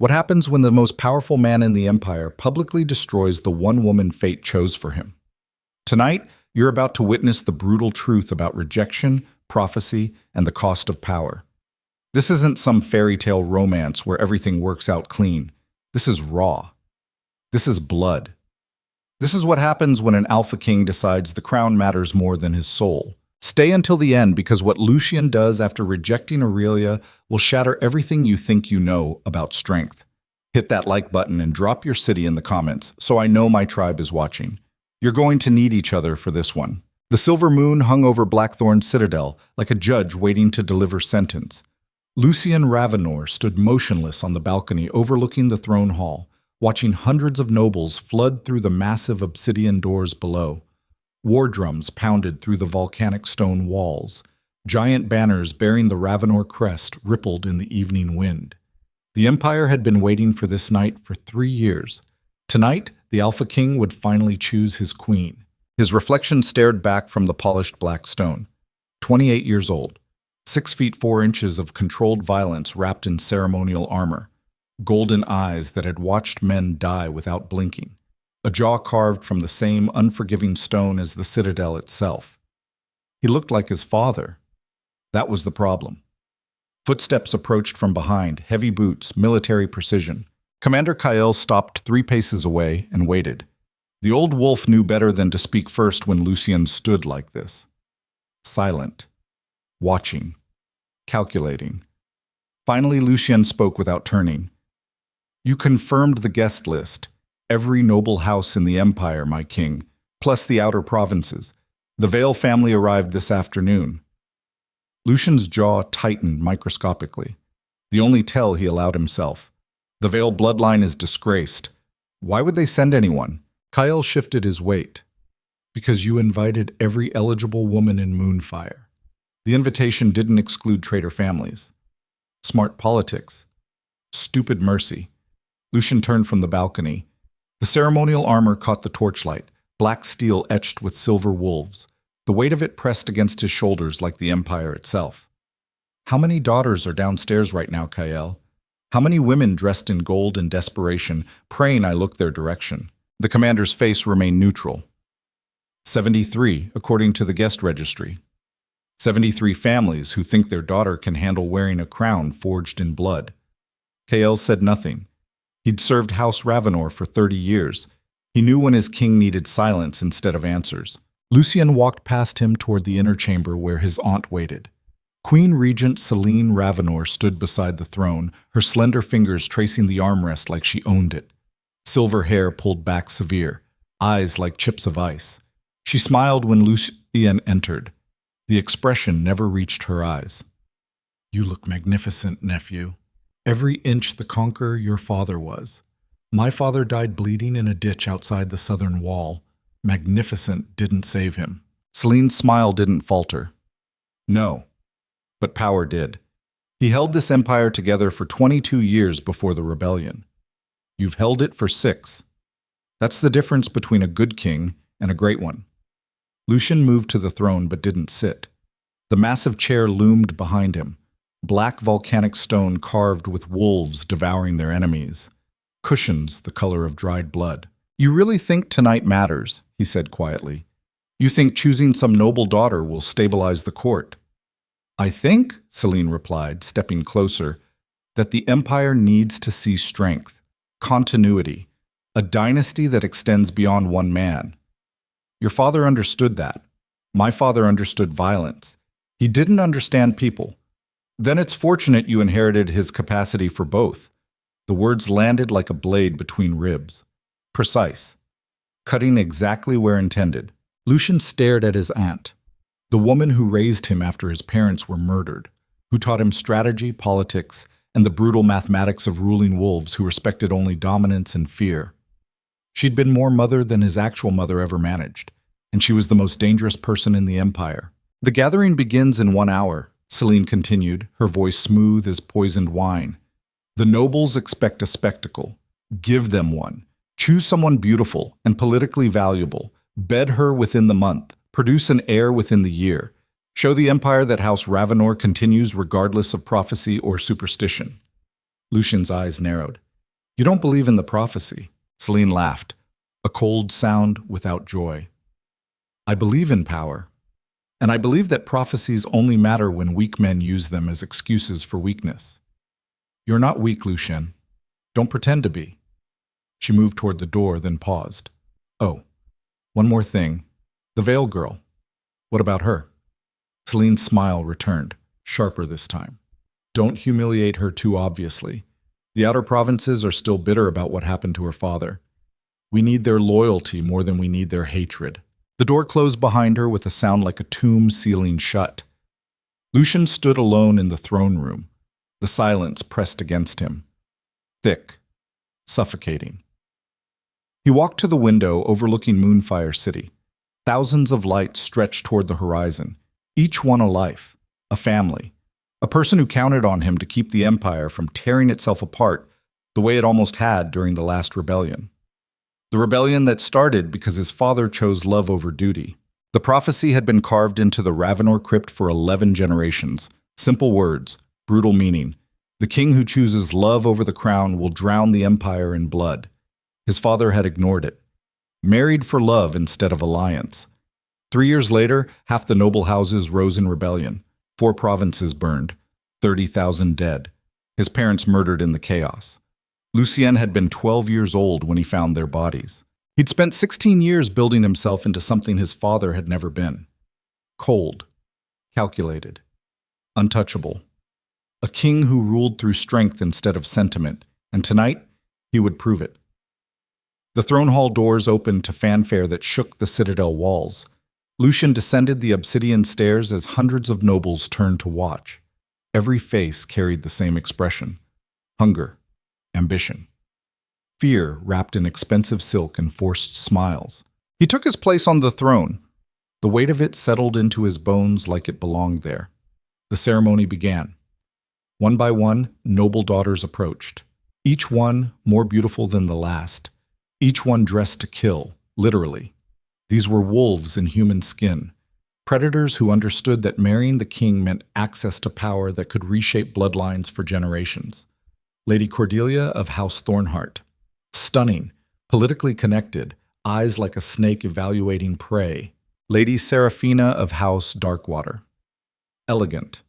What happens when the most powerful man in the empire publicly destroys the one woman fate chose for him? Tonight, you're about to witness the brutal truth about rejection, prophecy, and the cost of power. This isn't some fairy tale romance where everything works out clean. This is raw. This is blood. This is what happens when an alpha king decides the crown matters more than his soul. Stay until the end, because what Lucien does after rejecting Aurelia will shatter everything you think you know about strength. Hit that like button and drop your city in the comments so I know my tribe is watching. You're going to need each other for this one. The silver moon hung over Blackthorn's citadel like a judge waiting to deliver sentence. Lucien Ravenor stood motionless on the balcony overlooking the throne hall, watching hundreds of nobles flood through the massive obsidian doors below. War drums pounded through the volcanic stone walls. Giant banners bearing the Ravenor crest rippled in the evening wind. The Empire had been waiting for this night for 3 years. Tonight, the Alpha King would finally choose his queen. His reflection stared back from the polished black stone. 28 years old, 6 feet 4 inches of controlled violence wrapped in ceremonial armor, golden eyes that had watched men die without blinking. A jaw carved from the same unforgiving stone as the citadel itself. He looked like his father. That was the problem. Footsteps approached from behind, heavy boots, military precision. Commander Kael stopped 3 paces away and waited. The old wolf knew better than to speak first when Lucien stood like this. Silent. Watching. Calculating. Finally, Lucien spoke without turning. "You confirmed the guest list. Every noble house in the empire, my king, plus the outer provinces. The Vale family arrived this afternoon." Lucien's jaw tightened microscopically. The only tell he allowed himself. The Vale bloodline is disgraced. Why would they send anyone? Kyle shifted his weight. Because you invited every eligible woman in Moonfire. The invitation didn't exclude traitor families. Smart politics. Stupid mercy. Lucien turned from the balcony. The ceremonial armor caught the torchlight, black steel etched with silver wolves. The weight of it pressed against his shoulders like the empire itself. How many daughters are downstairs right now, Kael? How many women dressed in gold in desperation, praying I look their direction? The commander's face remained neutral. 73, according to the guest registry. 73 families who think their daughter can handle wearing a crown forged in blood. Kael said nothing. He'd served House Ravenor for 30 years. He knew when his king needed silence instead of answers. Lucien walked past him toward the inner chamber where his aunt waited. Queen Regent Celine Ravenor stood beside the throne, her slender fingers tracing the armrest like she owned it. Silver hair pulled back severe, eyes like chips of ice. She smiled when Lucien entered. The expression never reached her eyes. "You look magnificent, nephew. Every inch the conqueror your father was. My father died bleeding in a ditch outside the southern wall. Magnificent didn't save him." Celine's smile didn't falter. No, but power did. He held this empire together for 22 years before the rebellion. You've held it for 6. That's the difference between a good king and a great one. Lucien moved to the throne but didn't sit. The massive chair loomed behind him. Black volcanic stone carved with wolves devouring their enemies. Cushions the color of dried blood. "You really think tonight matters," he said quietly. "You think choosing some noble daughter will stabilize the court?" "I think," Celine replied, stepping closer, "that the empire needs to see strength, continuity, a dynasty that extends beyond one man. Your father understood that. My father understood violence. He didn't understand people. Then it's fortunate you inherited his capacity for both." The words landed like a blade between ribs. Precise. Cutting exactly where intended. Lucien stared at his aunt. The woman who raised him after his parents were murdered, who taught him strategy, politics, and the brutal mathematics of ruling wolves who respected only dominance and fear. She'd been more mother than his actual mother ever managed, and she was the most dangerous person in the empire. "The gathering begins in 1 hour," Celine continued, her voice smooth as poisoned wine. "The nobles expect a spectacle. Give them one. Choose someone beautiful and politically valuable. Bed her within the month. Produce an heir within the year. Show the empire that House Ravenor continues regardless of prophecy or superstition." Lucien's eyes narrowed. You don't believe in the prophecy. Celine laughed, a cold sound without joy. I believe in power, and I believe that prophecies only matter when weak men use them as excuses for weakness. You're not weak, Lucien. Don't pretend to be. She moved toward the door, then paused. Oh, one more thing. The Veil girl. What about her? Celine's smile returned, sharper this time. Don't humiliate her too obviously. The outer provinces are still bitter about what happened to her father. We need their loyalty more than we need their hatred. The door closed behind her with a sound like a tomb sealing shut. Lucien stood alone in the throne room, the silence pressed against him. Thick, suffocating. He walked to the window overlooking Moonfire City. Thousands of lights stretched toward the horizon, each one a life, a family, a person who counted on him to keep the empire from tearing itself apart the way it almost had during the last rebellion. The rebellion that started because his father chose love over duty. The prophecy had been carved into the Ravenor crypt for 11 generations. Simple words, brutal meaning. The king who chooses love over the crown will drown the empire in blood. His father had ignored it. Married for love instead of alliance. 3 years later, half the noble houses rose in rebellion. 4 provinces burned. 30,000 dead. His parents murdered in the chaos. Lucien had been 12 years old when he found their bodies. He'd spent 16 years building himself into something his father had never been. Cold. Calculated. Untouchable. A king who ruled through strength instead of sentiment, and tonight, he would prove it. The throne hall doors opened to fanfare that shook the citadel walls. Lucien descended the obsidian stairs as hundreds of nobles turned to watch. Every face carried the same expression: hunger, ambition, fear wrapped in expensive silk and forced smiles. He took his place on the throne. The weight of it settled into his bones like it belonged there. The ceremony began. One by one, noble daughters approached, each one more beautiful than the last, each one dressed to kill, literally. These were wolves in human skin, predators who understood that marrying the king meant access to power that could reshape bloodlines for generations. Lady Cordelia of House Thornheart. Stunning, politically connected, eyes like a snake evaluating prey. Lady Seraphina of House Darkwater. Elegant,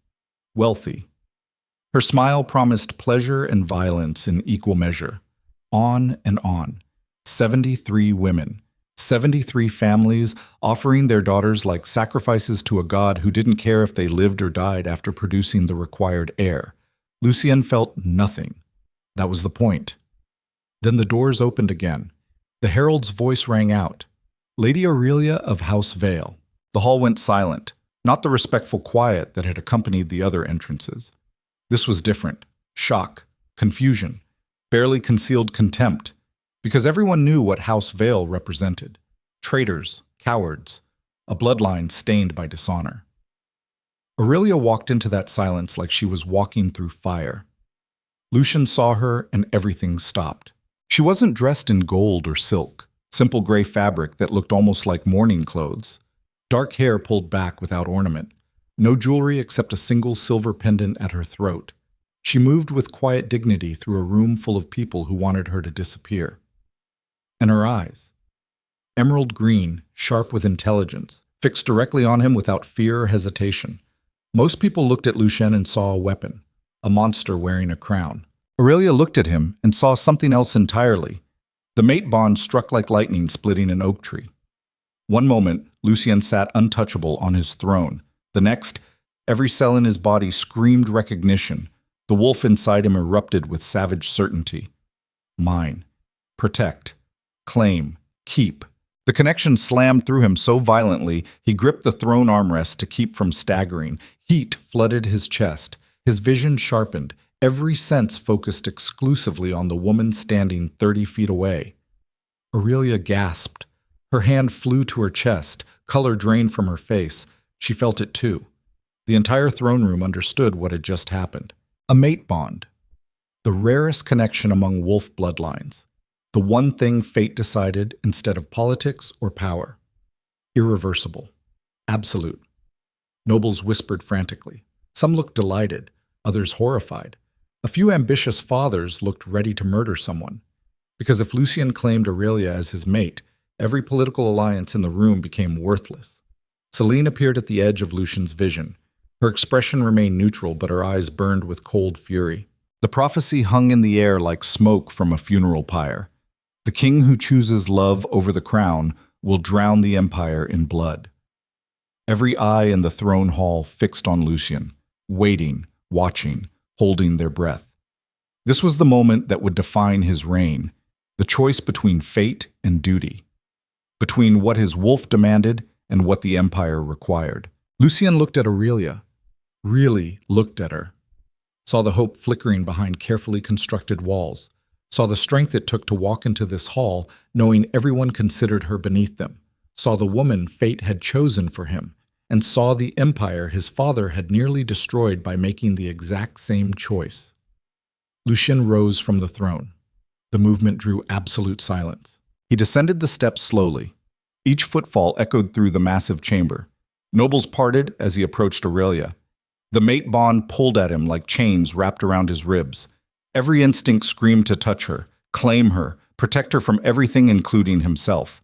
wealthy. Her smile promised pleasure and violence in equal measure. On and on. 73 women. 73 families offering their daughters like sacrifices to a god who didn't care if they lived or died after producing the required heir. Lucien felt nothing. That was the point. Then the doors opened again. The herald's voice rang out. Lady Aurelia of House Vale. The hall went silent, not the respectful quiet that had accompanied the other entrances. This was different. Shock, confusion, barely concealed contempt. Because everyone knew what House Vale represented. Traitors, cowards, a bloodline stained by dishonor. Aurelia walked into that silence like she was walking through fire. Lucien saw her and everything stopped. She wasn't dressed in gold or silk, simple gray fabric that looked almost like mourning clothes. Dark hair pulled back without ornament. No jewelry except a single silver pendant at her throat. She moved with quiet dignity through a room full of people who wanted her to disappear. And her eyes, emerald green, sharp with intelligence, fixed directly on him without fear or hesitation. Most people looked at Lucien and saw a weapon, a monster wearing a crown. Aurelia looked at him and saw something else entirely. The mate bond struck like lightning splitting an oak tree. One moment, Lucien sat untouchable on his throne. The next, every cell in his body screamed recognition. The wolf inside him erupted with savage certainty. Mine. Protect. Claim, keep. The connection slammed through him so violently, he gripped the throne armrest to keep from staggering. Heat flooded his chest. His vision sharpened, every sense focused exclusively on the woman standing 30 feet away. Aurelia gasped. Her hand flew to her chest, color drained from her face. She felt it too. The entire throne room understood what had just happened. A mate bond. The rarest connection among wolf bloodlines. The one thing fate decided instead of politics or power. Irreversible. Absolute. Nobles whispered frantically. Some looked delighted, others horrified. A few ambitious fathers looked ready to murder someone, because if Lucien claimed Aurelia as his mate, every political alliance in the room became worthless. Celine appeared at the edge of Lucien's vision. Her expression remained neutral, but her eyes burned with cold fury. The prophecy hung in the air like smoke from a funeral pyre. The king who chooses love over the crown will drown the empire in blood. Every eye in the throne hall fixed on Lucien, waiting, watching, holding their breath. This was the moment that would define his reign, the choice between fate and duty, between what his wolf demanded and what the empire required. Lucien looked at Aurelia, really looked at her, saw the hope flickering behind carefully constructed walls, saw the strength it took to walk into this hall knowing everyone considered her beneath them, saw the woman fate had chosen for him, and saw the empire his father had nearly destroyed by making the exact same choice. Lucien rose from the throne. The movement drew absolute silence. He descended the steps slowly. Each footfall echoed through the massive chamber. Nobles parted as he approached Aurelia. The mate bond pulled at him like chains wrapped around his ribs. Every instinct screamed to touch her, claim her, protect her from everything including himself.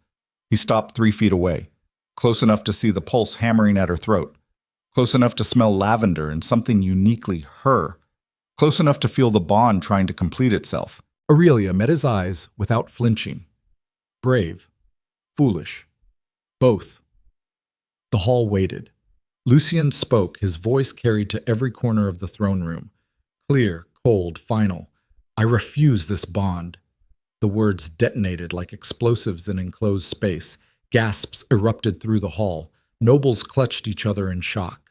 He stopped 3 feet away, close enough to see the pulse hammering at her throat, close enough to smell lavender and something uniquely her, close enough to feel the bond trying to complete itself. Aurelia met his eyes without flinching. Brave, foolish, both. The hall waited. Lucien spoke, his voice carried to every corner of the throne room. Clear, cold, final. I refuse this bond. The words detonated like explosives in enclosed space. Gasps erupted through the hall. Nobles clutched each other in shock.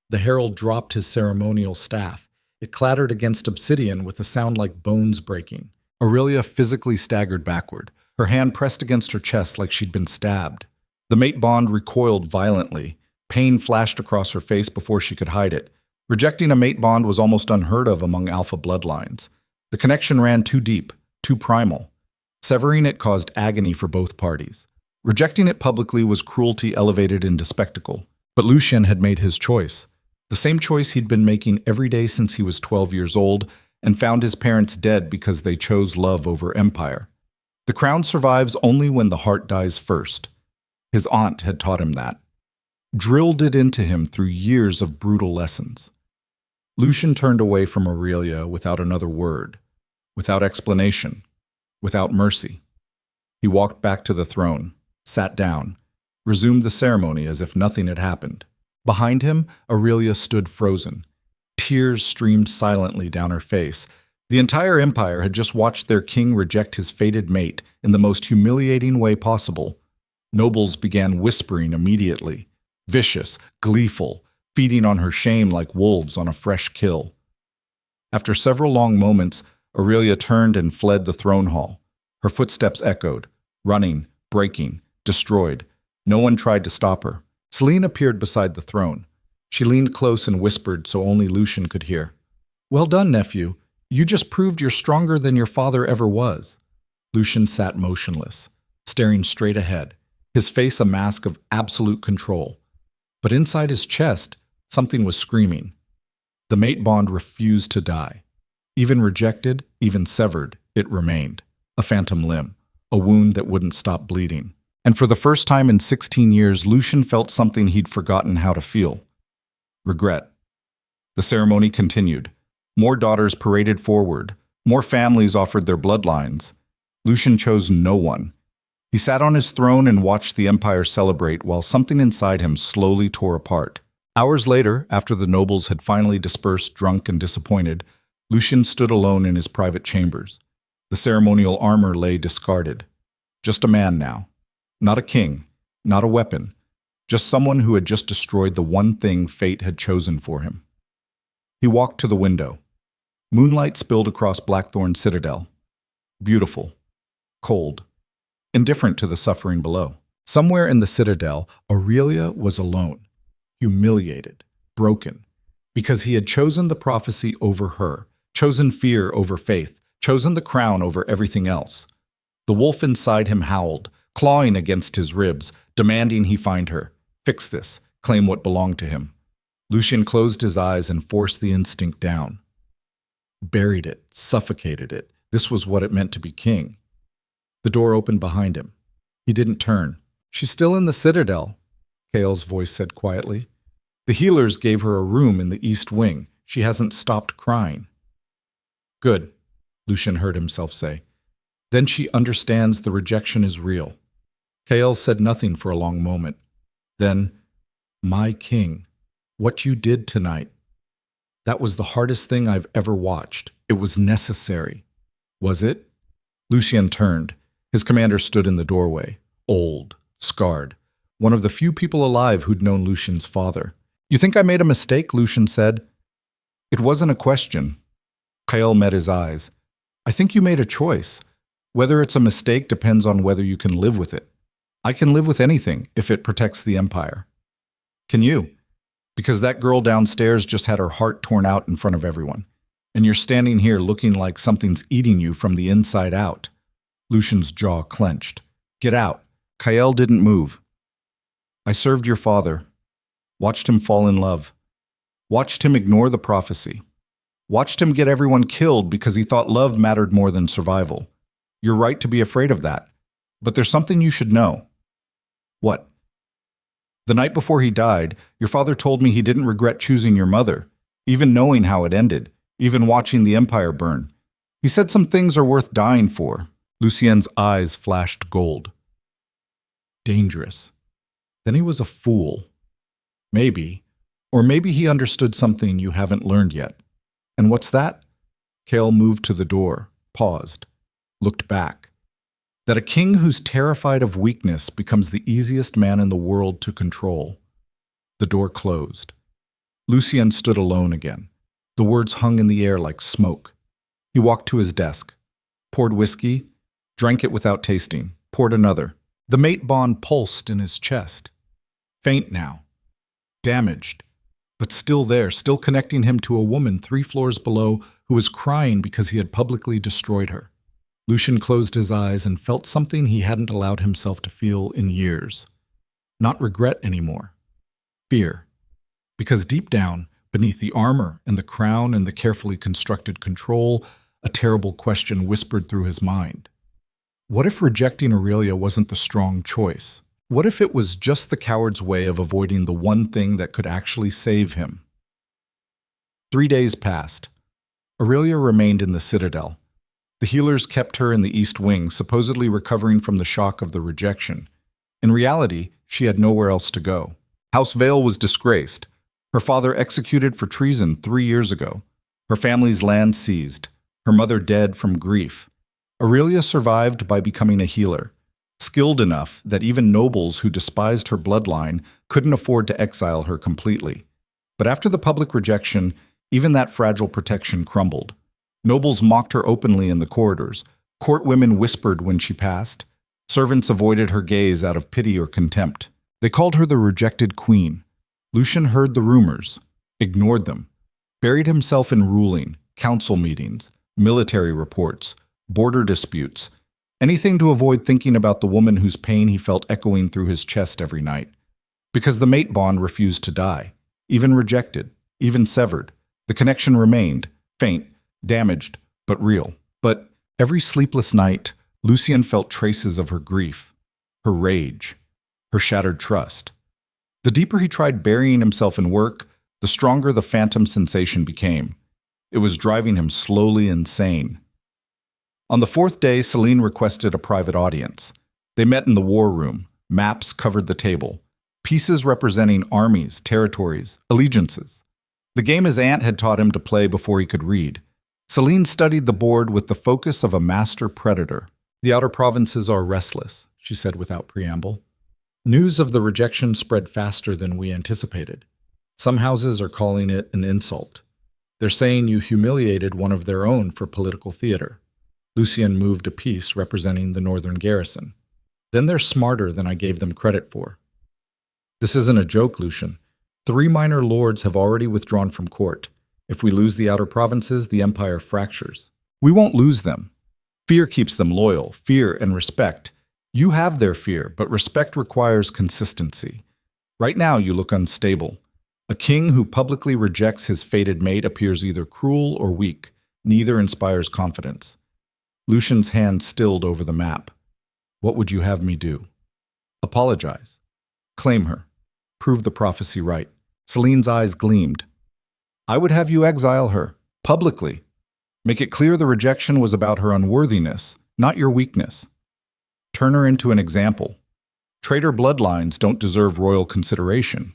The herald dropped his ceremonial staff. It clattered against obsidian with a sound like bones breaking. Aurelia physically staggered backward, her hand pressed against her chest like she'd been stabbed. The mate bond recoiled violently. Pain flashed across her face before she could hide it. Rejecting a mate bond was almost unheard of among alpha bloodlines. The connection ran too deep, too primal. Severing it caused agony for both parties. Rejecting it publicly was cruelty elevated into spectacle. But Lucien had made his choice. The same choice he'd been making every day since he was 12 years old and found his parents dead because they chose love over empire. The crown survives only when the heart dies first. His aunt had taught him that. Drilled it into him through years of brutal lessons. Lucien turned away from Aurelia without another word, without explanation, without mercy. He walked back to the throne, sat down, resumed the ceremony as if nothing had happened. Behind him, Aurelia stood frozen. Tears streamed silently down her face. The entire empire had just watched their king reject his fated mate in the most humiliating way possible. Nobles began whispering immediately, vicious, gleeful, feeding on her shame like wolves on a fresh kill. After several long moments, Aurelia turned and fled the throne hall. Her footsteps echoed, running, breaking, destroyed. No one tried to stop her. Celine appeared beside the throne. She leaned close and whispered so only Lucien could hear. "Well done, nephew. You just proved you're stronger than your father ever was." Lucien sat motionless, staring straight ahead, his face a mask of absolute control. But inside his chest, something was screaming. The mate bond refused to die. Even rejected, even severed, it remained. A phantom limb, a wound that wouldn't stop bleeding. And for the first time in 16 years, Lucien felt something he'd forgotten how to feel. Regret. The ceremony continued. More daughters paraded forward. More families offered their bloodlines. Lucien chose no one. He sat on his throne and watched the empire celebrate while something inside him slowly tore apart. Hours later, after the nobles had finally dispersed drunk and disappointed, Lucien stood alone in his private chambers. The ceremonial armor lay discarded. Just a man now. Not a king, not a weapon, just someone who had just destroyed the one thing fate had chosen for him. He walked to the window. Moonlight spilled across Blackthorn Citadel. Beautiful, cold, indifferent to the suffering below. Somewhere in the citadel, Aurelia was alone, humiliated, broken, because he had chosen the prophecy over her, chosen fear over faith, chosen the crown over everything else. The wolf inside him howled, clawing against his ribs, demanding he find her, fix this, claim what belonged to him. Lucien closed his eyes and forced the instinct down. buried it, suffocated it. This was what it meant to be king. The door opened behind him. He didn't turn. "She's still in the citadel," Kale's voice said quietly. "The healers gave her a room in the east wing. She hasn't stopped crying." "Good," Lucien heard himself say. "Then she understands the rejection is real." Kale said nothing for a long moment. Then, "My king, what you did tonight, that was the hardest thing I've ever watched. It was necessary." "Was it?" Lucien turned. His commander stood in the doorway, old, scarred, one of the few people alive who'd known Lucien's father. "You think I made a mistake?" Lucien said. "It wasn't a question." Kale met his eyes. "I think you made a choice. Whether it's a mistake depends on whether you can live with it. I can live with anything if it protects the Empire." "Can you?" "Because that girl downstairs just had her heart torn out in front of everyone. And you're standing here looking like something's eating you from the inside out." Lucien's jaw clenched. "Get out." Kale didn't move. "I served your father. Watched him fall in love. Watched him ignore the prophecy. Watched him get everyone killed because he thought love mattered more than survival. You're right to be afraid of that. But there's something you should know." "What?" "The night before he died, your father told me he didn't regret choosing your mother, even knowing how it ended, even watching the Empire burn. He said some things are worth dying for." Lucien's eyes flashed gold. "Dangerous. Then he was a fool. Maybe. Or maybe he understood something you haven't learned yet. And what's that?" Kale moved to the door, paused, looked back. "That a king who's terrified of weakness becomes the easiest man in the world to control." The door closed. Lucien stood alone again. The words hung in the air like smoke. He walked to his desk, poured whiskey, drank it without tasting, poured another. The mate bond pulsed in his chest. Faint now. Damaged. But still there, still connecting him to a woman 3 floors below who was crying because he had publicly destroyed her. Lucien closed his eyes and felt something he hadn't allowed himself to feel in years. Not regret anymore. Fear. Because deep down, beneath the armor and the crown and the carefully constructed control, a terrible question whispered through his mind. What if rejecting Aurelia wasn't the strong choice? What if it was just the coward's way of avoiding the one thing that could actually save him? 3 days passed. Aurelia remained in the citadel. The healers kept her in the east wing, supposedly recovering from the shock of the rejection. In reality, she had nowhere else to go. House Vale was disgraced. Her father executed for treason 3 years ago. Her family's land seized. Her mother dead from grief. Aurelia survived by becoming a healer, skilled enough that even nobles who despised her bloodline couldn't afford to exile her completely. But after the public rejection, even that fragile protection crumbled. Nobles mocked her openly in the corridors. Court women whispered when she passed. Servants avoided her gaze out of pity or contempt. They called her the rejected queen. Lucien heard the rumors, ignored them, buried himself in ruling, council meetings, military reports, border disputes, anything to avoid thinking about the woman whose pain he felt echoing through his chest every night. Because the mate bond refused to die, even rejected, even severed. The connection remained, faint, damaged, but real. But every sleepless night, Lucien felt traces of her grief, her rage, her shattered trust. The deeper he tried burying himself in work, the stronger the phantom sensation became. It was driving him slowly insane. On the 4th day, Celine requested a private audience. They met in the war room. Maps covered the table. Pieces representing armies, territories, allegiances. The game his aunt had taught him to play before he could read. Celine studied the board with the focus of a master predator. "The outer provinces are restless," she said without preamble. "News of the rejection spread faster than we anticipated. Some houses are calling it an insult. They're saying you humiliated one of their own for political theater." Lucien moved a piece representing the northern garrison. "Then they're smarter than I gave them credit for." "This isn't a joke, Lucien. 3 minor lords have already withdrawn from court. If we lose the outer provinces, the empire fractures. We won't lose them. Fear keeps them loyal, fear and respect. You have their fear, but respect requires consistency. Right now you look unstable. A king who publicly rejects his fated mate appears either cruel or weak. Neither inspires confidence. Lucien's hand stilled over the map. What would you have me do? Apologize. Claim her. Prove the prophecy right. Celine's eyes gleamed. I would have you exile her, publicly. Make it clear the rejection was about her unworthiness, not your weakness. Turn her into an example. Traitor bloodlines don't deserve royal consideration.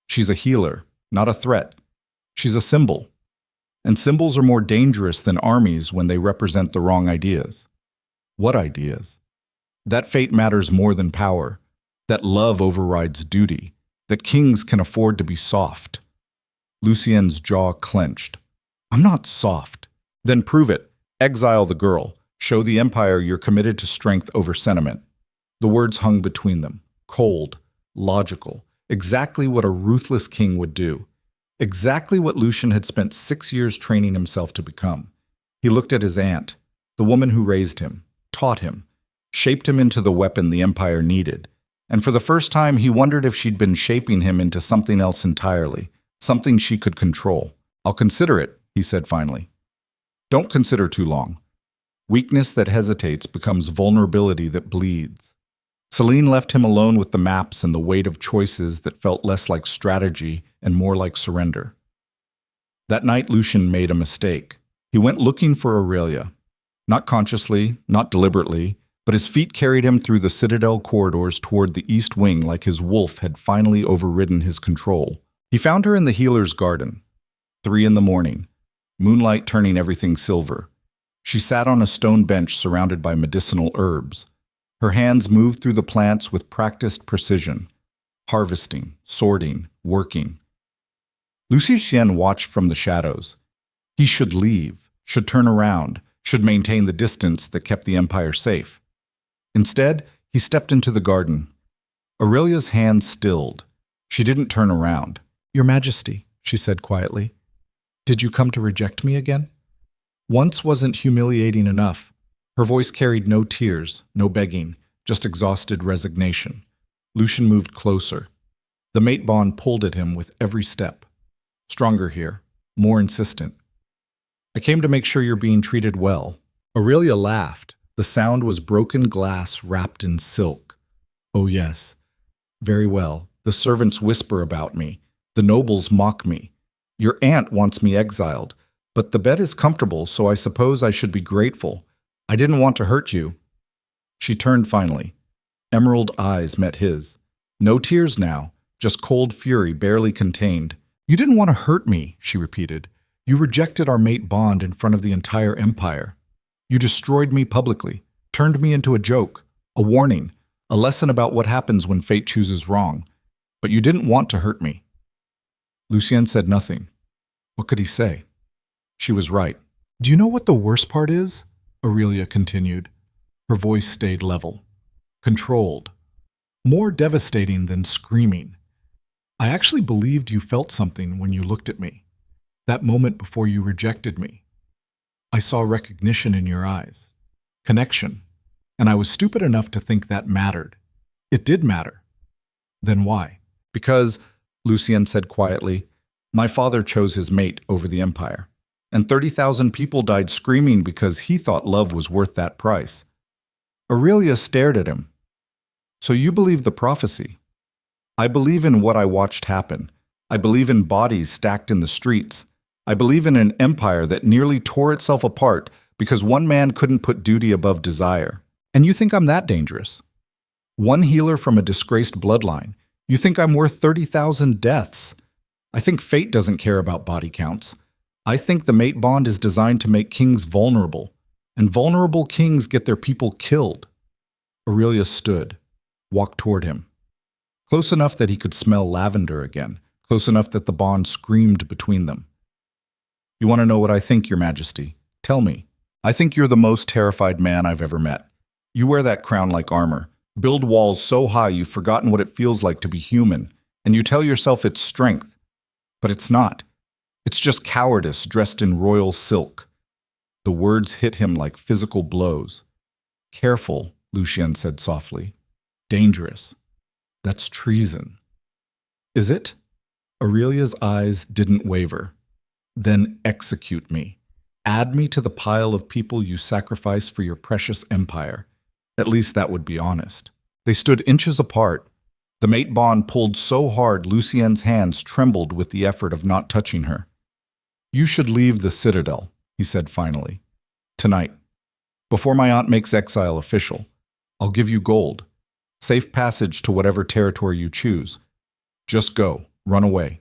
She's a healer, not a threat. She's a symbol. And symbols are more dangerous than armies when they represent the wrong ideas. What ideas? That fate matters more than power, that love overrides duty, that kings can afford to be soft. Lucien's jaw clenched. I'm not soft. Then prove it. Exile the girl. Show the Empire you're committed to strength over sentiment. The words hung between them, cold, logical, exactly what a ruthless king would do. Exactly what Lucien had spent 6 years training himself to become. He looked at his aunt, the woman who raised him, taught him, shaped him into the weapon the Empire needed. And for the first time, he wondered if she'd been shaping him into something else entirely, something she could control. I'll consider it, he said finally. Don't consider too long. Weakness that hesitates becomes vulnerability that bleeds. Celine left him alone with the maps and the weight of choices that felt less like strategy and more like surrender. That night, Lucien made a mistake. He went looking for Aurelia. Not consciously, not deliberately, but his feet carried him through the Citadel corridors toward the East Wing like his wolf had finally overridden his control. He found her in the healer's garden. 3 in the morning, moonlight turning everything silver. She sat on a stone bench surrounded by medicinal herbs. Her hands moved through the plants with practiced precision, harvesting, sorting, working. Lucien watched from the shadows. He should leave, should turn around, should maintain the distance that kept the Empire safe. Instead, he stepped into the garden. Aurelia's hands stilled. She didn't turn around. Your Majesty, she said quietly. Did you come to reject me again? Once wasn't humiliating enough. Her voice carried no tears, no begging, just exhausted resignation. Lucien moved closer. The mate bond pulled at him with every step. Stronger here, more insistent. I came to make sure you're being treated well. Aurelia laughed. The sound was broken glass wrapped in silk. Oh yes, very well. The servants whisper about me. The nobles mock me. Your aunt wants me exiled. But the bed is comfortable, so I suppose I should be grateful. I didn't want to hurt you. She turned finally. Emerald eyes met his. No tears now, just cold fury barely contained. You didn't want to hurt me, she repeated. You rejected our mate bond in front of the entire Empire. You destroyed me publicly, turned me into a joke, a warning, a lesson about what happens when fate chooses wrong. But you didn't want to hurt me. Lucien said nothing. What could he say? She was right. Do you know what the worst part is? Aurelia continued. Her voice stayed level, controlled, more devastating than screaming. I actually believed you felt something when you looked at me, that moment before you rejected me. I saw recognition in your eyes, connection, and I was stupid enough to think that mattered. It did matter. Then why? Because, Lucien said quietly, my father chose his mate over the Empire, and 30,000 people died screaming because he thought love was worth that price. Aurelia stared at him. So you believe the prophecy? I believe in what I watched happen. I believe in bodies stacked in the streets. I believe in an empire that nearly tore itself apart because one man couldn't put duty above desire. And you think I'm that dangerous? One healer from a disgraced bloodline. You think I'm worth 30,000 deaths? I think fate doesn't care about body counts. I think the mate bond is designed to make kings vulnerable, and vulnerable kings get their people killed. Aurelia stood, walked toward him. Close enough that he could smell lavender again, close enough that the bond screamed between them. You want to know what I think, Your Majesty? Tell me. I think you're the most terrified man I've ever met. You wear that crown like armor, build walls so high you've forgotten what it feels like to be human, and you tell yourself it's strength. But it's not. It's just cowardice dressed in royal silk. The words hit him like physical blows. Careful, Lucien said softly. Dangerous. That's treason. Is it? Aurelia's eyes didn't waver. Then execute me. Add me to the pile of people you sacrifice for your precious empire. At least that would be honest. They stood inches apart. The mate bond pulled so hard Lucien's hands trembled with the effort of not touching her. You should leave the citadel, he said finally. Tonight. Before my aunt makes exile official. I'll give you gold. Safe passage to whatever territory you choose. Just go. Run away.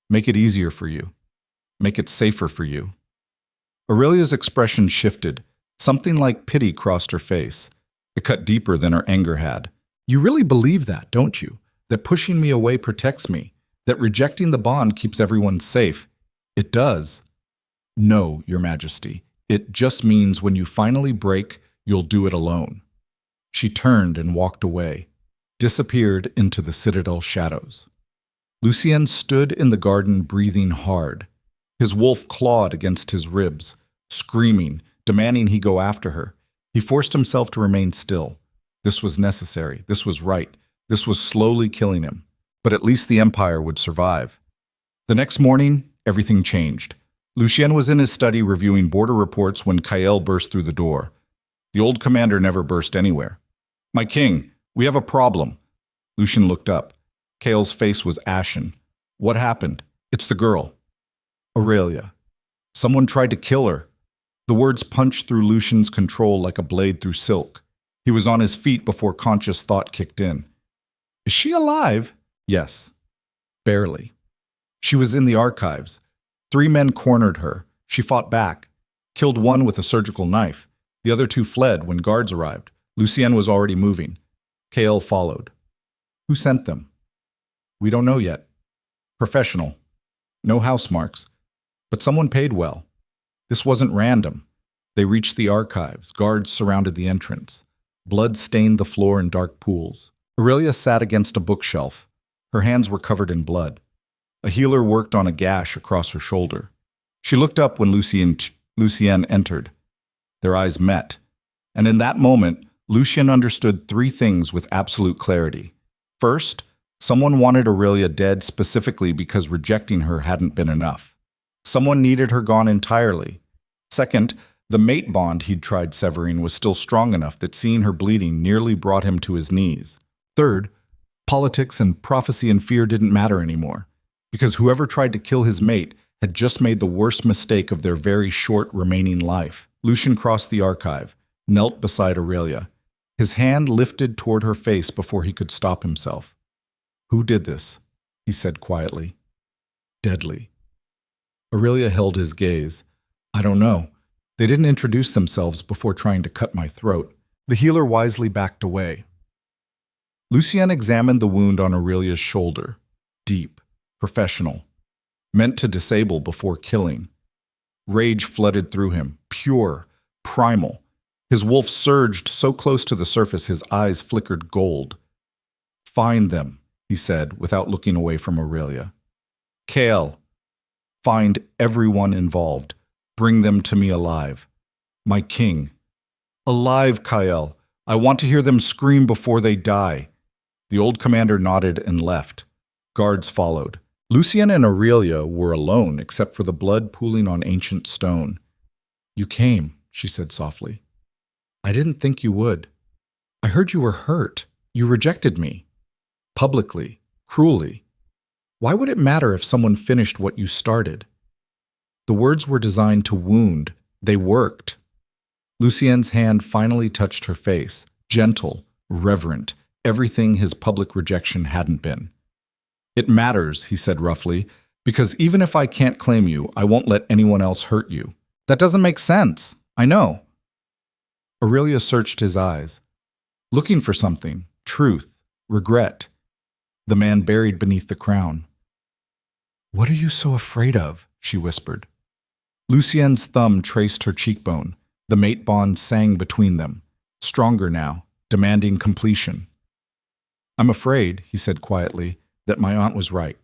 Make it easier for you. Make it safer for you. Aurelia's expression shifted. Something like pity crossed her face. It cut deeper than her anger had. You really believe that, don't you? That pushing me away protects me? That rejecting the bond keeps everyone safe? It does. No, Your Majesty. It just means when you finally break, you'll do it alone. She turned and walked away, disappeared into the citadel shadows. Lucien stood in the garden breathing hard. His wolf clawed against his ribs, screaming, demanding he go after her. He forced himself to remain still. This was necessary. This was right. This was slowly killing him. But at least the Empire would survive. The next morning, everything changed. Lucien was in his study reviewing border reports when Kael burst through the door. The old commander never burst anywhere. My king, we have a problem. Lucien looked up. Kael's face was ashen. What happened? It's the girl. Aurelia. Someone tried to kill her. The words punched through Lucien's control like a blade through silk. He was on his feet before conscious thought kicked in. Is she alive? Yes. Barely. She was in the archives. 3 men cornered her. She fought back. Killed one with a surgical knife. The other 2 fled when guards arrived. Lucien was already moving. Kael followed. Who sent them? We don't know yet. Professional. No house marks. But someone paid well. This wasn't random. They reached the archives. Guards surrounded the entrance. Blood stained the floor in dark pools. Aurelia sat against a bookshelf. Her hands were covered in blood. A healer worked on a gash across her shoulder. She looked up when Lucien entered. Their eyes met. And in that moment, Lucien understood 3 things with absolute clarity. First, someone wanted Aurelia dead specifically because rejecting her hadn't been enough. Someone needed her gone entirely. Second, the mate bond he'd tried severing was still strong enough that seeing her bleeding nearly brought him to his knees. Third, politics and prophecy and fear didn't matter anymore, because whoever tried to kill his mate had just made the worst mistake of their very short remaining life. Lucien crossed the archive, knelt beside Aurelia. His hand lifted toward her face before he could stop himself. Who did this? He said quietly. Deadly. Aurelia held his gaze. I don't know. They didn't introduce themselves before trying to cut my throat. The healer wisely backed away. Lucien examined the wound on Aurelia's shoulder. Deep, professional, meant to disable before killing. Rage flooded through him, pure, primal. His wolf surged so close to the surface his eyes flickered gold. Find them, he said, without looking away from Aurelia. Kael, find everyone involved. Bring them to me alive. My king. Alive, Kael. I want to hear them scream before they die. The old commander nodded and left. Guards followed. Lucien and Aurelia were alone except for the blood pooling on ancient stone. You came, she said softly. I didn't think you would. I heard you were hurt. You rejected me. Publicly, cruelly. Why would it matter if someone finished what you started? The words were designed to wound. They worked. Lucien's hand finally touched her face, gentle, reverent, everything his public rejection hadn't been. It matters, he said roughly, because even if I can't claim you, I won't let anyone else hurt you. That doesn't make sense. I know. Aurelia searched his eyes, looking for something, truth, regret. The man buried beneath the crown. What are you so afraid of? She whispered. Lucien's thumb traced her cheekbone. The mate bond sang between them, stronger now, demanding completion. I'm afraid, he said quietly, that my aunt was right.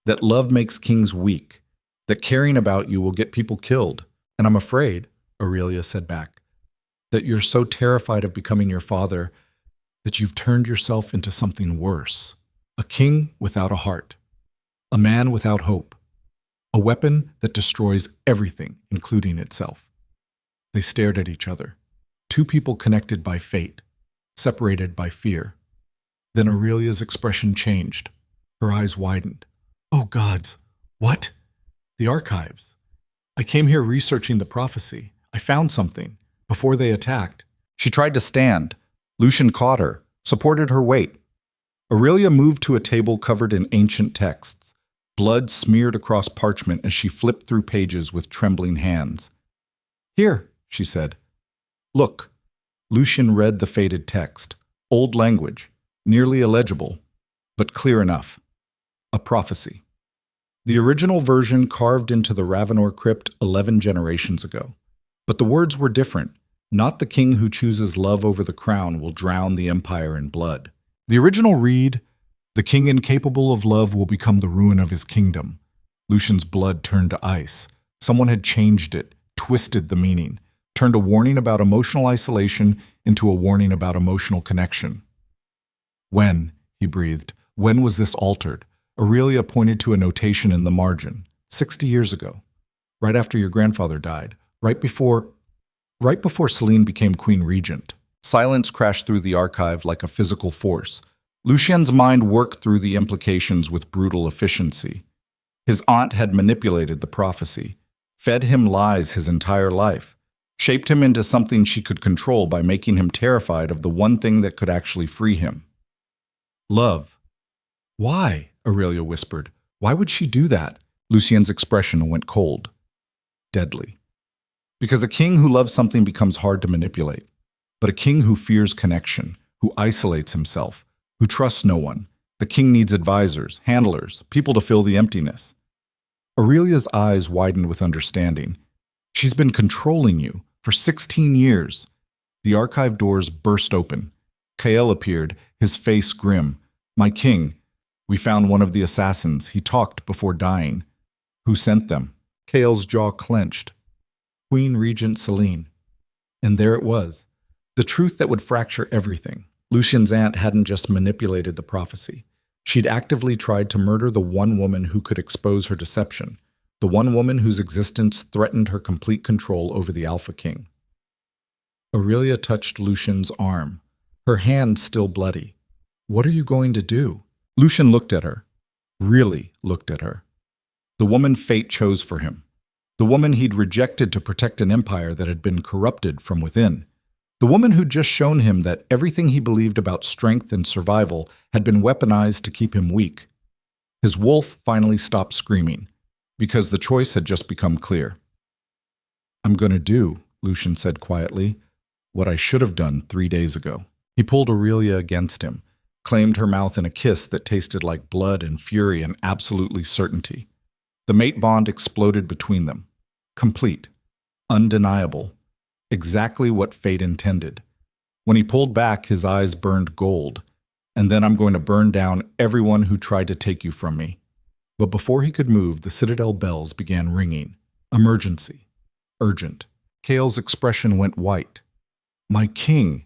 That love makes kings weak. That caring about you will get people killed. And I'm afraid, Aurelia said back, that you're so terrified of becoming your father that you've turned yourself into something worse. A king without a heart. A man without hope. a weapon that destroys everything, including itself. They stared at each other, two people connected by fate, separated by fear. Then Aurelia's expression changed. Her eyes widened. Oh gods, what? The archives. I came here researching the prophecy. I found something. Before they attacked. She tried to stand. Lucien caught her, supported her weight. Aurelia moved to a table covered in ancient texts. Blood smeared across parchment as she flipped through pages with trembling hands. Here, she said. Look. Lucien read the faded text. Old language, nearly illegible, but clear enough. A prophecy. The original version carved into the Ravenor crypt 11 generations ago. But the words were different. Not the king who chooses love over the crown will drown the empire in blood. The original read, the king incapable of love will become the ruin of his kingdom. Lucien's blood turned to ice. Someone had changed it, twisted the meaning, turned a warning about emotional isolation into a warning about emotional connection. When, he breathed, when was this altered? Aurelia pointed to a notation in the margin. 60 years ago. Right after your grandfather died. Right before Celine became Queen Regent. Silence crashed through the archive like a physical force. Lucien's mind worked through the implications with brutal efficiency. His aunt had manipulated the prophecy, fed him lies his entire life, shaped him into something she could control by making him terrified of the one thing that could actually free him. Love. Why? Aurelia whispered. Why would she do that? Lucien's expression went cold. Deadly. Because a king who loves something becomes hard to manipulate. But a king who fears connection, who isolates himself, who trusts no one, the king needs advisors, handlers, people to fill the emptiness. Aurelia's eyes widened with understanding. She's been controlling you for 16 years. The archive doors burst open. Kael appeared, his face grim. My king, we found one of the assassins. He talked before dying. Who sent them? Kael's jaw clenched. Queen Regent Celine. And there it was. The truth that would fracture everything. Lucien's aunt hadn't just manipulated the prophecy. She'd actively tried to murder the one woman who could expose her deception, the one woman whose existence threatened her complete control over the Alpha King. Aurelia touched Lucien's arm, her hand still bloody. What are you going to do? Lucien looked at her, really looked at her. The woman fate chose for him. The woman he'd rejected to protect an empire that had been corrupted from within. The woman who'd just shown him that everything he believed about strength and survival had been weaponized to keep him weak. His wolf finally stopped screaming, because the choice had just become clear. I'm going to do, Lucien said quietly, what I should have done 3 days ago. He pulled Aurelia against him, claimed her mouth in a kiss that tasted like blood and fury and absolutely certainty. The mate bond exploded between them. Complete. Undeniable. Exactly what fate intended. When he pulled back, his eyes burned gold. And then I'm going to burn down everyone who tried to take you from me. But before he could move, the Citadel bells began ringing. Emergency. Urgent. Kael's expression went white. My king,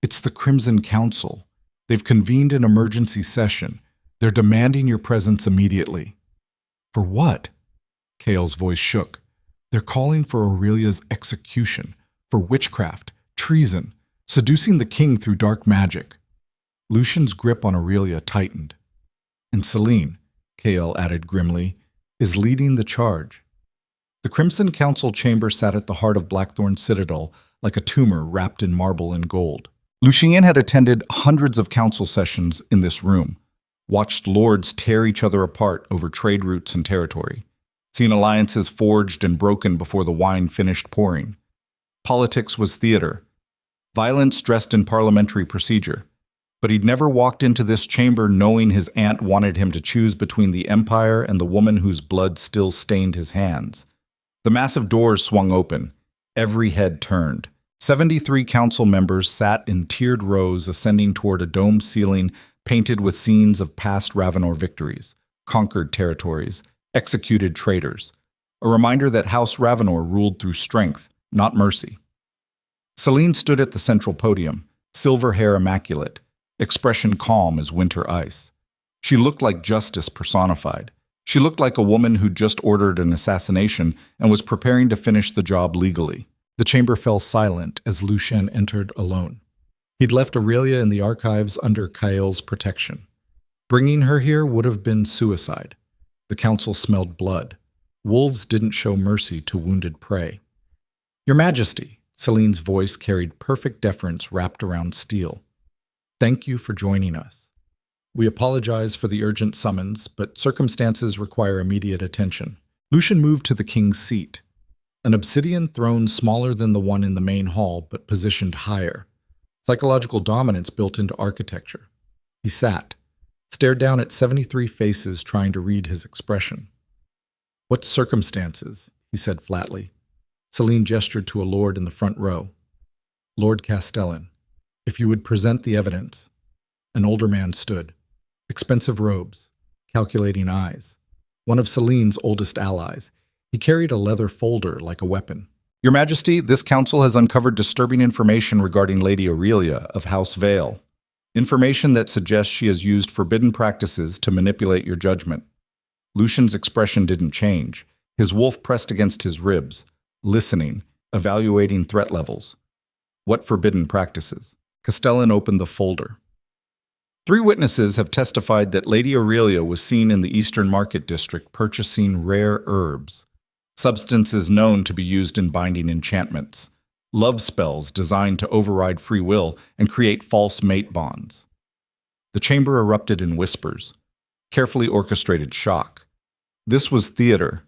it's the Crimson Council. They've convened an emergency session. They're demanding your presence immediately. For what? Kael's voice shook. They're calling for Aurelia's execution, for witchcraft, treason, seducing the king through dark magic. Lucien's grip on Aurelia tightened. And Celine, Kael added grimly, is leading the charge. The Crimson Council chamber sat at the heart of Blackthorn Citadel like a tumor wrapped in marble and gold. Lucien had attended hundreds of council sessions in this room, watched lords tear each other apart over trade routes and territory, seen alliances forged and broken before the wine finished pouring. Politics was theater, violence dressed in parliamentary procedure. But he'd never walked into this chamber knowing his aunt wanted him to choose between the empire and the woman whose blood still stained his hands. The massive doors swung open. Every head turned. 73 council members sat in tiered rows ascending toward a domed ceiling painted with scenes of past Ravenor victories, conquered territories, executed traitors. A reminder that House Ravenor ruled through strength, not mercy. Celine stood at the central podium, silver hair immaculate, expression calm as winter ice. She looked like justice personified, She looked like a woman who'd just ordered an assassination and was preparing to finish the job legally. The chamber fell silent as Lucien entered alone. He'd left Aurelia in the archives under Kael's protection. Bringing her here would have been suicide. The council smelled blood. Wolves didn't show mercy to wounded prey. Your Majesty, Celine's voice carried perfect deference wrapped around steel. Thank you for joining us. We apologize for the urgent summons, but circumstances require immediate attention. Lucien moved to the king's seat, an obsidian throne smaller than the one in the main hall, but positioned higher. Psychological dominance built into architecture. He sat, stared down at 73 faces trying to read his expression. What circumstances? He said flatly. Celine gestured to a lord in the front row. Lord Castellan, if you would present the evidence. An older man stood. Expensive robes, calculating eyes. One of Celine's oldest allies. He carried a leather folder like a weapon. Your Majesty, this council has uncovered disturbing information regarding Lady Aurelia of House Vale. Information that suggests she has used forbidden practices to manipulate your judgment. Lucien's expression didn't change. His wolf pressed against his ribs, listening, evaluating threat levels. What forbidden practices? Castellan opened the folder. 3 witnesses have testified that Lady Aurelia was seen in the Eastern Market District purchasing rare herbs, substances known to be used in binding enchantments, love spells designed to override free will and create false mate bonds. The chamber erupted in whispers, carefully orchestrated shock. This was theater.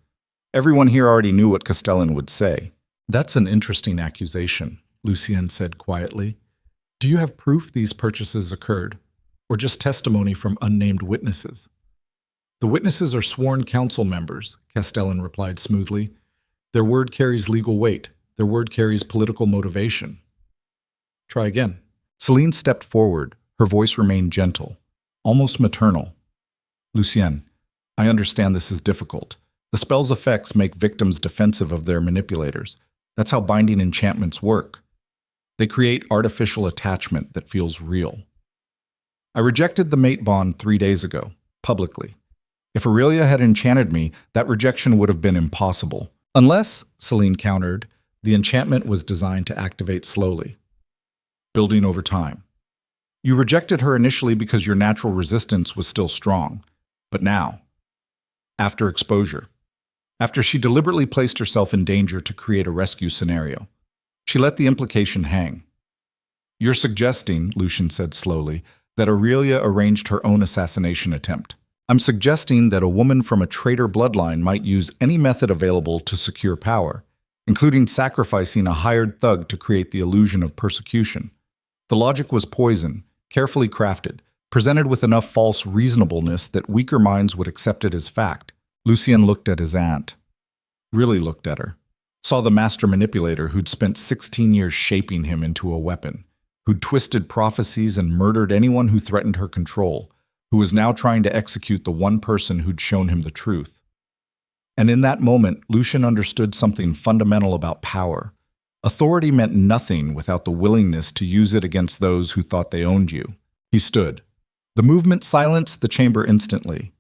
Everyone here already knew what Castellan would say. That's an interesting accusation, Lucien said quietly. Do you have proof these purchases occurred? Or just testimony from unnamed witnesses? The witnesses are sworn council members, Castellan replied smoothly. Their word carries legal weight. Their word carries political motivation. Try again. Celine stepped forward. Her voice remained gentle, almost maternal. Lucien, I understand this is difficult. The spell's effects make victims defensive of their manipulators. That's how binding enchantments work. They create artificial attachment that feels real. I rejected the mate bond 3 days ago, publicly. If Aurelia had enchanted me, that rejection would have been impossible. Unless, Celine countered, the enchantment was designed to activate slowly, building over time. You rejected her initially because your natural resistance was still strong. But now, after exposure, after she deliberately placed herself in danger to create a rescue scenario, she let the implication hang. You're suggesting, Lucien said slowly, that Aurelia arranged her own assassination attempt. I'm suggesting that a woman from a traitor bloodline might use any method available to secure power, including sacrificing a hired thug to create the illusion of persecution. The logic was poison, carefully crafted, presented with enough false reasonableness that weaker minds would accept it as fact. Lucien looked at his aunt. Really looked at her. Saw the master manipulator who'd spent 16 years shaping him into a weapon, who'd twisted prophecies and murdered anyone who threatened her control, who was now trying to execute the one person who'd shown him the truth. And in that moment, Lucien understood something fundamental about power. Authority meant nothing without the willingness to use it against those who thought they owned you. He stood. The movement silenced the chamber instantly.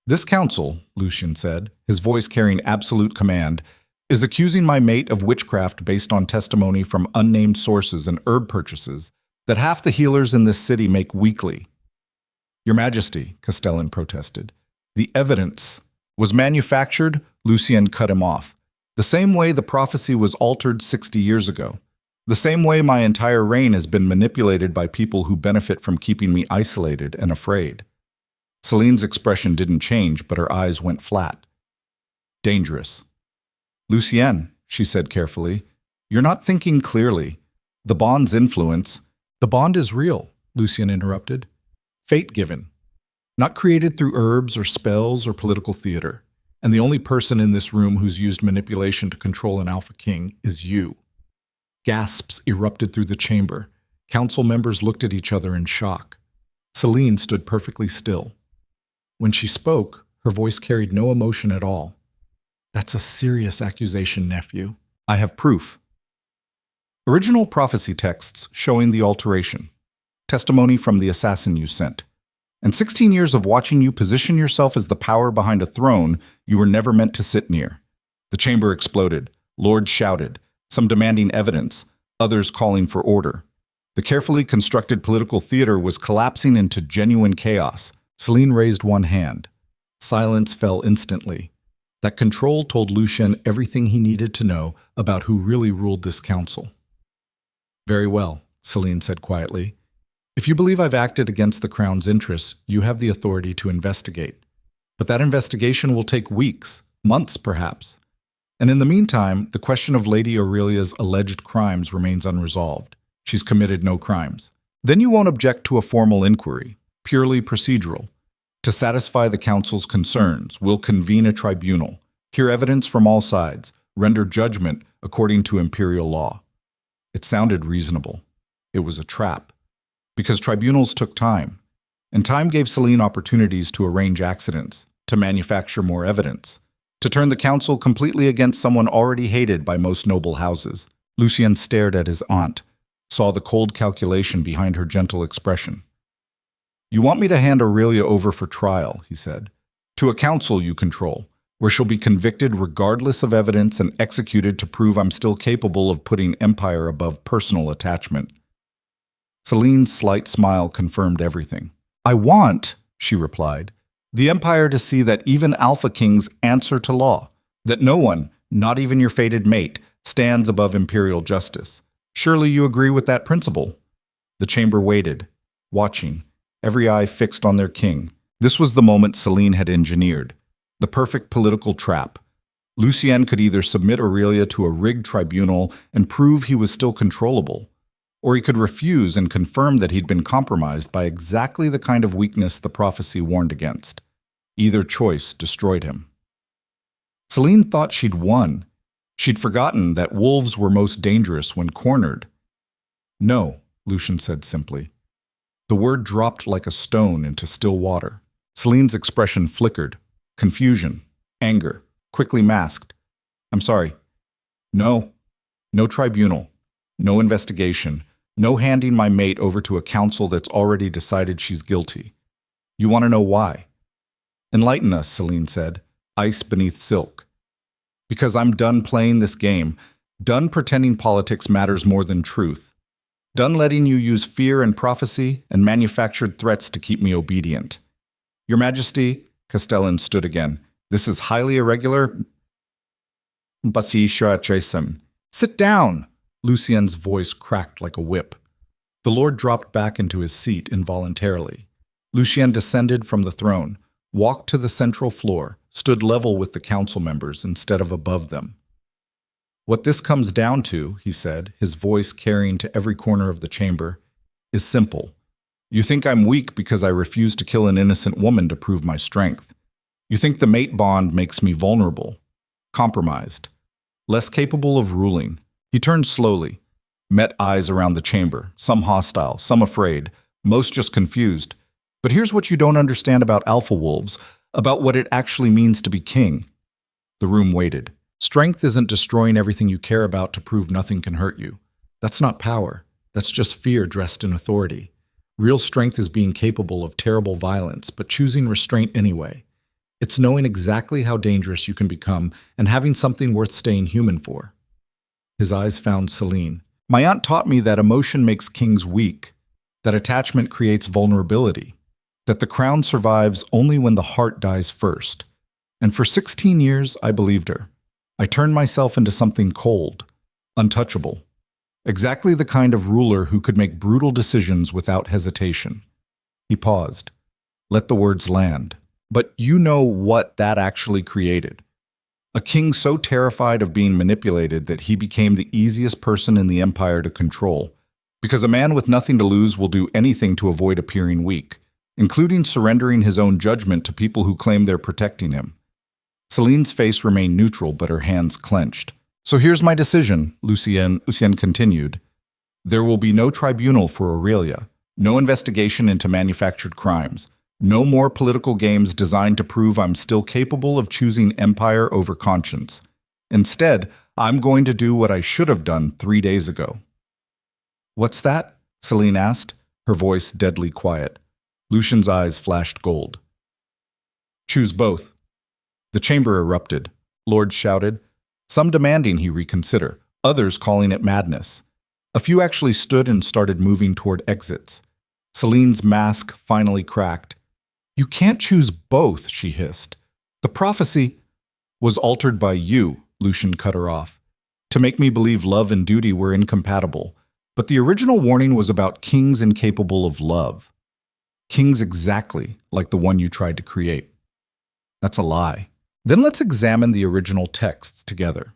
This council, Lucien said, his voice carrying absolute command, is accusing my mate of witchcraft based on testimony from unnamed sources and herb purchases that half the healers in this city make weekly. Your Majesty, Castellan protested, the evidence was manufactured. Lucien cut him off. The same way the prophecy was altered 60 years ago. The same way my entire reign has been manipulated by people who benefit from keeping me isolated and afraid. Celine's expression didn't change, but her eyes went flat. Dangerous. Lucien, she said carefully, you're not thinking clearly. The bond's influence. The bond is real, Lucien interrupted. Fate given. Not created through herbs or spells or political theater. And the only person in this room who's used manipulation to control an Alpha King is you. Gasps erupted through the chamber. Council members looked at each other in shock. Celine stood perfectly still. When she spoke, her voice carried no emotion at all. That's a serious accusation, nephew. I have proof. Original prophecy texts showing the alteration. Testimony from the assassin you sent. And 16 years of watching you position yourself as the power behind a throne you were never meant to sit near. The chamber exploded. Lords shouted, some demanding evidence, others calling for order. The carefully constructed political theater was collapsing into genuine chaos. Celine raised one hand. Silence fell instantly. That control told Lucien everything he needed to know about who really ruled this council. Very well, Celine said quietly. If you believe I've acted against the crown's interests, you have the authority to investigate. But that investigation will take weeks, months perhaps. And in the meantime, the question of Lady Aurelia's alleged crimes remains unresolved. She's committed no crimes. Then you won't object to a formal inquiry, purely procedural. To satisfy the council's concerns, we'll convene a tribunal, hear evidence from all sides, render judgment according to imperial law. It sounded reasonable. It was a trap. Because tribunals took time, and time gave Celine opportunities to arrange accidents, to manufacture more evidence, to turn the council completely against someone already hated by most noble houses. Lucien stared at his aunt, saw the cold calculation behind her gentle expression. You want me to hand Aurelia over for trial, he said, to a council you control, where she'll be convicted regardless of evidence and executed to prove I'm still capable of putting empire above personal attachment. Celine's slight smile confirmed everything. I want, she replied, the empire to see that even alpha kings answer to law, that no one, not even your fated mate, stands above imperial justice. Surely you agree with that principle? The chamber waited, watching, every eye fixed on their king. This was the moment Celine had engineered, the perfect political trap. Lucien could either submit Aurelia to a rigged tribunal and prove he was still controllable, or he could refuse and confirm that he'd been compromised by exactly the kind of weakness the prophecy warned against. Either choice destroyed him. Celine thought she'd won. She'd forgotten that wolves were most dangerous when cornered. No, Lucien said simply. The word dropped like a stone into still water. Celine's expression flickered. Confusion, anger, quickly masked. I'm sorry. No. No tribunal. No investigation. No handing my mate over to a council that's already decided she's guilty. You want to know why? Enlighten us, Celine said, ice beneath silk. Because I'm done playing this game, done pretending politics matters more than truth, done letting you use fear and prophecy and manufactured threats to keep me obedient. Your Majesty, Castellan stood again, this is highly irregular. Sit down! Lucien's voice cracked like a whip. The Lord dropped back into his seat involuntarily. Lucien descended from the throne, walked to the central floor, stood level with the council members instead of above them. What this comes down to, he said, his voice carrying to every corner of the chamber, is simple. You think I'm weak because I refuse to kill an innocent woman to prove my strength. You think the mate bond makes me vulnerable, compromised, less capable of ruling. He turned slowly, met eyes around the chamber, some hostile, some afraid, most just confused. But here's what you don't understand about alpha wolves, about what it actually means to be king. The room waited. Strength isn't destroying everything you care about to prove nothing can hurt you. That's not power. That's just fear dressed in authority. Real strength is being capable of terrible violence, but choosing restraint anyway. It's knowing exactly how dangerous you can become and having something worth staying human for. His eyes found Celine. My aunt taught me that emotion makes kings weak, that attachment creates vulnerability, that the crown survives only when the heart dies first. And for 16 years, I believed her. I turned myself into something cold, untouchable. Exactly the kind of ruler who could make brutal decisions without hesitation. He paused. Let the words land. But you know what that actually created. A king so terrified of being manipulated that he became the easiest person in the empire to control, because a man with nothing to lose will do anything to avoid appearing weak, including surrendering his own judgment to people who claim they're protecting him. Celine's face remained neutral, but her hands clenched. So here's my decision, Lucien continued. There will be no tribunal for Aurelia, no investigation into manufactured crimes, no more political games designed to prove I'm still capable of choosing empire over conscience. Instead, I'm going to do what I should have done 3 days ago. What's that? Celine asked, her voice deadly quiet. Lucien's eyes flashed gold. Choose both. The chamber erupted. Lords shouted, some demanding he reconsider, others calling it madness. A few actually stood and started moving toward exits. Celine's mask finally cracked. You can't choose both, she hissed. The prophecy was altered by you, Lucien cut her off, to make me believe love and duty were incompatible. But the original warning was about kings incapable of love. Kings exactly like the one you tried to create. That's a lie. Then let's examine the original texts together.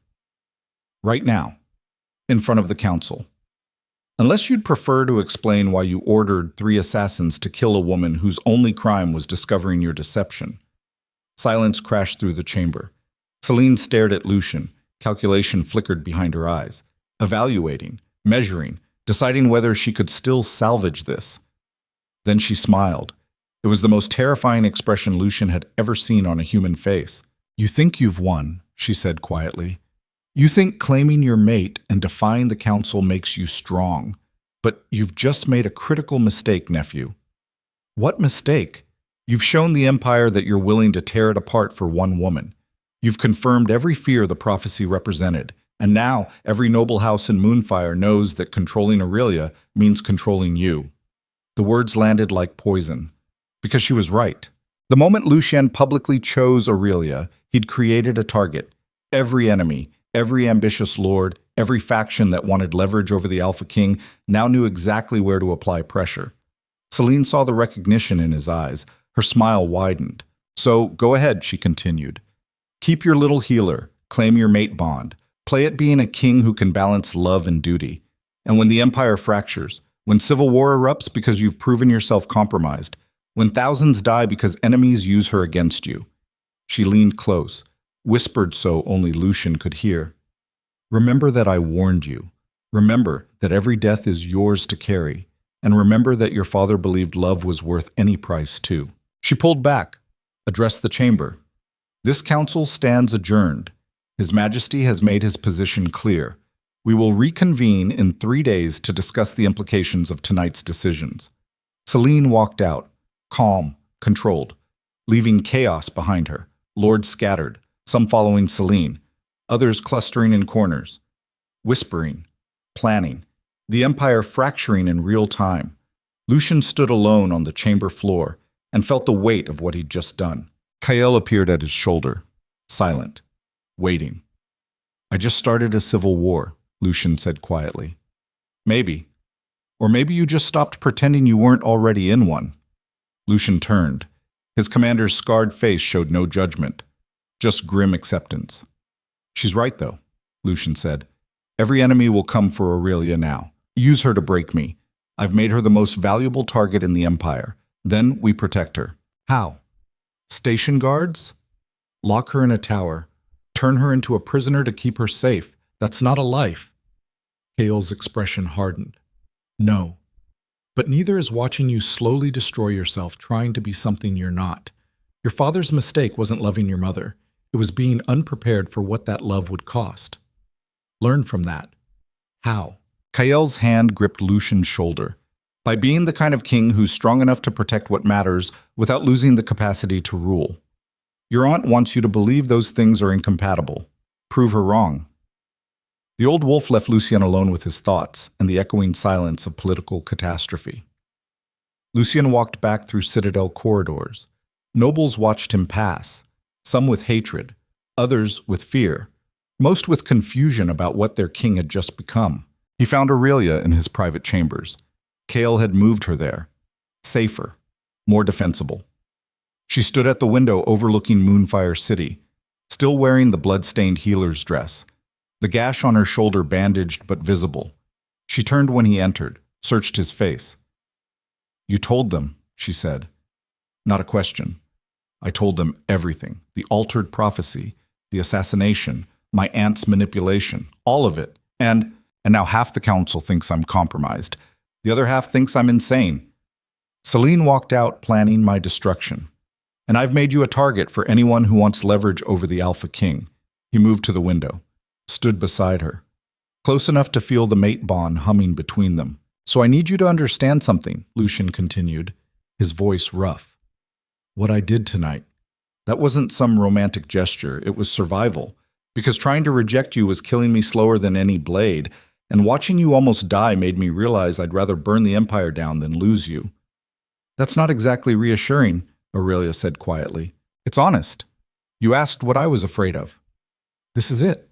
Right now, in front of the council. Unless you'd prefer to explain why you ordered 3 assassins to kill a woman whose only crime was discovering your deception. Silence crashed through the chamber. Celine stared at Lucien. Calculation flickered behind her eyes. Evaluating, measuring, deciding whether she could still salvage this. Then she smiled. It was the most terrifying expression Lucien had ever seen on a human face. You think you've won, she said quietly. You think claiming your mate and defying the council makes you strong. But you've just made a critical mistake, nephew. What mistake? You've shown the Empire that you're willing to tear it apart for one woman. You've confirmed every fear the prophecy represented. And now every noble house in Moonfire knows that controlling Aurelia means controlling you. The words landed like poison. Because she was right. The moment Lucien publicly chose Aurelia, he'd created a target. Every enemy, every ambitious lord, every faction that wanted leverage over the Alpha King now knew exactly where to apply pressure. Celine saw the recognition in his eyes. Her smile widened. So, go ahead, she continued. Keep your little healer. Claim your mate bond. Play at being a king who can balance love and duty. And when the Empire fractures, when civil war erupts because you've proven yourself compromised, when thousands die because enemies use her against you. She leaned close, whispered so only Lucien could hear. Remember that I warned you. Remember that every death is yours to carry. And remember that your father believed love was worth any price too. She pulled back, addressed the chamber. This council stands adjourned. His Majesty has made his position clear. We will reconvene in 3 days to discuss the implications of tonight's decisions. Celine walked out, calm, controlled, leaving chaos behind her. Lords scattered, some following Celine, others clustering in corners, whispering, planning, the Empire fracturing in real time. Lucien stood alone on the chamber floor and felt the weight of what he'd just done. Kael appeared at his shoulder, silent, waiting. I just started a civil war, Lucien said quietly. Maybe. Or maybe you just stopped pretending you weren't already in one. Lucien turned. His commander's scarred face showed no judgment, just grim acceptance. She's right, though, Lucien said. Every enemy will come for Aurelia now. Use her to break me. I've made her the most valuable target in the Empire. Then we protect her. How? Station guards? Lock her in a tower. Turn her into a prisoner to keep her safe. That's not a life. Kael's expression hardened. No. But neither is watching you slowly destroy yourself trying to be something you're not. Your father's mistake wasn't loving your mother. It was being unprepared for what that love would cost. Learn from that. How? Kael's hand gripped Lucien's shoulder. By being the kind of king who's strong enough to protect what matters without losing the capacity to rule. Your aunt wants you to believe those things are incompatible. Prove her wrong. The old wolf left Lucien alone with his thoughts and the echoing silence of political catastrophe. Lucien walked back through citadel corridors. Nobles watched him pass, some with hatred, others with fear, most with confusion about what their king had just become. He found Aurelia in his private chambers. Kael had moved her there, safer, more defensible. She stood at the window overlooking Moonfire City, still wearing the blood-stained healer's dress, the gash on her shoulder bandaged but visible. She turned when he entered, searched his face. You told them, she said. Not a question. I told them everything, the altered prophecy, the assassination, my aunt's manipulation, all of it. And now half the council thinks I'm compromised. The other half thinks I'm insane. Celine walked out planning my destruction. And I've made you a target for anyone who wants leverage over the Alpha King. He moved to the window, stood beside her, close enough to feel the mate bond humming between them. So I need you to understand something, Lucien continued. his voice rough. What I did tonight. That wasn't some romantic gesture, it was survival. Because trying to reject you was killing me slower than any blade, and watching you almost die made me realize I'd rather burn the Empire down than lose you. That's not exactly reassuring, Aurelia said quietly. It's honest. You asked what I was afraid of. This is it.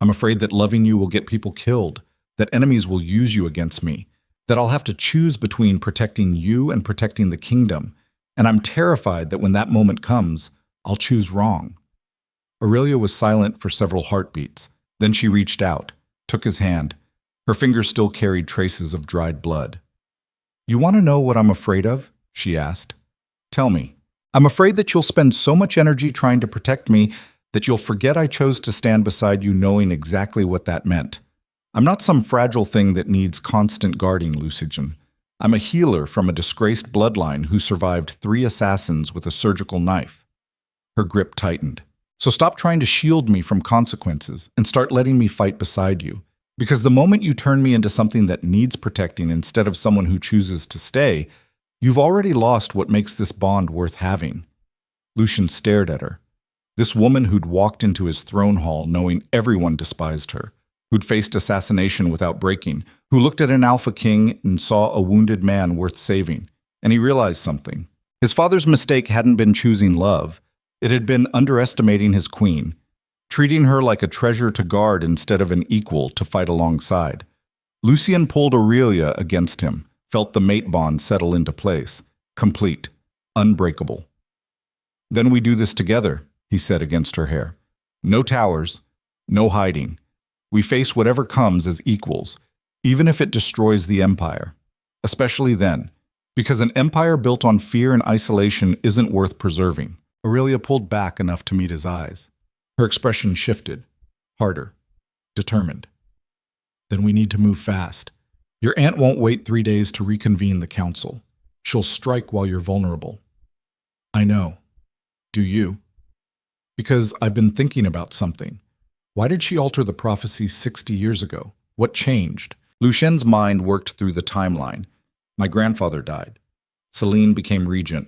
I'm afraid that loving you will get people killed, that enemies will use you against me, that I'll have to choose between protecting you and protecting the kingdom, and I'm terrified that when that moment comes, I'll choose wrong. Aurelia was silent for several heartbeats. Then she reached out, took his hand. Her fingers still carried traces of dried blood. You want to know what I'm afraid of? She asked. Tell me. I'm afraid that you'll spend so much energy trying to protect me that you'll forget I chose to stand beside you knowing exactly what that meant. I'm not some fragile thing that needs constant guarding, Lucien. I'm a healer from a disgraced bloodline who survived 3 assassins with a surgical knife. Her grip tightened. So stop trying to shield me from consequences and start letting me fight beside you. Because the moment you turn me into something that needs protecting instead of someone who chooses to stay, you've already lost what makes this bond worth having. Lucien stared at her. This woman who'd walked into his throne hall knowing everyone despised her, who'd faced assassination without breaking, who looked at an alpha king and saw a wounded man worth saving. And he realized something. His father's mistake hadn't been choosing love. It had been underestimating his queen, treating her like a treasure to guard instead of an equal to fight alongside. Lucien pulled Aurelia against him, felt the mate bond settle into place, complete, unbreakable. Then we do this together, he said against her hair. No towers, no hiding. We face whatever comes as equals, even if it destroys the empire. Especially then, because an empire built on fear and isolation isn't worth preserving. Aurelia pulled back enough to meet his eyes. Her expression shifted, harder, determined. Then we need to move fast. Your aunt won't wait 3 days to reconvene the council. She'll strike while you're vulnerable. I know. Do you? Because I've been thinking about something. Why did she alter the prophecy 60 years ago? What changed? Lucien's mind worked through the timeline. My grandfather died. Celine became regent.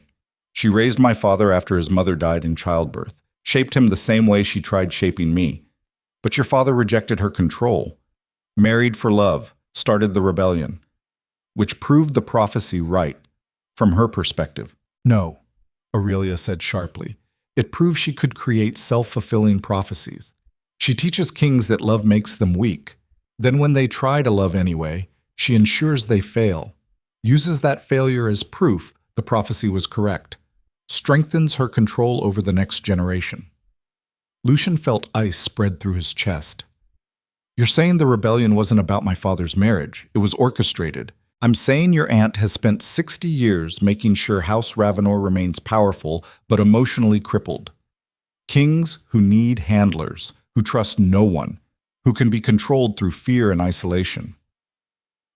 She raised my father after his mother died in childbirth, shaped him the same way she tried shaping me. But your father rejected her control, married for love, started the rebellion, which proved the prophecy right, from her perspective. No, Aurelia said sharply. It proves she could create self-fulfilling prophecies. She teaches kings that love makes them weak. Then when they try to love anyway, she ensures they fail, uses that failure as proof the prophecy was correct, strengthens her control over the next generation. Lucien felt ice spread through his chest. You're saying the rebellion wasn't about my father's marriage. It was orchestrated. I'm saying your aunt has spent 60 years making sure House Ravenor remains powerful but emotionally crippled. Kings who need handlers, who trust no one, who can be controlled through fear and isolation.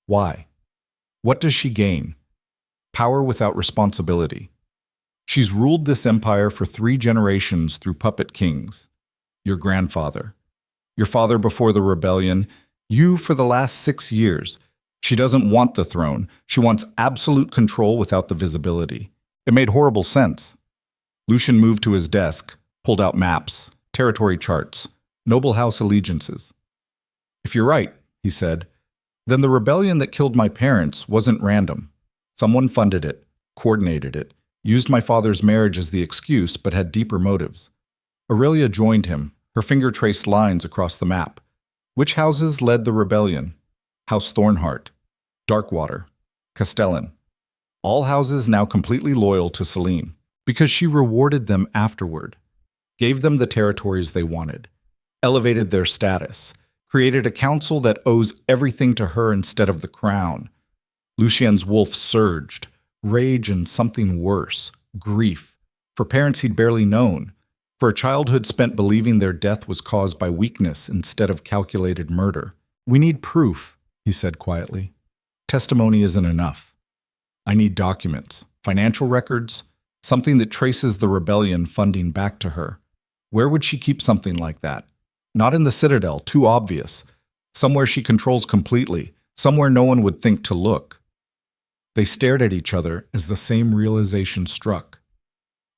Why? What does she gain? Power without responsibility. She's ruled this empire for 3 generations through puppet kings. Your grandfather. Your father before the rebellion. You for the last 6 years. She doesn't want the throne. She wants absolute control without the visibility. It made horrible sense. Lucien moved to his desk, pulled out maps, territory charts, noble house allegiances. If you're right, he said, then the rebellion that killed my parents wasn't random. Someone funded it, coordinated it, used my father's marriage as the excuse, but had deeper motives. Aurelia joined him. Her finger traced lines across the map. Which houses led the rebellion? House Thornheart, Darkwater, Castellan. All houses now completely loyal to Celine, because she rewarded them afterward, gave them the territories they wanted, elevated their status, created a council that owes everything to her instead of the crown. Lucien's wolf surged, rage and something worse, grief, for parents he'd barely known, for a childhood spent believing their death was caused by weakness instead of calculated murder. We need proof, he said quietly. Testimony isn't enough. I need documents, financial records, something that traces the rebellion funding back to her. Where would she keep something like that? Not in the Citadel, too obvious. Somewhere she controls completely, somewhere no one would think to look. They stared at each other as the same realization struck.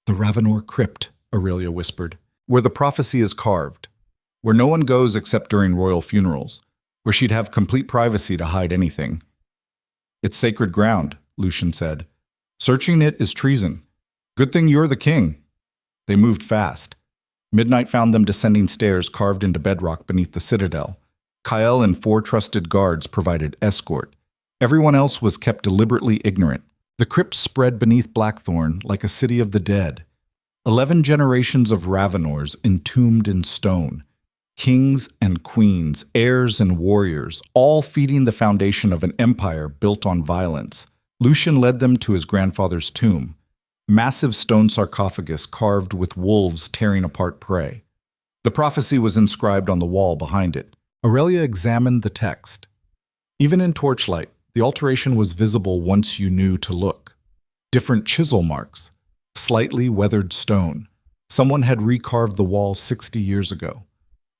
"The Ravenor crypt," Aurelia whispered, "where the prophecy is carved, where no one goes except during royal funerals, where she'd have complete privacy to hide anything." "It's sacred ground," Lucien said. "Searching it is treason. Good thing you're the king." They moved fast. Midnight found them descending stairs carved into bedrock beneath the citadel. Kael and 4 trusted guards provided escort. Everyone else was kept deliberately ignorant. The crypt spread beneath Blackthorn like a city of the dead. 11 generations of Ravenors entombed in stone. Kings and queens, heirs and warriors, all feeding the foundation of an empire built on violence. Lucien led them to his grandfather's tomb. Massive stone sarcophagus carved with wolves tearing apart prey. The prophecy was inscribed on the wall behind it. Aurelia examined the text. Even in torchlight, the alteration was visible once you knew to look. Different chisel marks, slightly weathered stone. Someone had recarved the wall 60 years ago.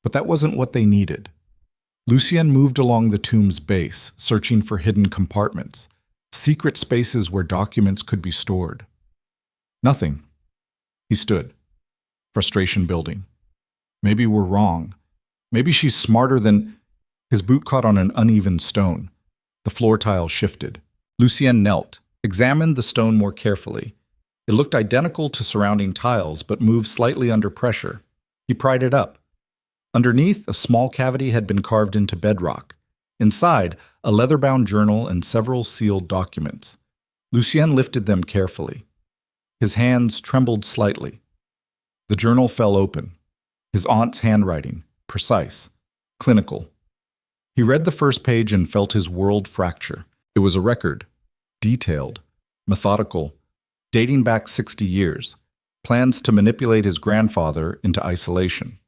But that wasn't what they needed. Lucien moved along the tomb's base, searching for hidden compartments, secret spaces where documents could be stored. Nothing. He stood, frustration building. Maybe we're wrong. Maybe she's smarter than... His boot caught on an uneven stone. The floor tile shifted. Lucien knelt, examined the stone more carefully. It looked identical to surrounding tiles, but moved slightly under pressure. He pried it up. Underneath, a small cavity had been carved into bedrock. Inside, a leather-bound journal and several sealed documents. Lucien lifted them carefully. His hands trembled slightly. The journal fell open. His aunt's handwriting, precise, clinical. He read the first page and felt his world fracture. It was a record, detailed, methodical, dating back 60 years. Plans to manipulate his grandfather into isolation.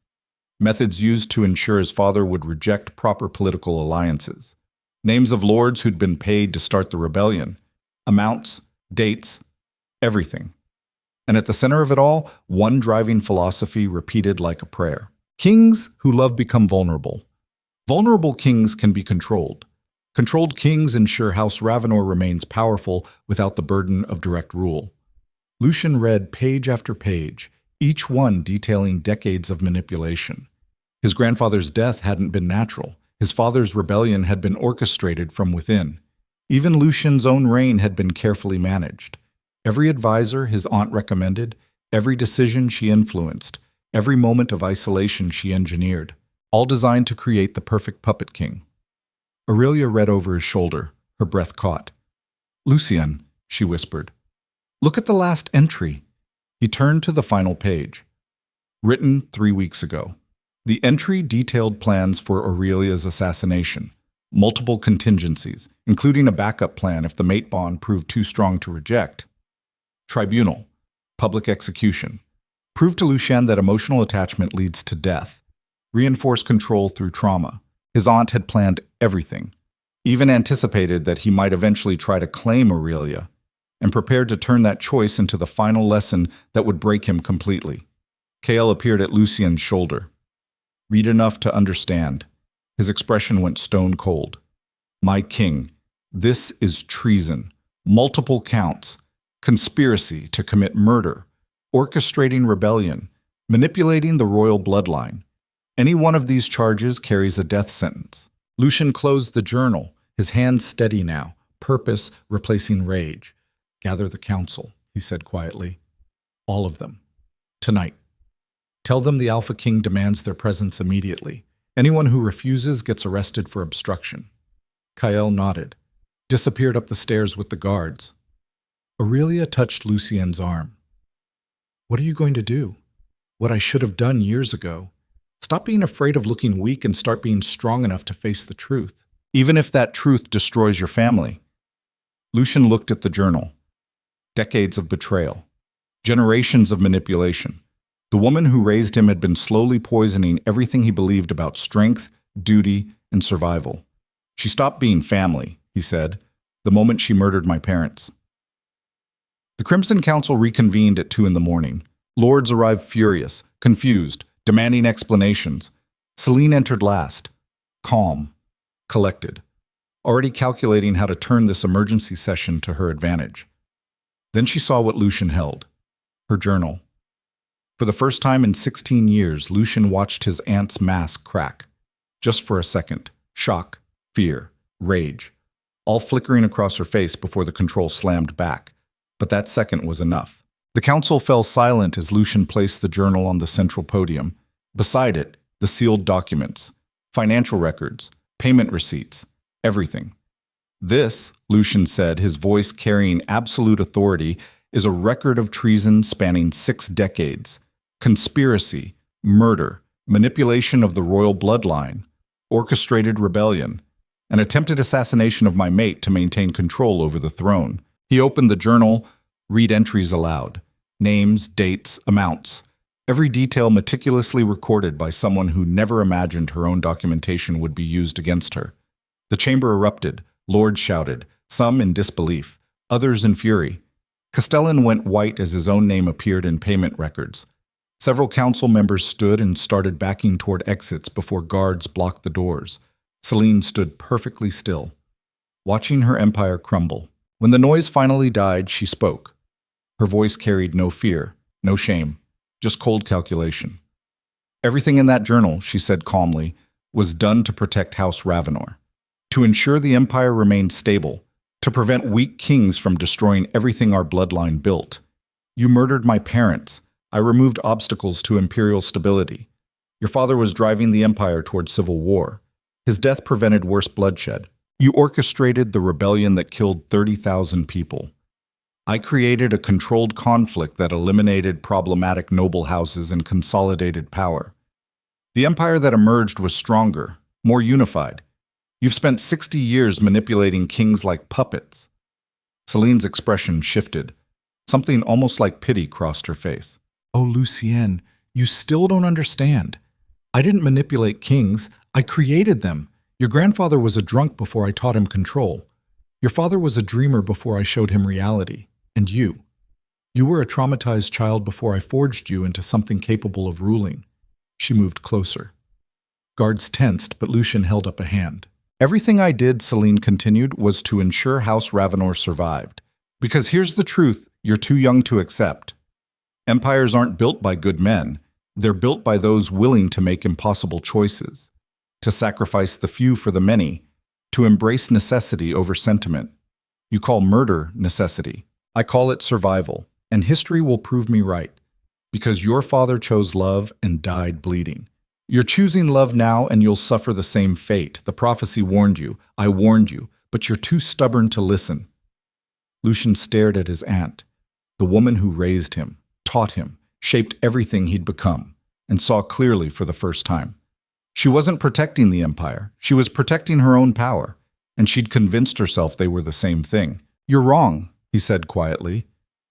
Methods used to ensure his father would reject proper political alliances. Names of lords who'd been paid to start the rebellion. Amounts, dates, everything. And at the center of it all, one driving philosophy repeated like a prayer. Kings who love become vulnerable. Vulnerable kings can be controlled. Controlled kings ensure House Ravenor remains powerful without the burden of direct rule. Lucien read page after page, each one detailing decades of manipulation. His grandfather's death hadn't been natural. His father's rebellion had been orchestrated from within. Even Lucien's own reign had been carefully managed. Every advisor his aunt recommended, every decision she influenced, every moment of isolation she engineered, all designed to create the perfect puppet king. Aurelia read over his shoulder, her breath caught. "Lucien," she whispered, "look at the last entry." He turned to the final page. Written 3 weeks ago. The entry detailed plans for Aurelia's assassination, multiple contingencies, including a backup plan if the mate bond proved too strong to reject. Tribunal, public execution. Prove to Lucien that emotional attachment leads to death. Reinforce control through trauma. His aunt had planned everything, even anticipated that he might eventually try to claim Aurelia, and prepared to turn that choice into the final lesson that would break him completely. Kael appeared at Lucien's shoulder. "Read enough to understand." His expression went stone cold. "My king, this is treason. Multiple counts. Conspiracy to commit murder. Orchestrating rebellion. Manipulating the royal bloodline. Any one of these charges carries a death sentence." Lucien closed the journal, his hands steady now, purpose replacing rage. "Gather the council," he said quietly. "All of them. Tonight. Tell them the Alpha King demands their presence immediately. Anyone who refuses gets arrested for obstruction." Kael nodded, disappeared up the stairs with the guards. Aurelia touched Lucien's arm. "What are you going to do? What I should have done years ago. Stop being afraid of looking weak and start being strong enough to face the truth, even if that truth destroys your family." Lucien looked at the journal. Decades of betrayal. Generations of manipulation. The woman who raised him had been slowly poisoning everything he believed about strength, duty, and survival. "She stopped being family," he said, "the moment she murdered my parents." The Crimson Council reconvened at 2 a.m. Lords arrived furious, confused, demanding explanations. Celine entered last, calm, collected. already calculating how to turn this emergency session to her advantage. Then she saw what Lucien held, her journal. For the first time in 16 years, Lucien watched his aunt's mask crack. Just for a second. Shock, fear, rage, all flickering across her face before the control slammed back. But that second was enough. The council fell silent as Lucien placed the journal on the central podium. Beside it, the sealed documents, financial records, payment receipts, everything. This, Lucien said, his voice carrying absolute authority, is a record of treason spanning 6 decades. Conspiracy, murder, manipulation of the royal bloodline, orchestrated rebellion, an attempted assassination of my mate to maintain control over the throne. He opened the journal, read entries aloud. Names, dates, amounts. Every detail meticulously recorded by someone who never imagined her own documentation would be used against her. The chamber erupted. Lords shouted, some in disbelief, others in fury. Castellan went white as his own name appeared in payment records. Several council members stood and started backing toward exits before guards blocked the doors. Celine stood perfectly still, watching her empire crumble. When the noise finally died, she spoke. Her voice carried no fear, no shame, just cold calculation. Everything in that journal, she said calmly, was done to protect House Ravenor, to ensure the empire remained stable, to prevent weak kings from destroying everything our bloodline built. You murdered my parents. I removed obstacles to imperial stability. Your father was driving the empire toward civil war. His death prevented worse bloodshed. You orchestrated the rebellion that killed 30,000 people. I created a controlled conflict that eliminated problematic noble houses and consolidated power. The empire that emerged was stronger, more unified. You've spent 60 years manipulating kings like puppets. Celine's expression shifted. Something almost like pity crossed her face. Oh, Lucien, you still don't understand. I didn't manipulate kings. I created them. Your grandfather was a drunk before I taught him control. Your father was a dreamer before I showed him reality. And you. You were a traumatized child before I forged you into something capable of ruling. She moved closer. Guards tensed, but Lucien held up a hand. Everything I did, Celine continued, was to ensure House Ravenor survived. Because here's the truth you're too young to accept. Empires aren't built by good men. They're built by those willing to make impossible choices, to sacrifice the few for the many, to embrace necessity over sentiment. You call murder necessity. I call it survival, and history will prove me right, because your father chose love and died bleeding. You're choosing love now, and you'll suffer the same fate. The prophecy warned you. I warned you, but you're too stubborn to listen. Lucien stared at his aunt, the woman who raised him, taught him, shaped everything he'd become, and saw clearly for the first time. She wasn't protecting the empire. She was protecting her own power, and she'd convinced herself they were the same thing. You're wrong, he said quietly.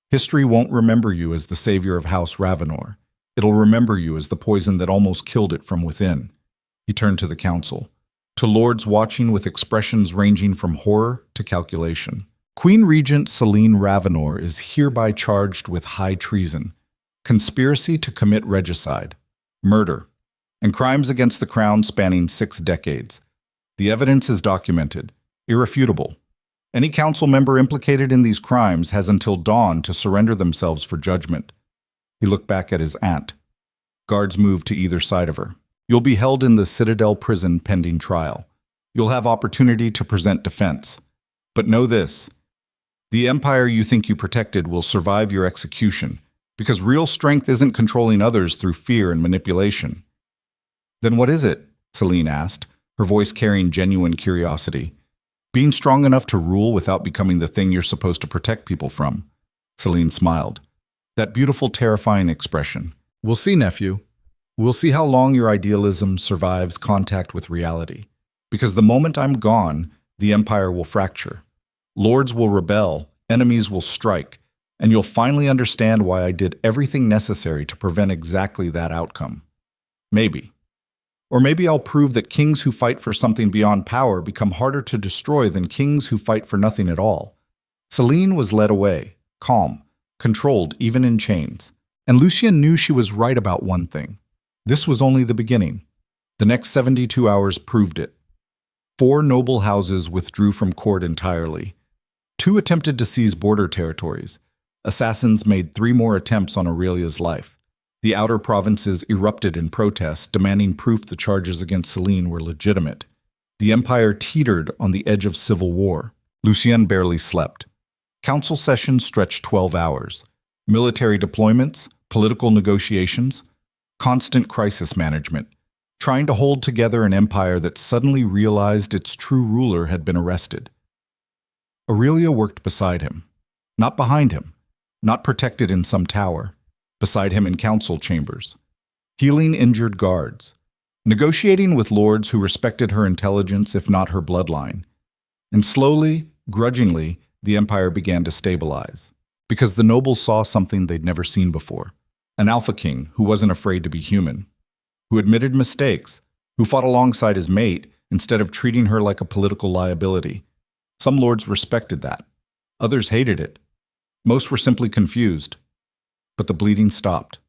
History won't remember you as the savior of House Ravenor. It'll remember you as the poison that almost killed it from within. He turned to the council, to lords watching with expressions ranging from horror to calculation. Queen Regent Celine Ravenor is hereby charged with high treason, conspiracy to commit regicide, murder, and crimes against the crown spanning 6 decades. The evidence is documented, irrefutable. Any council member implicated in these crimes has until dawn to surrender themselves for judgment. He looked back at his aunt. Guards moved to either side of her. You'll be held in the Citadel prison pending trial. You'll have opportunity to present defense. But know this. The empire you think you protected will survive your execution, because real strength isn't controlling others through fear and manipulation. Then what is it? Celine asked, her voice carrying genuine curiosity. Being strong enough to rule without becoming the thing you're supposed to protect people from. Celine smiled. That beautiful, terrifying expression. We'll see, nephew. We'll see how long your idealism survives contact with reality. Because the moment I'm gone, the empire will fracture. Lords will rebel, enemies will strike, and you'll finally understand why I did everything necessary to prevent exactly that outcome. Maybe. Or maybe I'll prove that kings who fight for something beyond power become harder to destroy than kings who fight for nothing at all. Celine was led away, calm, controlled even in chains. And Lucien knew she was right about one thing. This was only the beginning. The next 72 hours proved it. 4 noble houses withdrew from court entirely. 2 attempted to seize border territories. Assassins made 3 more attempts on Aurelia's life. The outer provinces erupted in protest, demanding proof the charges against Celine were legitimate. The empire teetered on the edge of civil war. Lucien barely slept. Council sessions stretched 12 hours. Military deployments, political negotiations, constant crisis management, trying to hold together an empire that suddenly realized its true ruler had been arrested. Aurelia worked beside him, not behind him, not protected in some tower, beside him in council chambers, healing injured guards, negotiating with lords who respected her intelligence if not her bloodline. And slowly, grudgingly, the empire began to stabilize, because the nobles saw something they'd never seen before. An alpha king who wasn't afraid to be human, who admitted mistakes, who fought alongside his mate instead of treating her like a political liability. Some lords respected that. Others hated it. Most were simply confused. But the bleeding stopped.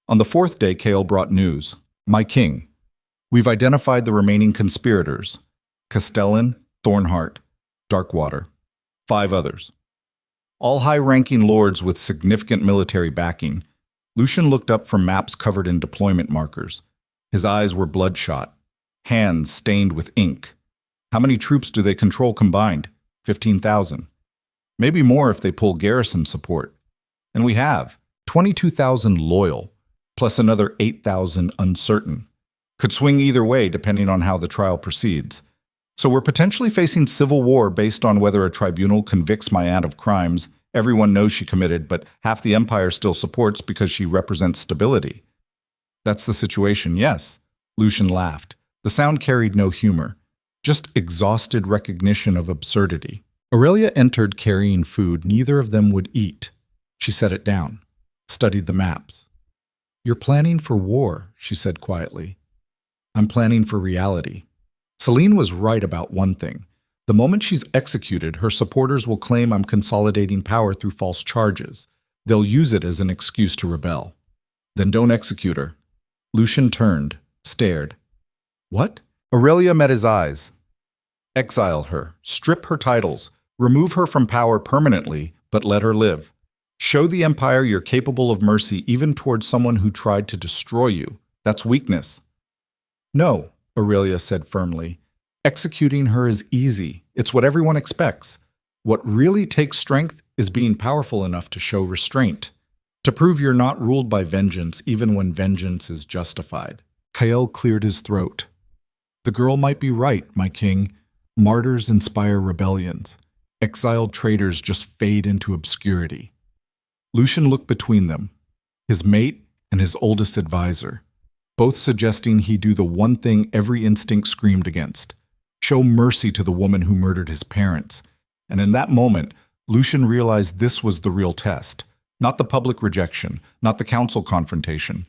On the 4th day, Kael brought news. My king, we've identified the remaining conspirators. Castellan, Thornheart, Darkwater. 5 others. All high-ranking lords with significant military backing. Lucien looked up from maps covered in deployment markers. His eyes were bloodshot, hands stained with ink. How many troops do they control combined? 15,000. Maybe more if they pull garrison support. And we have 22,000 loyal, plus another 8,000 uncertain. Could swing either way depending on how the trial proceeds. So we're potentially facing civil war based on whether a tribunal convicts my aunt of crimes everyone knows she committed, but half the empire still supports because she represents stability. That's the situation, yes. Lucien laughed. The sound carried no humor, just exhausted recognition of absurdity. Aurelia entered carrying food neither of them would eat. She set it down, studied the maps. You're planning for war, she said quietly. I'm planning for reality. Celine was right about one thing. The moment she's executed, her supporters will claim I'm consolidating power through false charges. They'll use it as an excuse to rebel. Then don't execute her. Lucien turned, stared. What? Aurelia met his eyes. Exile her, strip her titles, remove her from power permanently, but let her live. Show the empire you're capable of mercy even towards someone who tried to destroy you. That's weakness. No, Aurelia said firmly. Executing her is easy. It's what everyone expects. What really takes strength is being powerful enough to show restraint, to prove you're not ruled by vengeance even when vengeance is justified. Kael cleared his throat. The girl might be right, my king. Martyrs inspire rebellions. Exiled traitors just fade into obscurity. Lucien looked between them, his mate and his oldest advisor, both suggesting he do the one thing every instinct screamed against. Show mercy to the woman who murdered his parents. And in that moment, Lucien realized this was the real test. Not the public rejection, not the council confrontation.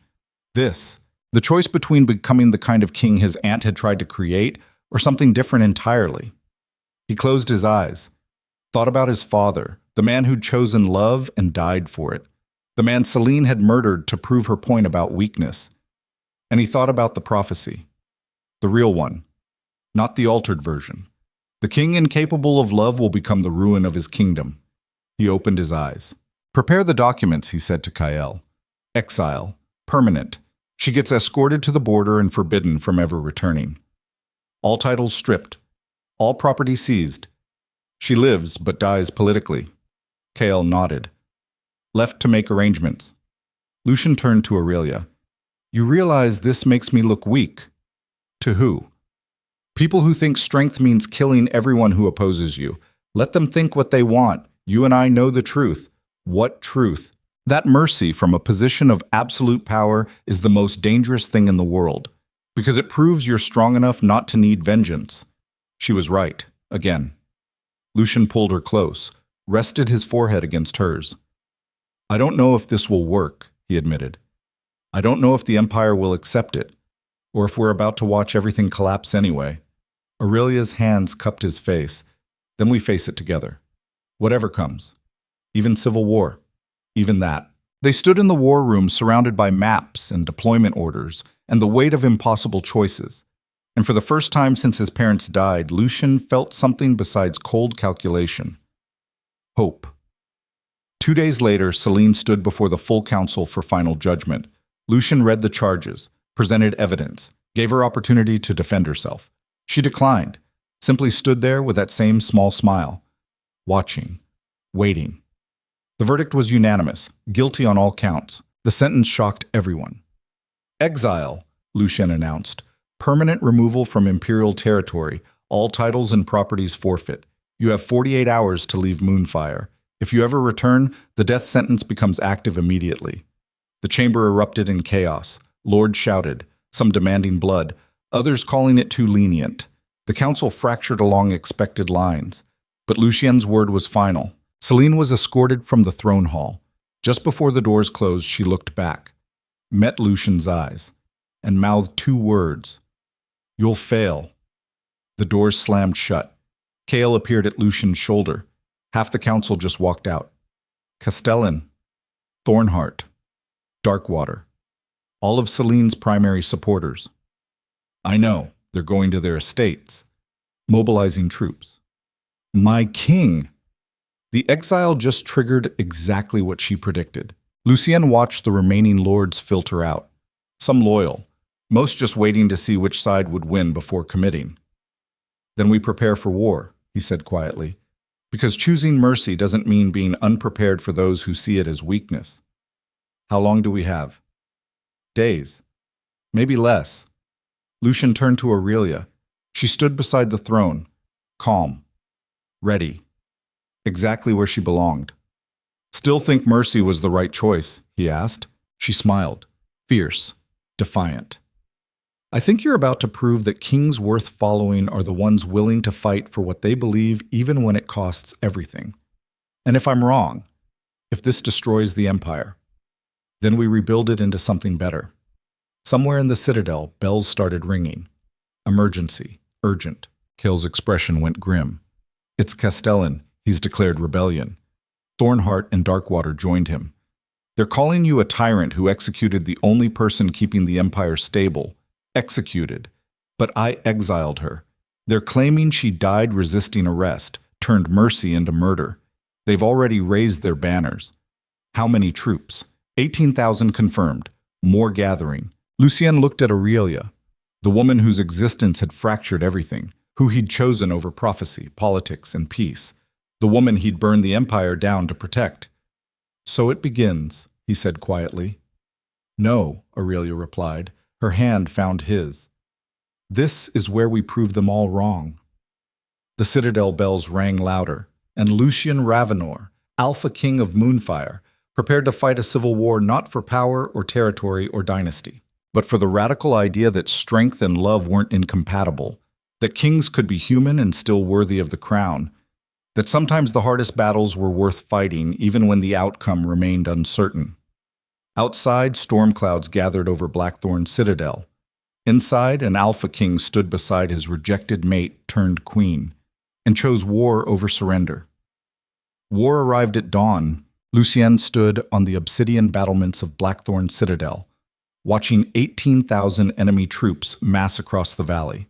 This, the choice between becoming the kind of king his aunt had tried to create or something different entirely. He closed his eyes, thought about his father, the man who'd chosen love and died for it, the man Celine had murdered to prove her point about weakness. And he thought about the prophecy, the real one. Not the altered version. The king incapable of love will become the ruin of his kingdom. He opened his eyes. Prepare the documents, he said to Kael. Exile. Permanent. She gets escorted to the border and forbidden from ever returning. All titles stripped. All property seized. She lives but dies politically. Kael nodded. Left to make arrangements. Lucien turned to Aurelia. You realize this makes me look weak. To who? People who think strength means killing everyone who opposes you. Let them think what they want. You and I know the truth. What truth? That mercy from a position of absolute power is the most dangerous thing in the world, because it proves you're strong enough not to need vengeance. She was right, again. Lucien pulled her close, rested his forehead against hers. I don't know if this will work, he admitted. I don't know if the Empire will accept it, or if we're about to watch everything collapse anyway. Aurelia's hands cupped his face. Then we face it together. Whatever comes. Even civil war. Even that. They stood in the war room surrounded by maps and deployment orders and the weight of impossible choices. And for the first time since his parents died, Lucien felt something besides cold calculation. Hope. 2 days later, Celine stood before the full council for final judgment. Lucien read the charges, presented evidence, gave her opportunity to defend herself. She declined, simply stood there with that same small smile, watching, waiting. The verdict was unanimous, guilty on all counts. The sentence shocked everyone. Exile, Lucien announced. Permanent removal from imperial territory, all titles and properties forfeit. You have 48 hours to leave Moonfire. If you ever return, the death sentence becomes active immediately. The chamber erupted in chaos. Lords shouted, some demanding blood, others calling it too lenient. The council fractured along expected lines. But Lucien's word was final. Celine was escorted from the throne hall. Just before the doors closed, she looked back, met Lucien's eyes, and mouthed 2 words. You'll fail. The doors slammed shut. Kale appeared at Lucien's shoulder. Half the council just walked out. Castellan, Thornheart, Darkwater, all of Celine's primary supporters. I know, they're going to their estates, mobilizing troops. My king! The exile just triggered exactly what she predicted. Lucien watched the remaining lords filter out, some loyal, most just waiting to see which side would win before committing. Then we prepare for war, he said quietly, because choosing mercy doesn't mean being unprepared for those who see it as weakness. How long do we have? Days. Maybe less. Lucien turned to Aurelia. She stood beside the throne, calm, ready, exactly where she belonged. Still think mercy was the right choice, he asked. She smiled, fierce, defiant. I think you're about to prove that kings worth following are the ones willing to fight for what they believe even when it costs everything. And if I'm wrong, if this destroys the empire, then we rebuild it into something better. Somewhere in the citadel, bells started ringing. Emergency, urgent. Kale's expression went grim. It's Castellan, he's declared rebellion. Thornheart and Darkwater joined him. They're calling you a tyrant who executed the only person keeping the empire stable. Executed. But I exiled her. They're claiming she died resisting arrest, turned mercy into murder. They've already raised their banners. How many troops? 18,000 confirmed. More gathering. Lucien looked at Aurelia, the woman whose existence had fractured everything, who he'd chosen over prophecy, politics, and peace, the woman he'd burned the empire down to protect. So it begins, he said quietly. No, Aurelia replied. Her hand found his. This is where we prove them all wrong. The citadel bells rang louder, and Lucien Ravenor, Alpha King of Moonfire, prepared to fight a civil war not for power or territory or dynasty, but for the radical idea that strength and love weren't incompatible, that kings could be human and still worthy of the crown, that sometimes the hardest battles were worth fighting even when the outcome remained uncertain. Outside, storm clouds gathered over Blackthorn Citadel. Inside, an Alpha King stood beside his rejected mate turned queen, and chose war over surrender. War arrived at dawn. Lucien stood on the obsidian battlements of Blackthorn Citadel, watching 18,000 enemy troops mass across the valley.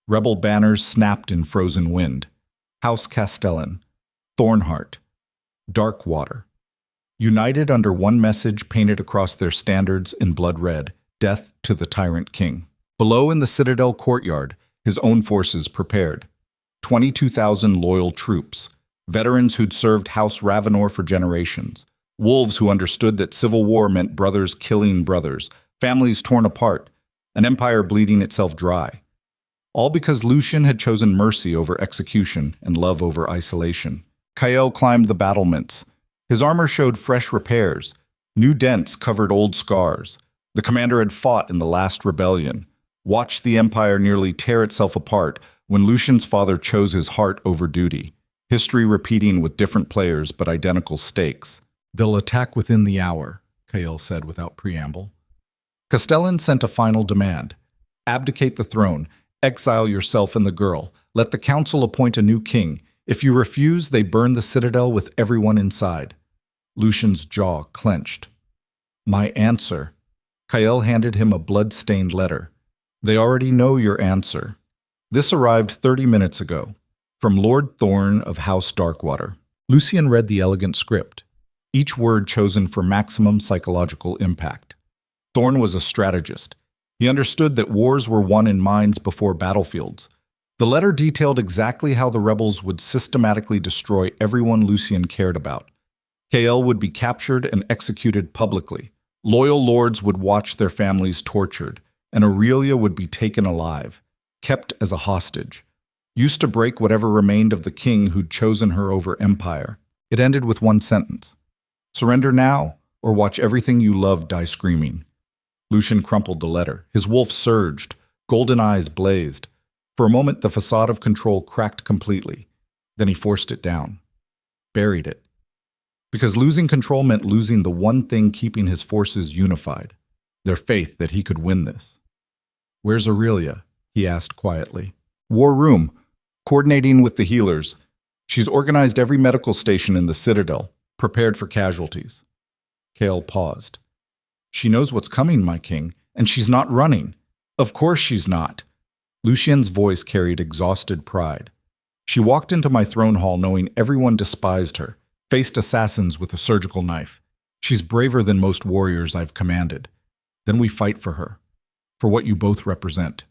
Rebel banners snapped in frozen wind. House Castellan, Thornheart, Darkwater, united under one message painted across their standards in blood red, death to the tyrant king. Below in the citadel courtyard, his own forces prepared. 22,000 loyal troops, veterans who'd served House Ravenor for generations, wolves who understood that civil war meant brothers killing brothers, families torn apart, an empire bleeding itself dry. All because Lucien had chosen mercy over execution and love over isolation. Kael climbed the battlements. His armor showed fresh repairs. New dents covered old scars. The commander had fought in the last rebellion, watched the empire nearly tear itself apart when Lucien's father chose his heart over duty. History repeating with different players but identical stakes. They'll attack within the hour, Kael said without preamble. Castellan sent a final demand. Abdicate the throne. Exile yourself and the girl. Let the council appoint a new king. If you refuse, they burn the citadel with everyone inside. Lucien's jaw clenched. My answer. Kael handed him a blood-stained letter. They already know your answer. This arrived 30 minutes ago, from Lord Thorne of House Darkwater. Lucien read the elegant script, each word chosen for maximum psychological impact. Thorne was a strategist. He understood that wars were won in minds before battlefields. The letter detailed exactly how the rebels would systematically destroy everyone Lucien cared about. Kael would be captured and executed publicly. Loyal lords would watch their families tortured, and Aurelia would be taken alive, kept as a hostage, used to break whatever remained of the king who'd chosen her over empire. It ended with one sentence: "Surrender now, or watch everything you love die screaming." Lucien crumpled the letter. His wolf surged, golden eyes blazed. For a moment, the facade of control cracked completely. Then he forced it down, buried it. Because losing control meant losing the one thing keeping his forces unified, their faith that he could win this. "Where's Aurelia?" he asked quietly. "War room, coordinating with the healers. She's organized every medical station in the Citadel, prepared for casualties." Kael paused. "She knows what's coming, my king, and she's not running." "Of course she's not." Lucien's voice carried exhausted pride. "She walked into my throne hall knowing everyone despised her, faced assassins with a surgical knife. She's braver than most warriors I've commanded. Then we fight for her, for what you both represent."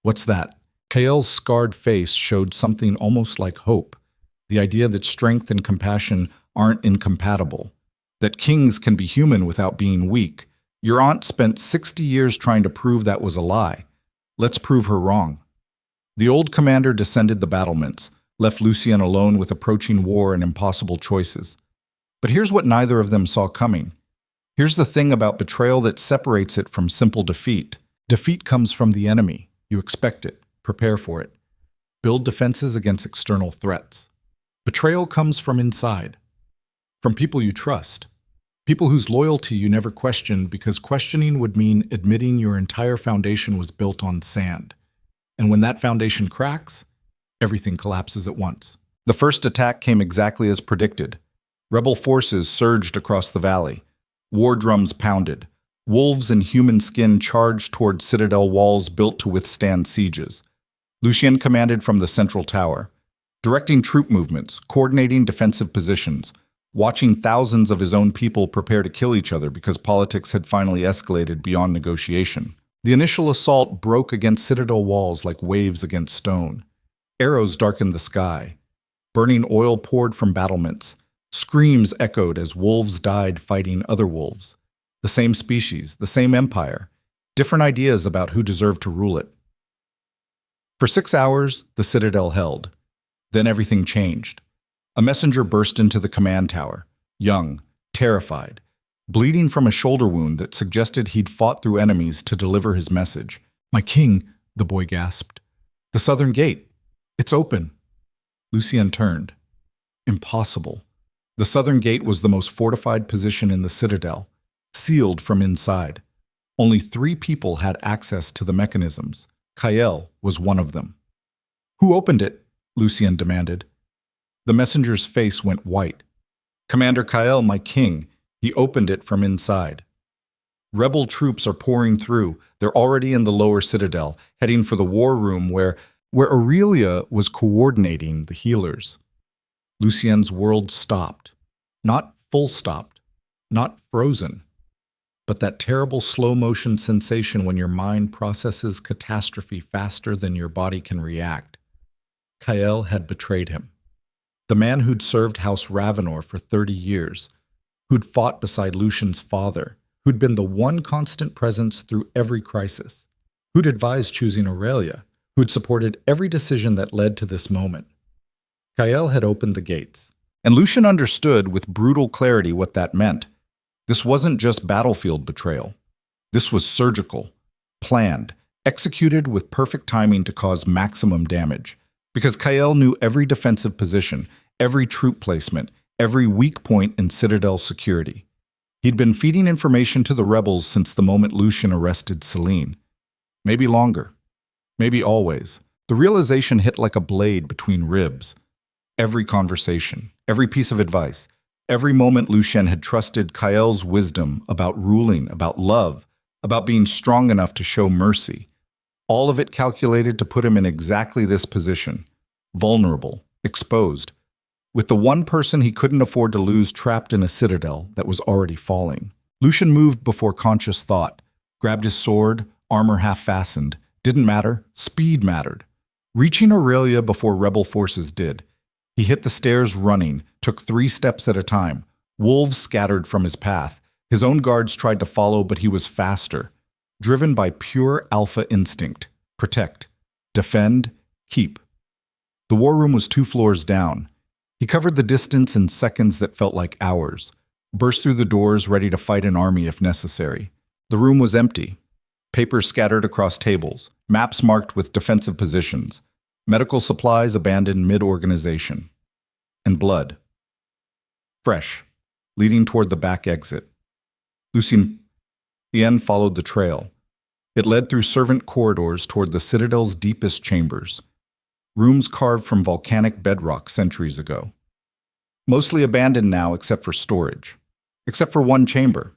"What's that?" Kael's scarred face showed something almost like hope, the idea that strength and compassion aren't incompatible, that kings can be human without being weak. "Your aunt spent 60 years trying to prove that was a lie. Let's prove her wrong." The old commander descended the battlements, left Lucien alone with approaching war and impossible choices. But here's what neither of them saw coming. Here's the thing about betrayal that separates it from simple defeat. Defeat comes from the enemy. You expect it, prepare for it, build defenses against external threats. Betrayal comes from inside, from people you trust, people whose loyalty you never questioned, because questioning would mean admitting your entire foundation was built on sand. And when that foundation cracks, everything collapses at once. The first attack came exactly as predicted. Rebel forces surged across the valley. War drums pounded. Wolves in human skin charged toward citadel walls built to withstand sieges. Lucien commanded from the central tower, directing troop movements, coordinating defensive positions, watching thousands of his own people prepare to kill each other because politics had finally escalated beyond negotiation. The initial assault broke against citadel walls like waves against stone. Arrows darkened the sky. Burning oil poured from battlements. Screams echoed as wolves died fighting other wolves. The same species, the same empire, different ideas about who deserved to rule it. For 6 hours, the citadel held. Then everything changed. A messenger burst into the command tower, young, terrified, bleeding from a shoulder wound that suggested he'd fought through enemies to deliver his message. "My king," the boy gasped. "The southern gate. It's open." Lucien turned. Impossible. The southern gate was the most fortified position in the citadel, sealed from inside. Only 3 people had access to the mechanisms. Kael was one of them. "Who opened it?" Lucien demanded. The messenger's face went white. "Commander Kael, my king. He opened it from inside." Rebel troops are pouring through. They're already in the lower citadel, heading for the war room where Aurelia was coordinating the healers. Lucien's world stopped. Not full stopped, not frozen, but that terrible slow-motion sensation when your mind processes catastrophe faster than your body can react. Kael had betrayed him. The man who'd served House Ravenor for 30 years, who'd fought beside Lucien's father, who'd been the one constant presence through every crisis, who'd advised choosing Aurelia, who'd supported every decision that led to this moment. Kael had opened the gates, and Lucien understood with brutal clarity what that meant. This wasn't just battlefield betrayal. This was surgical, planned, executed with perfect timing to cause maximum damage. Because Kael knew every defensive position, every troop placement, every weak point in Citadel security. He'd been feeding information to the rebels since the moment Lucien arrested Celine. Maybe longer. Maybe always. The realization hit like a blade between ribs. Every conversation, every piece of advice, every moment Lucien had trusted Kael's wisdom about ruling, about love, about being strong enough to show mercy. all of it calculated to put him in exactly this position, vulnerable, exposed, with the one person he couldn't afford to lose trapped in a citadel that was already falling. Lucien moved before conscious thought, grabbed his sword, armor half-fastened. Didn't matter, speed mattered. Reaching Aurelia before rebel forces did. He hit the stairs running, took 3 steps at a time. Wolves scattered from his path. His own guards tried to follow, but he was faster, driven by pure alpha instinct. Protect, defend, keep. The war room was 2 floors down. He covered the distance in seconds that felt like hours, burst through the doors ready to fight an army if necessary. The room was empty. Papers scattered across tables, maps marked with defensive positions, medical supplies abandoned mid-organization. And blood. Fresh, leading toward the back exit. Lucien followed the trail. It led through servant corridors toward the citadel's deepest chambers, rooms carved from volcanic bedrock centuries ago. Mostly abandoned now except for storage. Except for one chamber,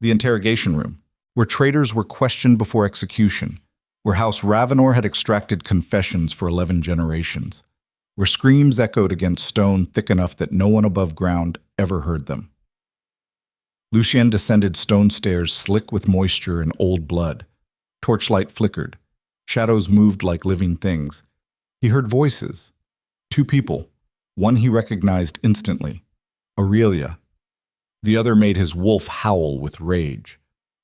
the interrogation room, where traitors were questioned before execution, where House Ravenor had extracted confessions for 11 generations, where screams echoed against stone thick enough that no one above ground ever heard them. Lucien descended stone stairs slick with moisture and old blood. Torchlight flickered. Shadows moved like living things. He heard voices. 2 people. One he recognized instantly. Aurelia. The other made his wolf howl with rage.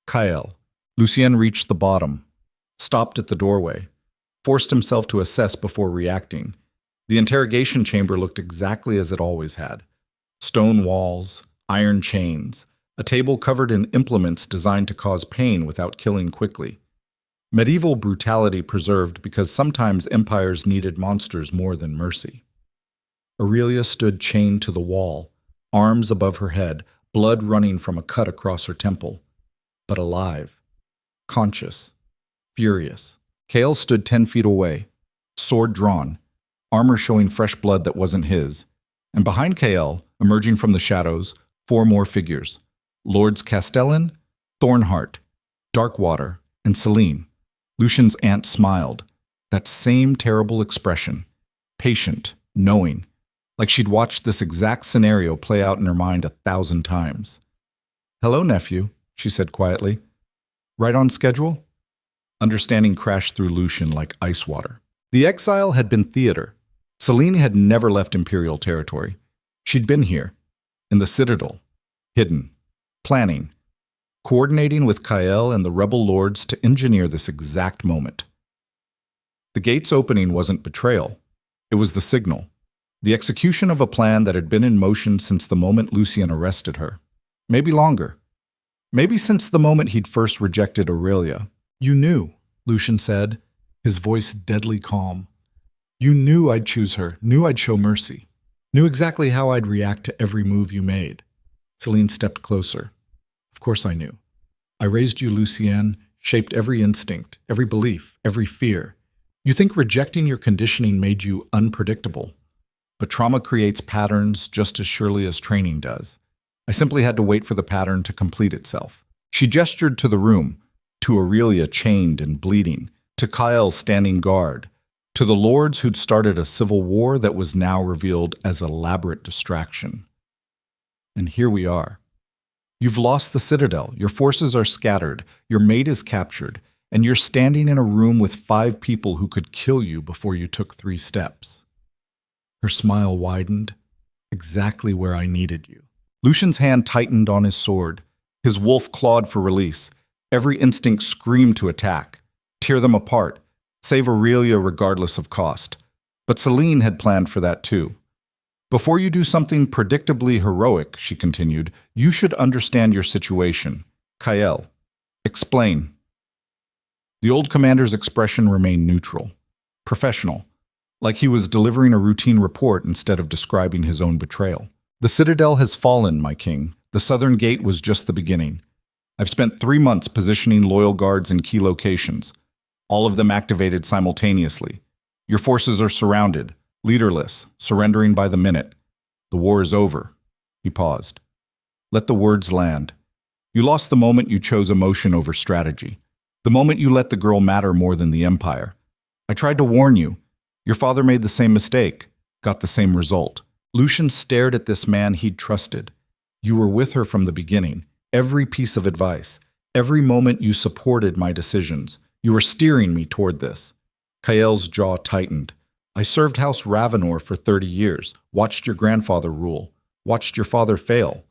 Kael. Lucien reached the bottom, stopped at the doorway, forced himself to assess before reacting. The interrogation chamber looked exactly as it always had. Stone walls, iron chains, a table covered in implements designed to cause pain without killing quickly. Medieval brutality preserved because sometimes empires needed monsters more than mercy. Aurelia stood chained to the wall, arms above her head, blood running from a cut across her temple, but alive, conscious, furious. Kael stood 10 feet away, sword drawn, armor showing fresh blood that wasn't his, and behind Kael, emerging from the shadows, 4 more figures: Lords Castellan, Thornheart, Darkwater, and Celine. Lucien's aunt smiled, that same terrible expression, patient, knowing, like she'd watched this exact scenario play out in her mind 1,000 times. "Hello, nephew," she said quietly. "Right on schedule?" Understanding crashed through Lucien like ice water. The exile had been theater. Celine had never left Imperial territory. She'd been here, in the Citadel, hidden, planning, coordinating with Kael and the rebel lords to engineer this exact moment. The gate's opening wasn't betrayal. It was the signal. The execution of a plan that had been in motion since the moment Lucien arrested her. Maybe longer. Maybe since the moment he'd first rejected Aurelia. "You knew," Lucien said, his voice deadly calm. "You knew I'd choose her, knew I'd show mercy, knew exactly how I'd react to every move you made." Celine stepped closer. "Of course I knew. I raised you, Lucien, shaped every instinct, every belief, every fear. You think rejecting your conditioning made you unpredictable. But trauma creates patterns just as surely as training does. I simply had to wait for the pattern to complete itself." She gestured to the room, to Aurelia chained and bleeding, to Kael standing guard, to the lords who'd started a civil war that was now revealed as elaborate distraction. And here we are. You've lost the Citadel, your forces are scattered, your mate is captured, and you're standing in a room with 5 people who could kill you before you took 3 steps. Her smile widened, exactly where I needed you. Lucien's hand tightened on his sword. His wolf clawed for release. Every instinct screamed to attack, tear them apart, save Aurelia regardless of cost. But Celine had planned for that too. "Before you do something predictably heroic," she continued, "you should understand your situation. Kael, explain." The old commander's expression remained neutral, professional, like he was delivering a routine report instead of describing his own betrayal. "The Citadel has fallen, my king. The southern gate was just the beginning. I've spent 3 months positioning loyal guards in key locations, all of them activated simultaneously. Your forces are surrounded, leaderless, surrendering by the minute. The war is over." He paused. "Let the words land. You lost the moment you chose emotion over strategy. The moment you let the girl matter more than the empire. I tried to warn you. Your father made the same mistake, got the same result. Lucien stared at this man he'd trusted. You were with her from the beginning. Every piece of advice, every moment you supported my decisions. You were steering me toward this. Kael's jaw tightened. I served House Ravenor for 30 years, watched your grandfather rule, watched your father fail.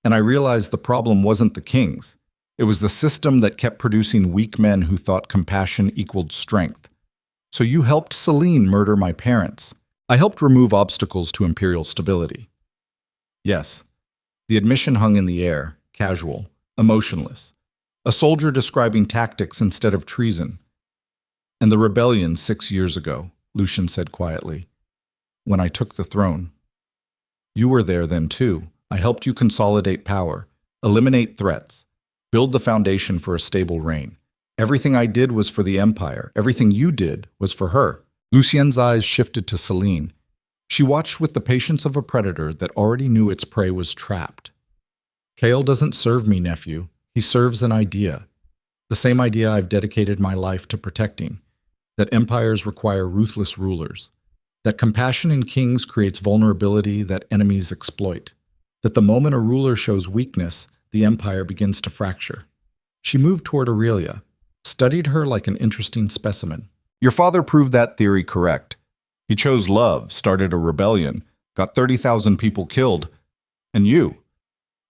And I realized the problem wasn't the kings. It was the system that kept producing weak men who thought compassion equaled strength. So you helped Celine murder my parents. I helped remove obstacles to imperial stability. Yes, the admission hung in the air, casual, emotionless. A soldier describing tactics instead of treason. And the rebellion 6 years ago, Lucien said quietly, when I took the throne. You were there then too. I helped you consolidate power, eliminate threats, build the foundation for a stable reign. Everything I did was for the empire. Everything you did was for her. Lucien's eyes shifted to Celine. She watched with the patience of a predator that already knew its prey was trapped. Kael doesn't serve me, nephew. He serves an idea. The same idea I've dedicated my life to protecting. That empires require ruthless rulers. That compassion in kings creates vulnerability that enemies exploit. That the moment a ruler shows weakness, the empire begins to fracture. She moved toward Aurelia, studied her like an interesting specimen. Your father proved that theory correct. He chose love, started a rebellion, got 30,000 people killed. And you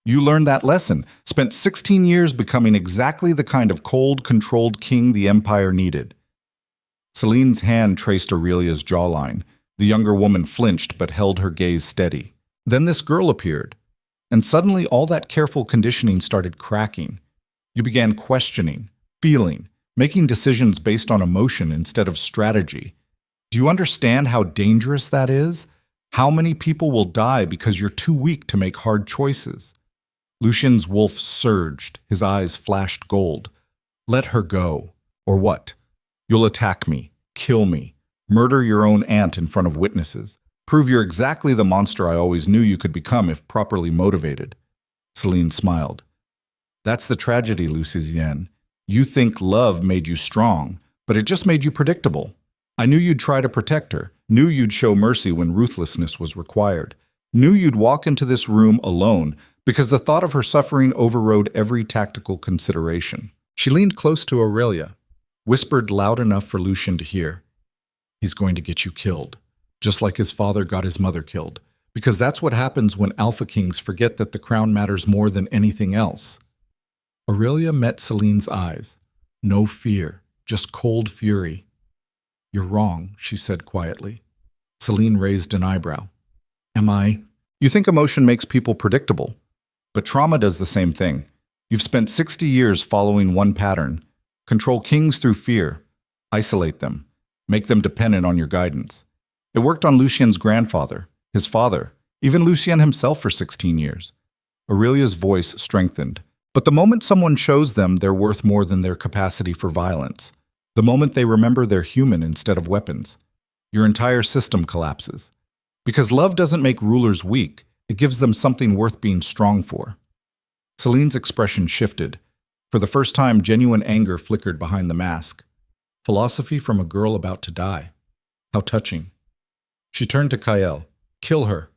learned that lesson, spent 16 years becoming exactly the kind of cold, controlled king the empire needed. Celine's hand traced Aurelia's jawline. The younger woman flinched but held her gaze steady. Then this girl appeared, and suddenly all that careful conditioning started cracking. You began questioning, feeling, making decisions based on emotion instead of strategy. Do you understand how dangerous that is? How many people will die because you're too weak to make hard choices? Lucien's wolf surged, his eyes flashed gold. Let her go. Or what? You'll attack me, kill me, murder your own aunt in front of witnesses, prove you're exactly the monster I always knew you could become if properly motivated. Celine smiled. That's the tragedy, Lucien. You think love made you strong, but it just made you predictable. I knew you'd try to protect her, knew you'd show mercy when ruthlessness was required, knew you'd walk into this room alone because the thought of her suffering overrode every tactical consideration. She leaned close to Aurelia, whispered loud enough for Lucien to hear. He's going to get you killed, just like his father got his mother killed, because that's what happens when alpha kings forget that the crown matters more than anything else. Aurelia met Celine's eyes. No fear, just cold fury. You're wrong, she said quietly. Celine raised an eyebrow. Am I? You think emotion makes people predictable, but trauma does the same thing. You've spent 60 years following one pattern. Control kings through fear. Isolate them. Make them dependent on your guidance. It worked on Lucien's grandfather, his father, even Lucien himself for 16 years. Aurelia's voice strengthened. But the moment someone shows them they're worth more than their capacity for violence, the moment they remember they're human instead of weapons, your entire system collapses. Because love doesn't make rulers weak, it gives them something worth being strong for. Celine's expression shifted. For the first time, genuine anger flickered behind the mask. Philosophy from a girl about to die. How touching. She turned to Kael. Kill her.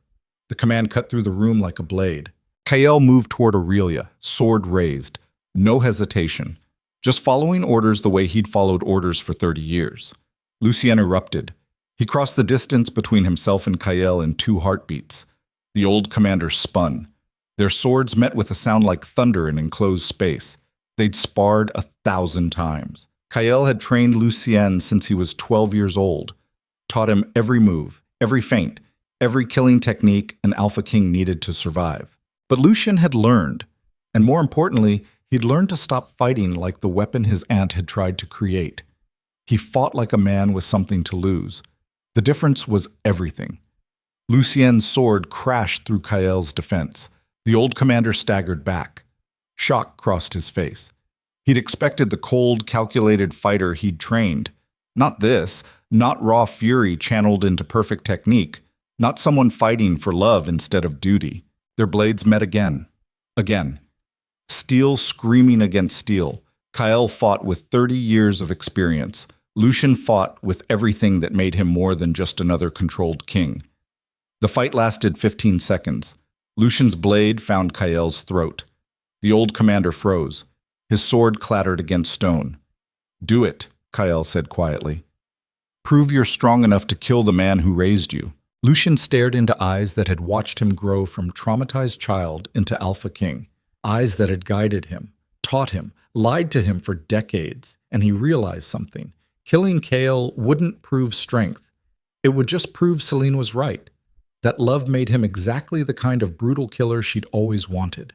The command cut through the room like a blade. Kael moved toward Aurelia, sword raised. No hesitation. Just following orders the way he'd followed orders for 30 years. Lucien erupted. He crossed the distance between himself and Kael in 2 heartbeats. The old commander spun. Their swords met with a sound like thunder in enclosed space. They'd sparred 1,000 times. Kael had trained Lucien since he was 12 years old, taught him every move, every feint, every killing technique an Alpha King needed to survive. But Lucien had learned, and more importantly, he'd learned to stop fighting like the weapon his aunt had tried to create. He fought like a man with something to lose. The difference was everything. Lucien's sword crashed through Kael's defense. The old commander staggered back. Shock crossed his face. He'd expected the cold, calculated fighter he'd trained. Not this, not raw fury channeled into perfect technique, not someone fighting for love instead of duty. Their blades met again. Again. Steel screaming against steel. Kael fought with 30 years of experience. Lucien fought with everything that made him more than just another controlled king. The fight lasted 15 seconds. Lucien's blade found Kael's throat. The old commander froze. His sword clattered against stone. "Do it," Kael said quietly. "Prove you're strong enough to kill the man who raised you." Lucien stared into eyes that had watched him grow from traumatized child into alpha king. Eyes that had guided him, taught him, lied to him for decades, and he realized something. Killing Kael wouldn't prove strength. It would just prove Celine was right. That love made him exactly the kind of brutal killer she'd always wanted.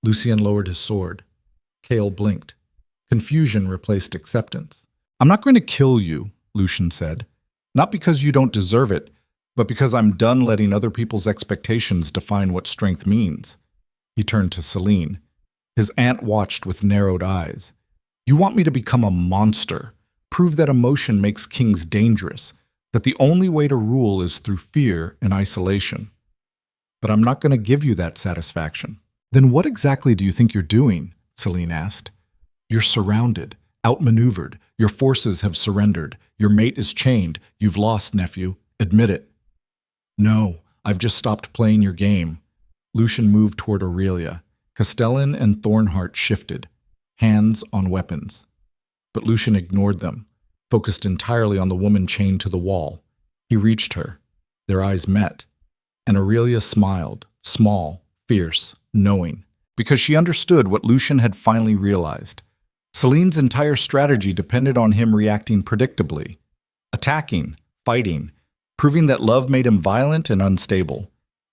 Lucien lowered his sword. Kael blinked. Confusion replaced acceptance. "I'm not going to kill you," Lucien said. "Not because you don't deserve it, but because I'm done letting other people's expectations define what strength means." He turned to Celine. His aunt watched with narrowed eyes. "You want me to become a monster, prove that emotion makes kings dangerous, that the only way to rule is through fear and isolation. But I'm not going to give you that satisfaction." "Then what exactly do you think you're doing?" Celine asked. "You're surrounded, outmaneuvered. Your forces have surrendered. Your mate is chained. You've lost, nephew. Admit it." "No, I've just stopped playing your game." Lucien moved toward Aurelia. Castellan and Thornheart shifted, hands on weapons. But Lucien ignored them, focused entirely on the woman chained to the wall. He reached her. Their eyes met, and Aurelia smiled, small, fierce, knowing, because she understood what Lucien had finally realized. Celine's entire strategy depended on him reacting predictably, attacking, fighting, proving that love made him violent and unstable.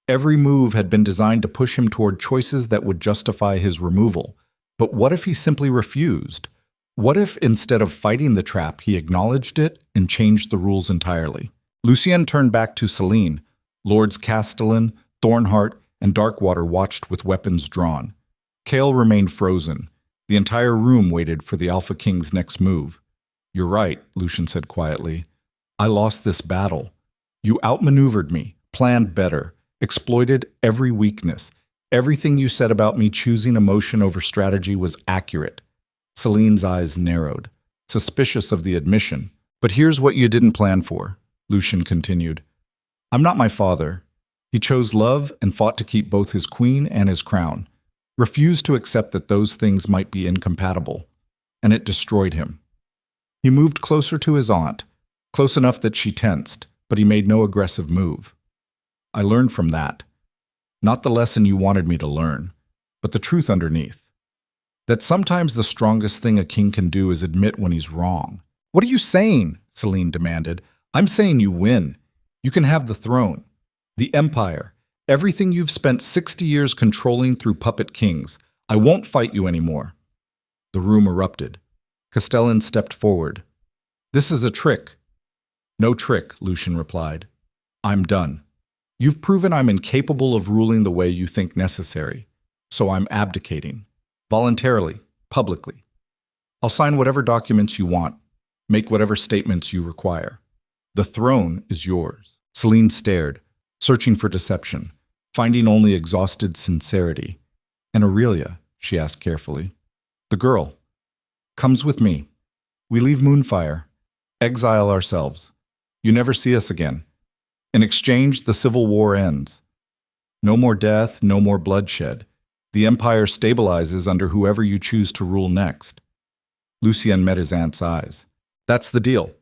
Every move had been designed to push him toward choices that would justify his removal. But what if he simply refused? What if, instead of fighting the trap, he acknowledged it and changed the rules entirely? Lucien turned back to Celine. Lords Castellan, Thornheart, and Darkwater watched with weapons drawn. Kael remained frozen. The entire room waited for the Alpha King's next move. "You're right," Lucien said quietly. "I lost this battle. You outmaneuvered me, planned better, exploited every weakness. Everything you said about me choosing emotion over strategy was accurate." Celine's eyes narrowed, suspicious of the admission. "But here's what you didn't plan for," Lucien continued. "I'm not my father. He chose love and fought to keep both his queen and his crown. Refused to accept that those things might be incompatible. And it destroyed him. He moved closer to his aunt, close enough that she tensed, but he made no aggressive move. I learned from that. Not the lesson you wanted me to learn, but the truth underneath. That sometimes the strongest thing a king can do is admit when he's wrong." "What are you saying?" Celine demanded. "I'm saying you win. You can have the throne, the empire, everything you've spent 60 years controlling through puppet kings. I won't fight you anymore." The room erupted. Castellan stepped forward. "This is a trick." "No trick," Lucien replied. "I'm done. You've proven I'm incapable of ruling the way you think necessary, so I'm abdicating. Voluntarily, publicly. I'll sign whatever documents you want, make whatever statements you require. The throne is yours." Celine stared, searching for deception, finding only exhausted sincerity. "And Aurelia?" she asked carefully. "The girl. Comes with me. We leave Moonfire, exile ourselves. You never see us again. In exchange, the civil war ends. No more death, no more bloodshed. The empire stabilizes under whoever you choose to rule next." Lucien met his aunt's eyes. "That's the deal.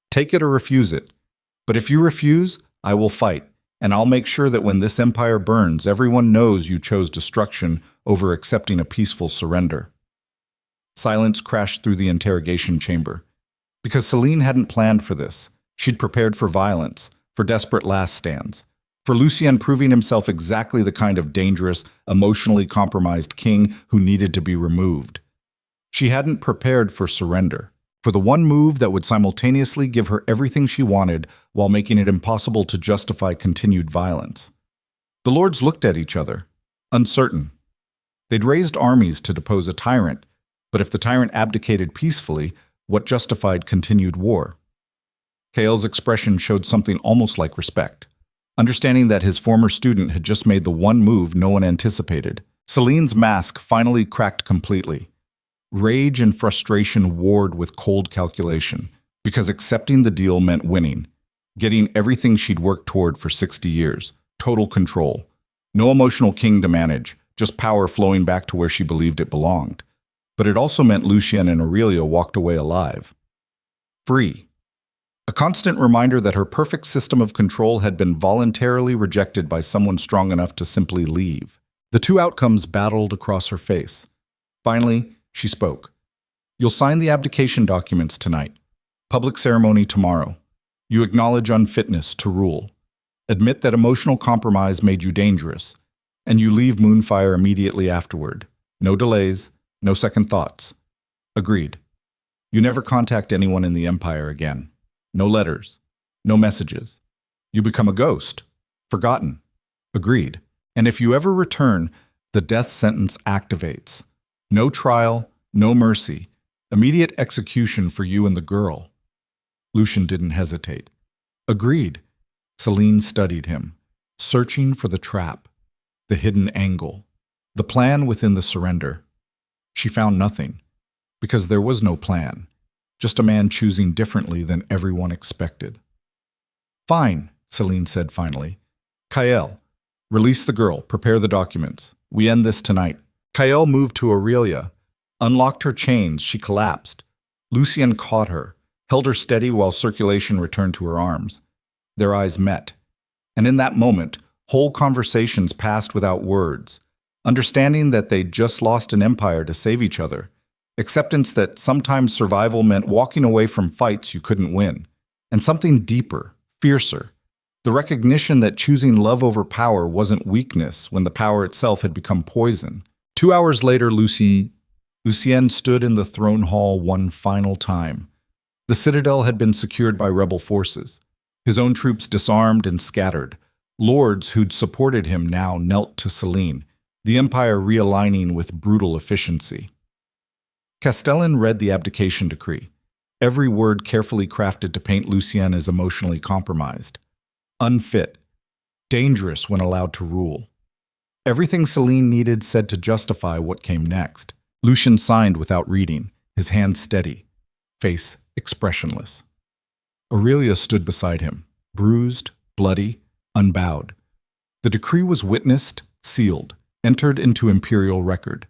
Take it or refuse it. But if you refuse, I will fight, and I'll make sure that when this empire burns, everyone knows you chose destruction over accepting a peaceful surrender." Silence crashed through the interrogation chamber. Because Celine hadn't planned for this. She'd prepared for violence, for desperate last stands, for Lucien proving himself exactly the kind of dangerous, emotionally compromised king who needed to be removed. She hadn't prepared for surrender, for the one move that would simultaneously give her everything she wanted while making it impossible to justify continued violence. The lords looked at each other, uncertain. They'd raised armies to depose a tyrant, but if the tyrant abdicated peacefully, what justified continued war? Kael's expression showed something almost like respect, understanding that his former student had just made the one move no one anticipated. Celine's mask finally cracked completely. Rage and frustration warred with cold calculation, because accepting the deal meant winning, getting everything she'd worked toward for 60 years, total control. No emotional king to manage, just power flowing back to where she believed it belonged. But it also meant Lucien and Aurelia walked away alive. Free. A constant reminder that her perfect system of control had been voluntarily rejected by someone strong enough to simply leave. The two outcomes battled across her face. Finally, she spoke. You'll sign the abdication documents tonight. Public ceremony tomorrow. You acknowledge unfitness to rule. Admit that emotional compromise made you dangerous. And you leave Moonfire immediately afterward. No delays, no second thoughts. Agreed. You never contact anyone in the Empire again. No letters. No messages. You become a ghost. Forgotten. Agreed. And if you ever return, the death sentence activates. No trial, no mercy. Immediate execution for you and the girl. Lucien didn't hesitate. Agreed. Celine studied him, searching for the trap, the hidden angle, the plan within the surrender. She found nothing, because there was no plan, just a man choosing differently than everyone expected. Fine, Celine said finally. Kael, release the girl, prepare the documents. We end this tonight. Kael moved to Aurelia, unlocked her chains. She collapsed. Lucien caught her, held her steady while circulation returned to her arms. Their eyes met. And in that moment, whole conversations passed without words, understanding that they'd just lost an empire to save each other, acceptance that sometimes survival meant walking away from fights you couldn't win, and something deeper, fiercer, the recognition that choosing love over power wasn't weakness when the power itself had become poison. 2 hours later, Lucien stood in the throne hall one final time. The citadel had been secured by rebel forces, his own troops disarmed and scattered. Lords who'd supported him now knelt to Celine, the empire realigning with brutal efficiency. Castellan read the abdication decree, every word carefully crafted to paint Lucien as emotionally compromised, unfit, dangerous when allowed to rule. Everything Celine needed said to justify what came next. Lucien signed without reading, his hand steady, face expressionless. Aurelia stood beside him, bruised, bloody, unbowed. The decree was witnessed, sealed, entered into imperial record.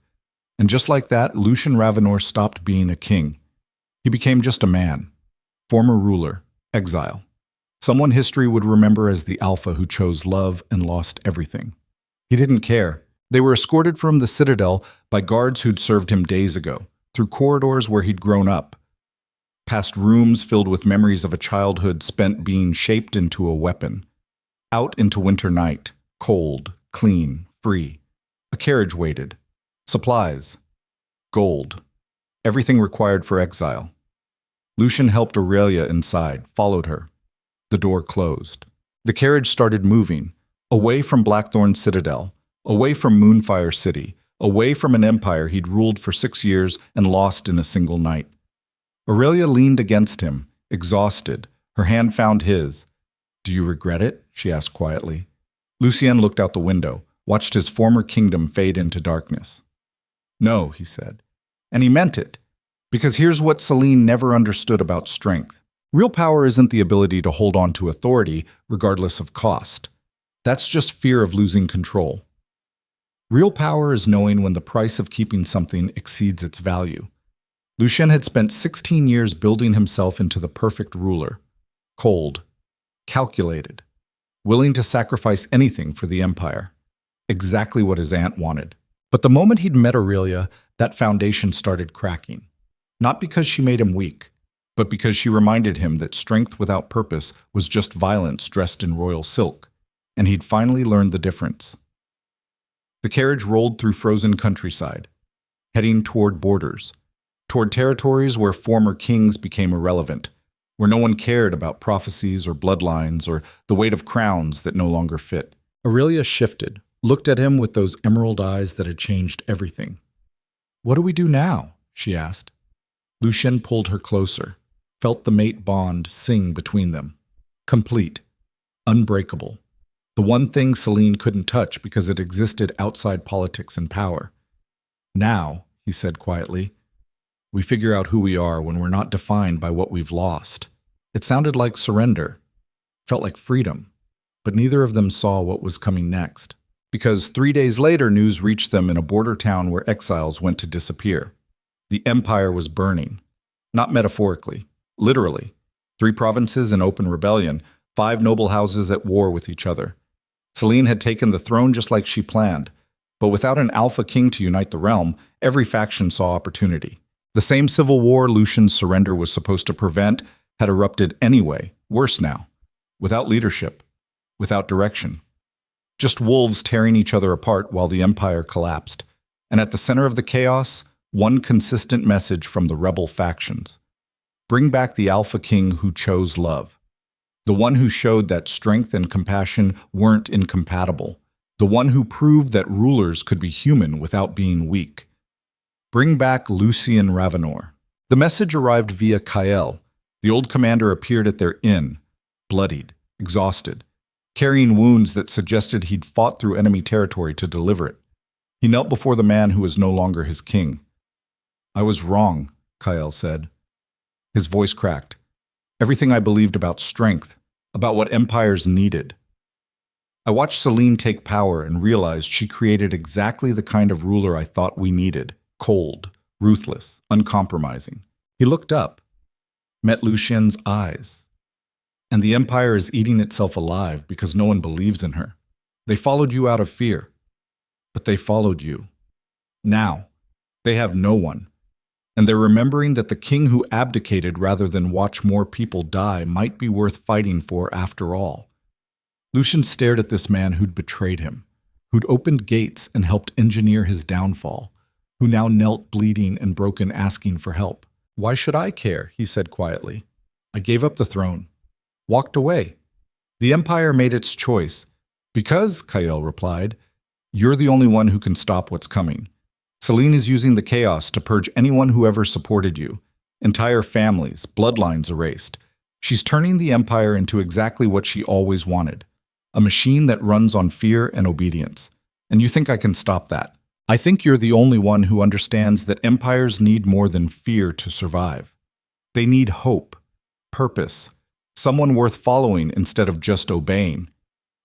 And just like that, Lucien Ravenor stopped being a king. He became just a man, former ruler, exile. Someone history would remember as the alpha who chose love and lost everything. He didn't care. They were escorted from the citadel by guards who'd served him days ago, through corridors where he'd grown up, past rooms filled with memories of a childhood spent being shaped into a weapon, out into winter night, cold, clean, free. A carriage waited. Supplies. Gold. Everything required for exile. Lucien helped Aurelia inside, followed her. The door closed. The carriage started moving, away from Blackthorn Citadel, away from Moonfire City, away from an empire he'd ruled for 6 years and lost in a single night. Aurelia leaned against him, exhausted. Her hand found his. "Do you regret it?" she asked quietly. Lucien looked out the window, watched his former kingdom fade into darkness. "No," he said. And he meant it. Because here's what Celine never understood about strength. Real power isn't the ability to hold on to authority, regardless of cost. That's just fear of losing control. Real power is knowing when the price of keeping something exceeds its value. Lucien had spent 16 years building himself into the perfect ruler. Cold, calculated, willing to sacrifice anything for the empire. Exactly what his aunt wanted. But the moment he'd met Aurelia, that foundation started cracking. Not because she made him weak, but because she reminded him that strength without purpose was just violence dressed in royal silk, and he'd finally learned the difference. The carriage rolled through frozen countryside, heading toward borders, toward territories where former kings became irrelevant, where no one cared about prophecies or bloodlines or the weight of crowns that no longer fit. Aurelia shifted, looked at him with those emerald eyes that had changed everything. "What do we do now?" she asked. Lucien pulled her closer, felt the mate bond sing between them. Complete, unbreakable. The one thing Celine couldn't touch because it existed outside politics and power. "Now," he said quietly, We figure out who we are when we're not defined by what we've lost. It sounded like surrender, felt like freedom, but neither of them saw what was coming next. Because 3 days later, news reached them in a border town where exiles went to disappear. The empire was burning. Not metaphorically, literally. 3 provinces in open rebellion, 5 noble houses at war with each other. Selene had taken the throne just like she planned, but without an alpha king to unite the realm, every faction saw opportunity. The same civil war Lucien's surrender was supposed to prevent had erupted anyway, worse now, without leadership, without direction. Just wolves tearing each other apart while the empire collapsed. And at the center of the chaos, one consistent message from the rebel factions. Bring back the alpha king who chose love. The one who showed that strength and compassion weren't incompatible. The one who proved that rulers could be human without being weak. Bring back Lucien Ravenor. The message arrived via Kael. The old commander appeared at their inn, bloodied, exhausted, carrying wounds that suggested he'd fought through enemy territory to deliver it. He knelt before the man who was no longer his king. "I was wrong," Kael said. His voice cracked. "Everything I believed about strength, about what empires needed. I watched Selene take power and realized she created exactly the kind of ruler I thought we needed. Cold, ruthless, uncompromising." He looked up, met Lucien's eyes. "And the empire is eating itself alive because no one believes in her. They followed you out of fear, but they followed you. Now, they have no one. And they're remembering that the king who abdicated rather than watch more people die might be worth fighting for after all." Lucien stared at this man who'd betrayed him, who'd opened gates and helped engineer his downfall, who now knelt bleeding and broken asking for help. "Why should I care?" he said quietly. "I gave up the throne. Walked away. The empire made its choice." "Because," Kael replied, "you're the only one who can stop what's coming. Selene is using the chaos to purge anyone who ever supported you. Entire families, bloodlines erased. She's turning the empire into exactly what she always wanted. A machine that runs on fear and obedience. And you think I can stop that? I think you're the only one who understands that empires need more than fear to survive. They need hope, purpose, someone worth following instead of just obeying."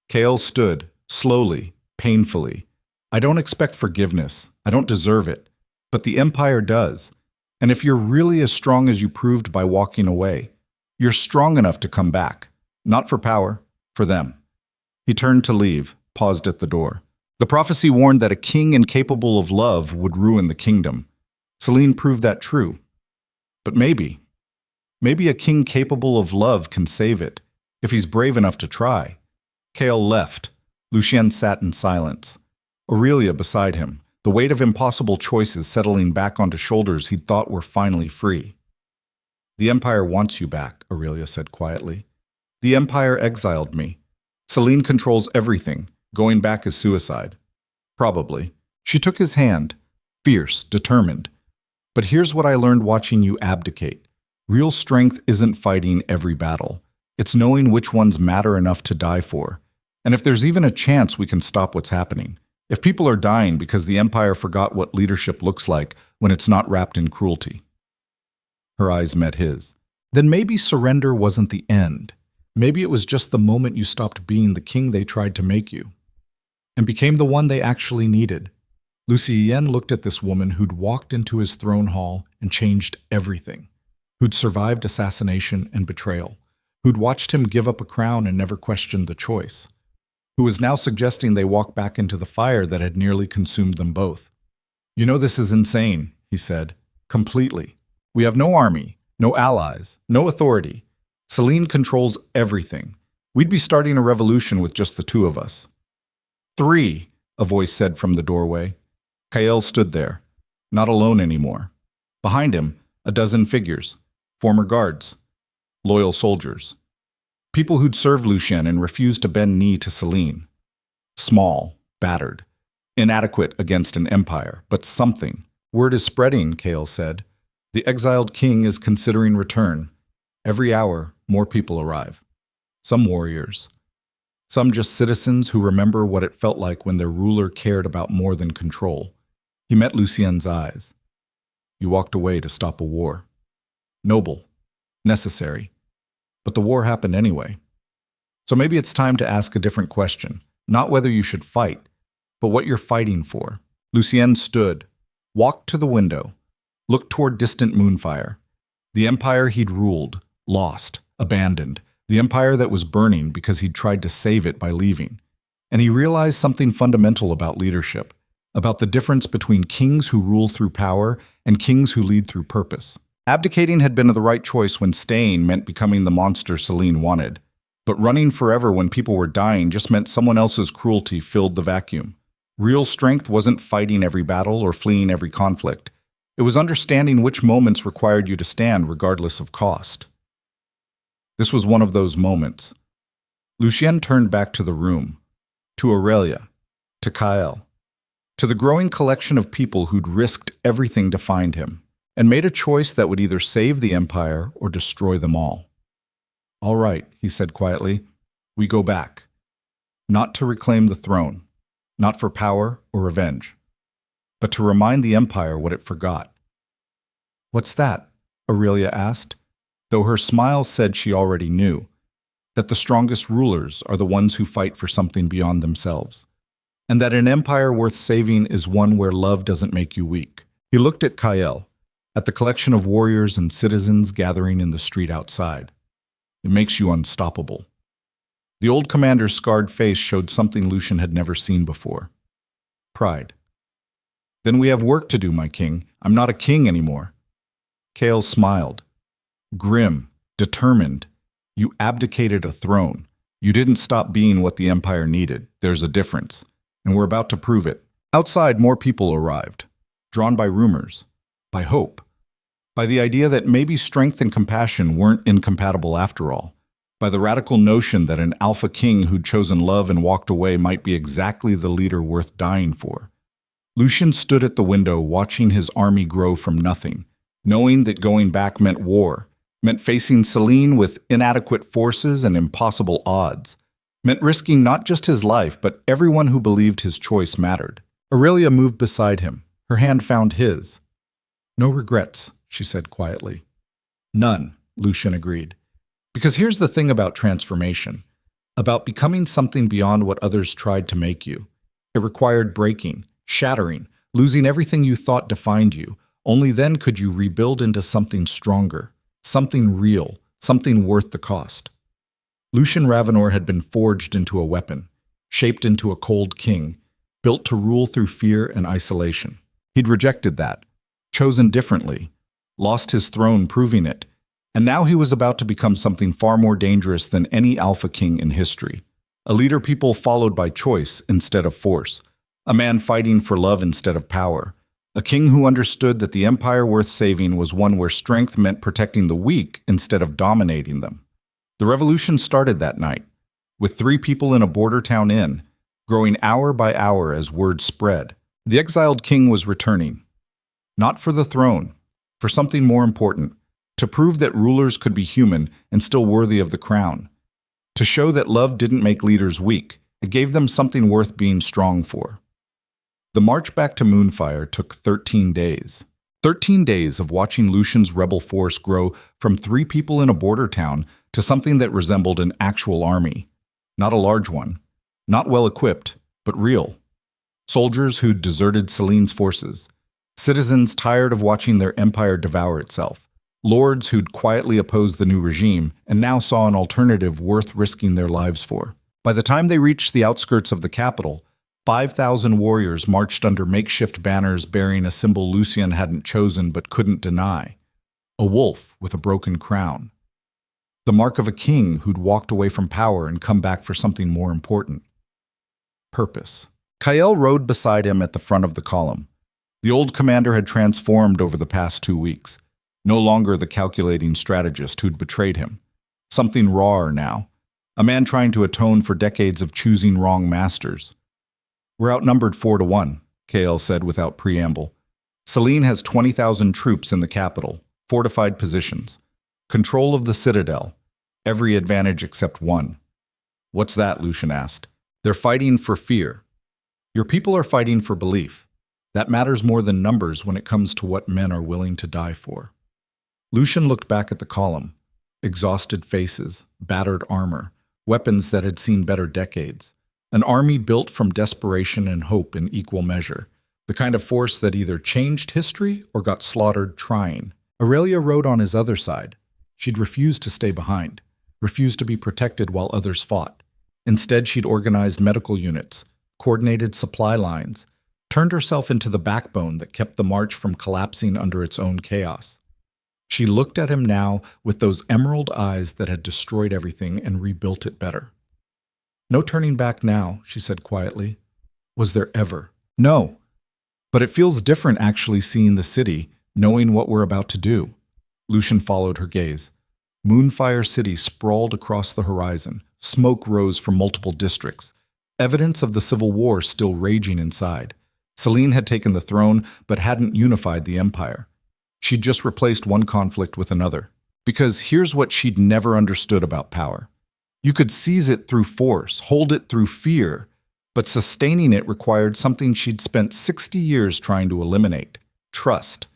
Kael stood, slowly, painfully. "I don't expect forgiveness. I don't deserve it. But the empire does. And if you're really as strong as you proved by walking away, you're strong enough to come back. Not for power, for them." He turned to leave, paused at the door. The prophecy warned that a king incapable of love would ruin the kingdom. Selene proved that true. But maybe a king capable of love can save it, if he's brave enough to try. Kael left. Lucien sat in silence. Aurelia beside him, the weight of impossible choices settling back onto shoulders he'd thought were finally free. "The Empire wants you back," Aurelia said quietly. "The Empire exiled me. Selene controls everything. Going back is suicide." "Probably." She took his hand, fierce, determined. "But here's what I learned watching you abdicate. Real strength isn't fighting every battle. It's knowing which ones matter enough to die for. And if there's even a chance we can stop what's happening. If people are dying because the Empire forgot what leadership looks like when it's not wrapped in cruelty." Her eyes met his. "Then maybe surrender wasn't the end. Maybe it was just the moment you stopped being the king they tried to make you, and became the one they actually needed." Lucien looked at this woman who'd walked into his throne hall and changed everything, who'd survived assassination and betrayal, who'd watched him give up a crown and never questioned the choice, who was now suggesting they walk back into the fire that had nearly consumed them both. "You know this is insane," he said, "completely. We have no army, no allies, no authority. Selene controls everything. We'd be starting a revolution with just the 2 of us." "3," a voice said from the doorway. Kael stood there, not alone anymore. Behind him, a dozen figures, former guards, loyal soldiers. People who'd served Lucien and refused to bend knee to Selene. Small, battered, inadequate against an empire, but something. "Word is spreading," Kael said. "The exiled king is considering return. Every hour, more people arrive. Some warriors. Some just citizens who remember what it felt like when their ruler cared about more than control." He met Lucien's eyes. You walked away to stop a war. Noble. Necessary. But the war happened anyway. So maybe it's time to ask a different question. Not whether you should fight, but what you're fighting for. Lucien stood, walked to the window, looked toward distant moonfire. The empire he'd ruled, lost, abandoned. The empire that was burning because he'd tried to save it by leaving. And he realized something fundamental about leadership, about the difference between kings who rule through power and kings who lead through purpose. Abdicating had been the right choice when staying meant becoming the monster Celine wanted. But running forever when people were dying just meant someone else's cruelty filled the vacuum. Real strength wasn't fighting every battle or fleeing every conflict. It was understanding which moments required you to stand regardless of cost. This was one of those moments. Lucien turned back to the room, to Aurelia, to Kyle, to the growing collection of people who'd risked everything to find him, and made a choice that would either save the empire or destroy them all. "All right," he said quietly, "we go back. Not to reclaim the throne, not for power or revenge, but to remind the empire what it forgot." "What's that?" Aurelia asked, though her smile said she already knew, that the strongest rulers are the ones who fight for something beyond themselves, and that an empire worth saving is one where love doesn't make you weak. He looked at Kyle, at the collection of warriors and citizens gathering in the street outside. "It makes you unstoppable." The old commander's scarred face showed something Lucien had never seen before. Pride. "Then we have work to do, my king. I'm not a king anymore." Kale smiled. Grim, determined. "You abdicated a throne. You didn't stop being what the empire needed. There's a difference, and we're about to prove it." Outside, more people arrived, drawn by rumors, by hope, by the idea that maybe strength and compassion weren't incompatible after all, by the radical notion that an alpha king who'd chosen love and walked away might be exactly the leader worth dying for. Lucien stood at the window watching his army grow from nothing, knowing that going back meant war, meant facing Celine with inadequate forces and impossible odds, meant risking not just his life, but everyone who believed his choice mattered. Aurelia moved beside him. Her hand found his. "No regrets," she said quietly. "None," Lucien agreed. "Because here's the thing about transformation, about becoming something beyond what others tried to make you. It required breaking, shattering, losing everything you thought defined you. Only then could you rebuild into something stronger, something real, something worth the cost." Lucien Ravenor had been forged into a weapon, shaped into a cold king, built to rule through fear and isolation. He'd rejected that, chosen differently, lost his throne proving it, and now he was about to become something far more dangerous than any alpha king in history. A leader people followed by choice instead of force, a man fighting for love instead of power, a king who understood that the empire worth saving was one where strength meant protecting the weak instead of dominating them. The revolution started that night, with 3 people in a border town inn, growing hour by hour as word spread. The exiled king was returning, not for the throne, for something more important, to prove that rulers could be human and still worthy of the crown, to show that love didn't make leaders weak, it gave them something worth being strong for. The march back to Moonfire took 13 days. 13 days of watching Lucien's rebel force grow from 3 people in a border town to something that resembled an actual army. Not a large one, not well equipped, but real. Soldiers who'd deserted Celine's forces, citizens tired of watching their empire devour itself, lords who'd quietly opposed the new regime and now saw an alternative worth risking their lives for. By the time they reached the outskirts of the capital, 5,000 warriors marched under makeshift banners bearing a symbol Lucien hadn't chosen but couldn't deny, a wolf with a broken crown. The mark of a king who'd walked away from power and come back for something more important. Purpose. Kyle rode beside him at the front of the column. The old commander had transformed over the past 2 weeks, no longer the calculating strategist who'd betrayed him. Something rawer now, a man trying to atone for decades of choosing wrong masters. "We're outnumbered 4-1, Kale said without preamble. "Celine has 20,000 troops in the capital, fortified positions, control of the citadel, every advantage except one." "What's that?" Lucien asked. "They're fighting for fear. Your people are fighting for belief. That matters more than numbers when it comes to what men are willing to die for. Lucien looked back at the column. Exhausted faces, battered armor, weapons that had seen better decades. An army built from desperation and hope in equal measure. The kind of force that either changed history or got slaughtered trying. Aurelia rode on his other side. She'd refused to stay behind, refused to be protected while others fought. Instead, she'd organized medical units, coordinated supply lines, turned herself into the backbone that kept the march from collapsing under its own chaos. She looked at him now with those emerald eyes that had destroyed everything and rebuilt it better. "No turning back now," she said quietly. "Was there ever?" "No. But it feels different actually seeing the city, knowing what we're about to do." Lucien followed her gaze. Moonfire City sprawled across the horizon. Smoke rose from multiple districts. Evidence of the civil war still raging inside. Selene had taken the throne, but hadn't unified the empire. She'd just replaced one conflict with another. Because here's what she'd never understood about power. You could seize it through force, hold it through fear, but sustaining it required something she'd spent 60 years trying to eliminate: trust.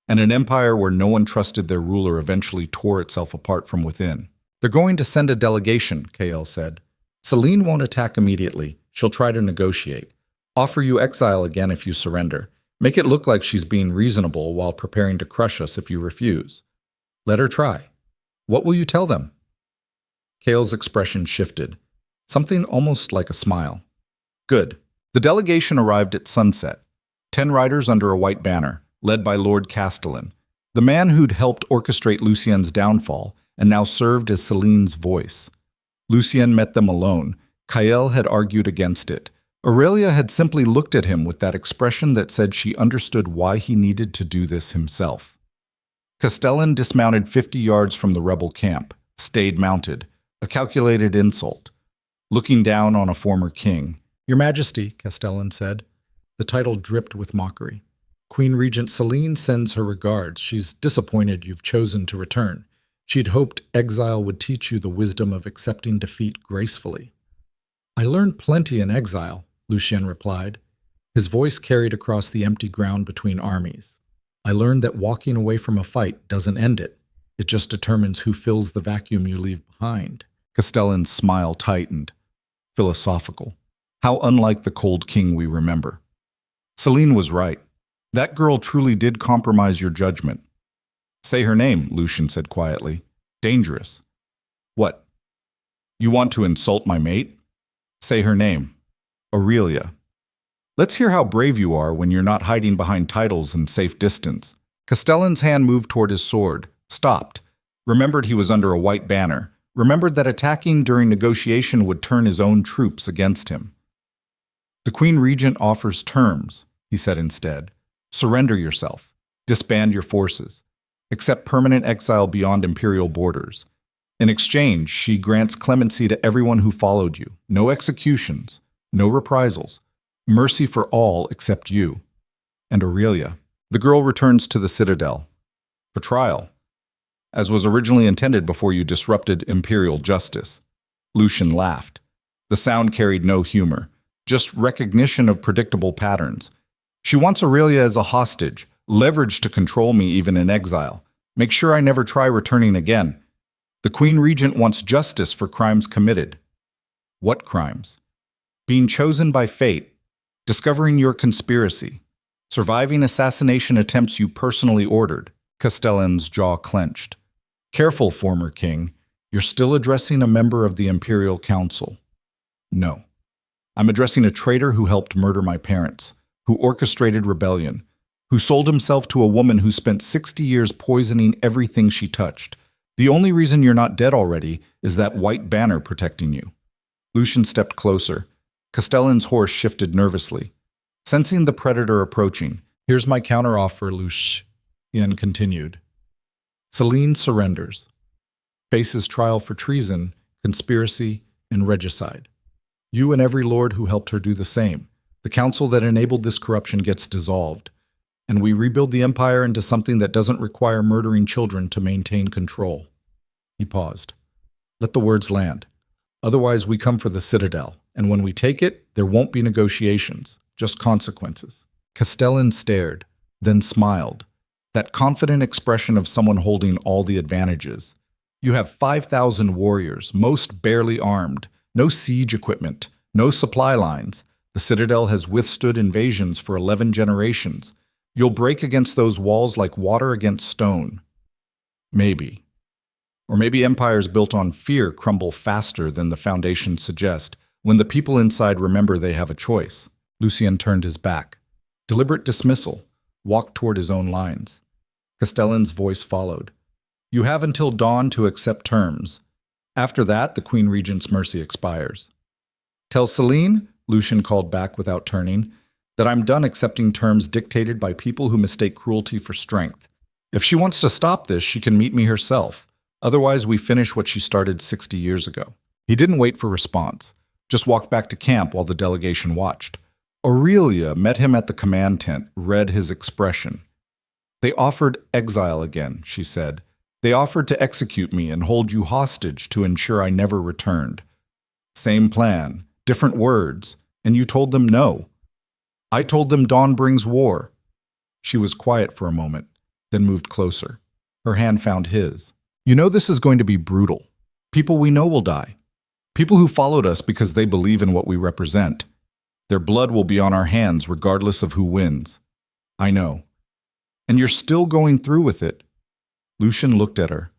And an empire where no one trusted their ruler eventually tore itself apart from within. "They're going to send a delegation," KL said. "Selene won't attack immediately. She'll try to negotiate. Offer you exile again if you surrender. Make it look like she's being reasonable while preparing to crush us if you refuse. Let her try. What will you tell them?" Kale's expression shifted. Something almost like a smile. "Good." The delegation arrived at sunset. 10 riders under a white banner, led by Lord Castellan, the man who'd helped orchestrate Lucien's downfall and now served as Selene's voice. Lucien met them alone. Kael had argued against it. Aurelia had simply looked at him with that expression that said she understood why he needed to do this himself. Castellan dismounted 50 yards from the rebel camp, stayed mounted, a calculated insult, looking down on a former king. "Your Majesty," Castellan said. The title dripped with mockery. "Queen Regent Selene sends her regards. She's disappointed you've chosen to return. She'd hoped exile would teach you the wisdom of accepting defeat gracefully." "I learned plenty in exile," Lucien replied. His voice carried across the empty ground between armies. "I learned that walking away from a fight doesn't end it. It just determines who fills the vacuum you leave behind." Castellan's smile tightened. Philosophical. How unlike the cold king we remember. Selene was right. That girl truly did compromise your judgment. "Say her name," Lucien said quietly. "Dangerous." "What? You want to insult my mate?" "Say her name." "Aurelia." "Let's hear how brave you are when you're not hiding behind titles and safe distance." Castellan's hand moved toward his sword, stopped, remembered he was under a white banner, remembered that attacking during negotiation would turn his own troops against him. "The Queen Regent offers terms," he said instead. "Surrender yourself. Disband your forces. Accept permanent exile beyond imperial borders. In exchange, she grants clemency to everyone who followed you. No executions, no reprisals. Mercy for all except you. And Aurelia." The girl returns to the Citadel. For trial. As was originally intended before you disrupted imperial justice. Lucien laughed. The sound carried no humor, just recognition of predictable patterns. "She wants Aurelia as a hostage, leverage to control me even in exile. Make sure I never try returning again. The Queen Regent wants justice for crimes committed." "What crimes?" "Being chosen by fate, discovering your conspiracy, surviving assassination attempts you personally ordered." Castellan's jaw clenched. "Careful, former king. You're still addressing a member of the Imperial Council." "No. I'm addressing a traitor who helped murder my parents, who orchestrated rebellion, who sold himself to a woman who spent 60 years poisoning everything she touched. The only reason you're not dead already is that white banner protecting you." Lucien stepped closer. Castellan's horse shifted nervously. Sensing the predator approaching, "Here's my counteroffer," Lucien continued. Selene surrenders. Faces trial for treason, conspiracy, and regicide. You and every lord who helped her do the same. The council that enabled this corruption gets dissolved, and we rebuild the empire into something that doesn't require murdering children to maintain control. He paused. "Let the words land. Otherwise, we come for the Citadel, and when we take it, there won't be negotiations, just consequences." Castellan stared, then smiled. That confident expression of someone holding all the advantages. You have 5,000 warriors, most barely armed, no siege equipment, no supply lines. The Citadel has withstood invasions for 11 generations. You'll break against those walls like water against stone. Maybe. Or maybe empires built on fear crumble faster than the foundations suggest, when the people inside remember they have a choice. Lucien turned his back. Deliberate dismissal, walked toward his own lines. Castellan's voice followed. You have until dawn to accept terms. After that, the Queen Regent's mercy expires. Tell Celine, Lucien called back without turning, that I'm done accepting terms dictated by people who mistake cruelty for strength. If she wants to stop this, she can meet me herself. Otherwise, we finish what she started 60 years ago. He didn't wait for response, just walked back to camp while the delegation watched. Aurelia met him at the command tent, read his expression. They offered exile again, she said. They offered to execute me and hold you hostage to ensure I never returned. Same plan, different words, and you told them no. I told them dawn brings war. She was quiet for a moment, then moved closer. Her hand found his. You know this is going to be brutal. People we know will die. People who followed us because they believe in what we represent. Their blood will be on our hands regardless of who wins. I know. And you're still going through with it. Lucien looked at her.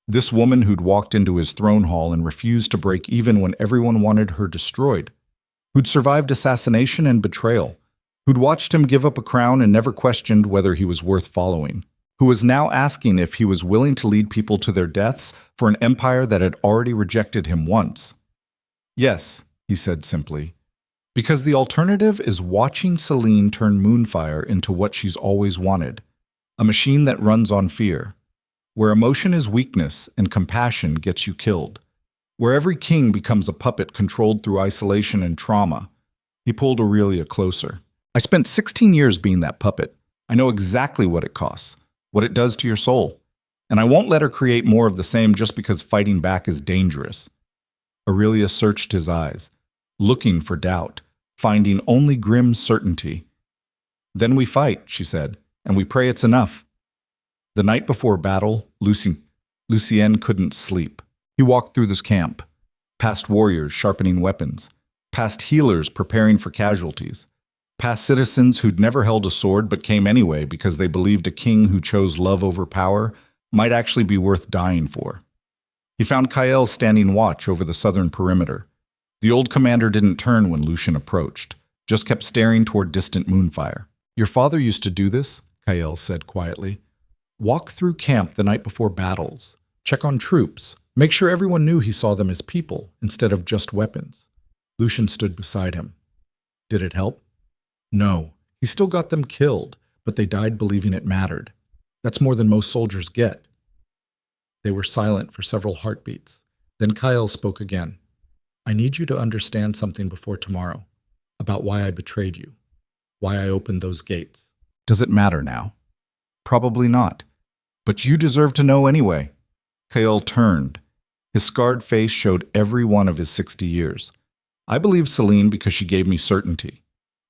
This woman who'd walked into his throne hall and refused to break even when everyone wanted her destroyed. Who'd survived assassination and betrayal. Who'd watched him give up a crown and never questioned whether he was worth following. Who was now asking if he was willing to lead people to their deaths for an empire that had already rejected him once. Yes, he said simply. Because the alternative is watching Celine turn Moonfire into what she's always wanted. A machine that runs on fear. Where emotion is weakness and compassion gets you killed. Where every king becomes a puppet controlled through isolation and trauma. He pulled Aurelia closer. I spent 16 years being that puppet. I know exactly what it costs, what it does to your soul. And I won't let her create more of the same just because fighting back is dangerous. Aurelia searched his eyes, looking for doubt, finding only grim certainty. Then we fight, she said, and we pray it's enough. The night before battle, Lucien couldn't sleep. He walked through this camp, past warriors sharpening weapons, past healers preparing for casualties, past citizens who'd never held a sword but came anyway because they believed a king who chose love over power might actually be worth dying for. He found Kael standing watch over the southern perimeter. The old commander didn't turn when Lucien approached, just kept staring toward distant Moonfire. Your father used to do this, Kael said quietly. Walk through camp the night before battles, check on troops, make sure everyone knew he saw them as people instead of just weapons. Lucien stood beside him. Did it help? No, he still got them killed, but they died believing it mattered. That's more than most soldiers get. They were silent for several heartbeats. Then Kael spoke again. I need you to understand something before tomorrow, about why I betrayed you, why I opened those gates. Does it matter now? Probably not. But you deserve to know anyway. Kael turned. His scarred face showed every one of his 60 years. I believe Celine because she gave me certainty.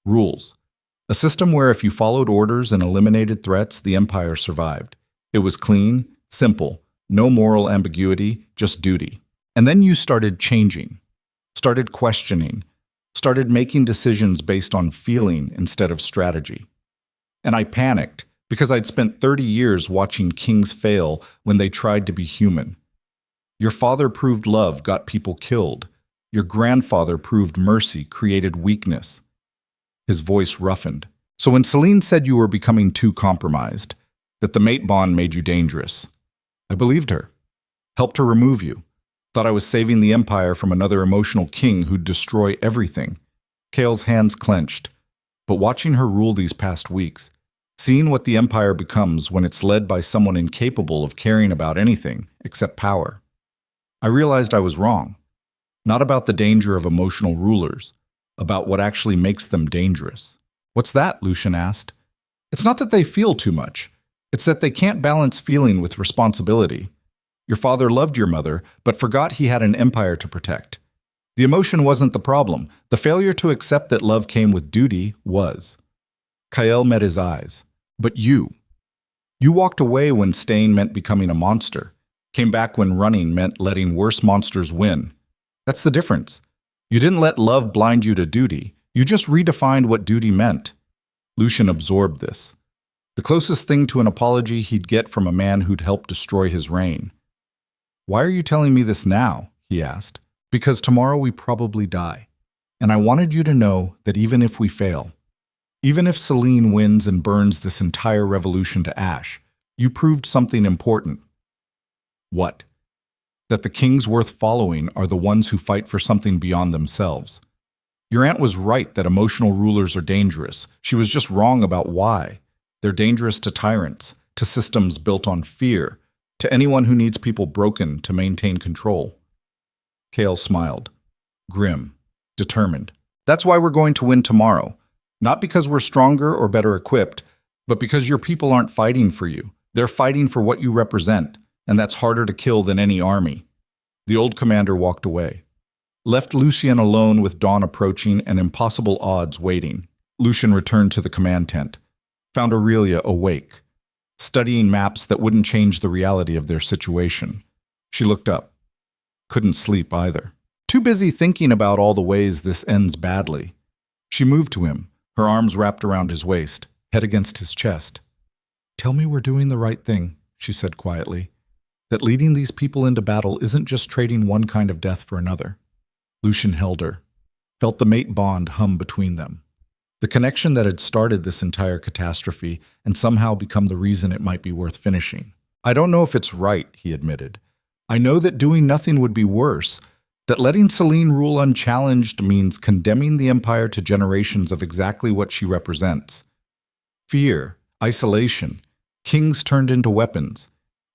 Rules. A system where if you followed orders and eliminated threats, the empire survived. It was clean, simple, no moral ambiguity, just duty. And then you started changing, started questioning, started making decisions based on feeling instead of strategy. And I panicked because I'd spent 30 years watching kings fail when they tried to be human. Your father proved love got people killed. Your grandfather proved mercy created weakness. His voice roughened. So when Celine said you were becoming too compromised, that the mate bond made you dangerous, I believed her, helped her remove you, thought I was saving the empire from another emotional king who'd destroy everything. Kael's hands clenched. But watching her rule these past weeks, seeing what the empire becomes when it's led by someone incapable of caring about anything except power, I realized I was wrong. Not about the danger of emotional rulers, about what actually makes them dangerous. What's that? Lucien asked. It's not that they feel too much. It's that they can't balance feeling with responsibility. Your father loved your mother, but forgot he had an empire to protect. The emotion wasn't the problem. The failure to accept that love came with duty was. Kael met his eyes. But you. You walked away when staying meant becoming a monster. Came back when running meant letting worse monsters win. That's the difference. You didn't let love blind you to duty. You just redefined what duty meant. Lucien absorbed this. The closest thing to an apology he'd get from a man who'd helped destroy his reign. Why are you telling me this now? He asked. Because tomorrow we probably die. And I wanted you to know that even if we fail, even if Celine wins and burns this entire revolution to ash, you proved something important. What? That the kings worth following are the ones who fight for something beyond themselves. Your aunt was right that emotional rulers are dangerous. She was just wrong about why. They're dangerous to tyrants, to systems built on fear, to anyone who needs people broken to maintain control. Kael smiled. Grim. Determined. That's why we're going to win tomorrow. Not because we're stronger or better equipped, but because your people aren't fighting for you. They're fighting for what you represent, and that's harder to kill than any army. The old commander walked away. Left Lucien alone with dawn approaching and impossible odds waiting. Lucien returned to the command tent. Found Aurelia awake, studying maps that wouldn't change the reality of their situation. She looked up. Couldn't sleep either. Too busy thinking about all the ways this ends badly. She moved to him, her arms wrapped around his waist, head against his chest. Tell me we're doing the right thing, she said quietly. That leading these people into battle isn't just trading one kind of death for another. Lucien held her, felt the mate bond hum between them. The connection that had started this entire catastrophe and somehow become the reason it might be worth finishing. I don't know if it's right, he admitted. I know that doing nothing would be worse, that letting Celine rule unchallenged means condemning the empire to generations of exactly what she represents. Fear, isolation, kings turned into weapons.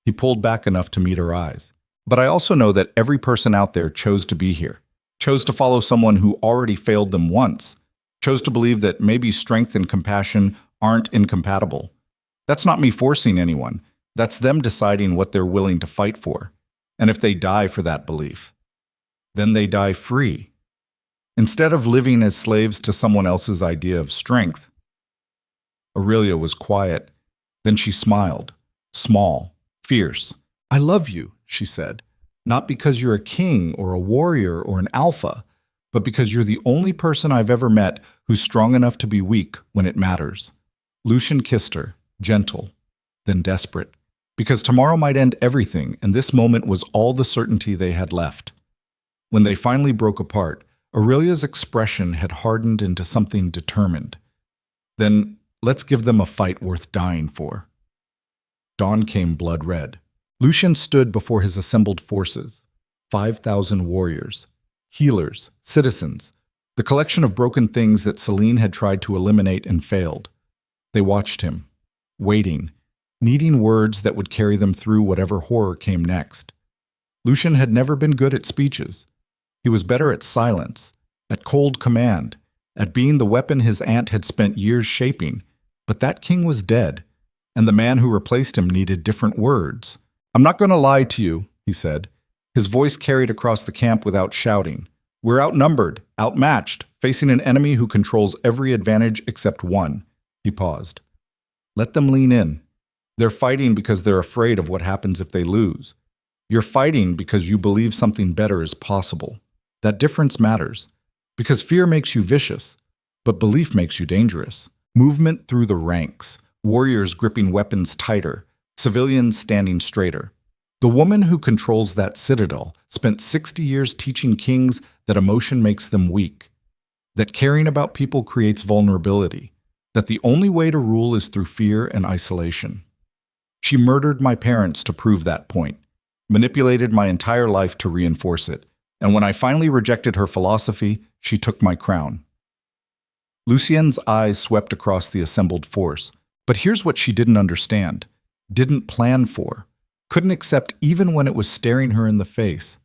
He pulled back enough to meet her eyes. But I also know that every person out there chose to be here, chose to follow someone who already failed them once, chose to believe that maybe strength and compassion aren't incompatible. That's not me forcing anyone. That's them deciding what they're willing to fight for. And if they die for that belief, then they die free. Instead of living as slaves to someone else's idea of strength. Aurelia was quiet. Then she smiled, small, fierce. I love you, she said, not because you're a king or a warrior or an alpha, but because you're the only person I've ever met who's strong enough to be weak when it matters. Lucien kissed her, gentle, then desperate, because tomorrow might end everything, and this moment was all the certainty they had left. When they finally broke apart, Aurelia's expression had hardened into something determined. Then, let's give them a fight worth dying for. Dawn came blood red. Lucien stood before his assembled forces, 5,000 warriors, healers, citizens, the collection of broken things that Celine had tried to eliminate and failed. They watched him, waiting, needing words that would carry them through whatever horror came next. Lucien had never been good at speeches. He was better at silence, at cold command, at being the weapon his aunt had spent years shaping. But that king was dead, and the man who replaced him needed different words. I'm not going to lie to you, he said. His voice carried across the camp without shouting. We're outnumbered, outmatched, facing an enemy who controls every advantage except one. He paused. Let them lean in. They're fighting because they're afraid of what happens if they lose. You're fighting because you believe something better is possible. That difference matters, because fear makes you vicious, but belief makes you dangerous. Movement through the ranks, warriors gripping weapons tighter, civilians standing straighter. The woman who controls that citadel spent 60 years teaching kings that emotion makes them weak, that caring about people creates vulnerability, that the only way to rule is through fear and isolation. She murdered my parents to prove that point, manipulated my entire life to reinforce it, and when I finally rejected her philosophy, she took my crown. Lucien's eyes swept across the assembled force, but here's what she didn't understand, didn't plan for, couldn't accept even when it was staring her in the face.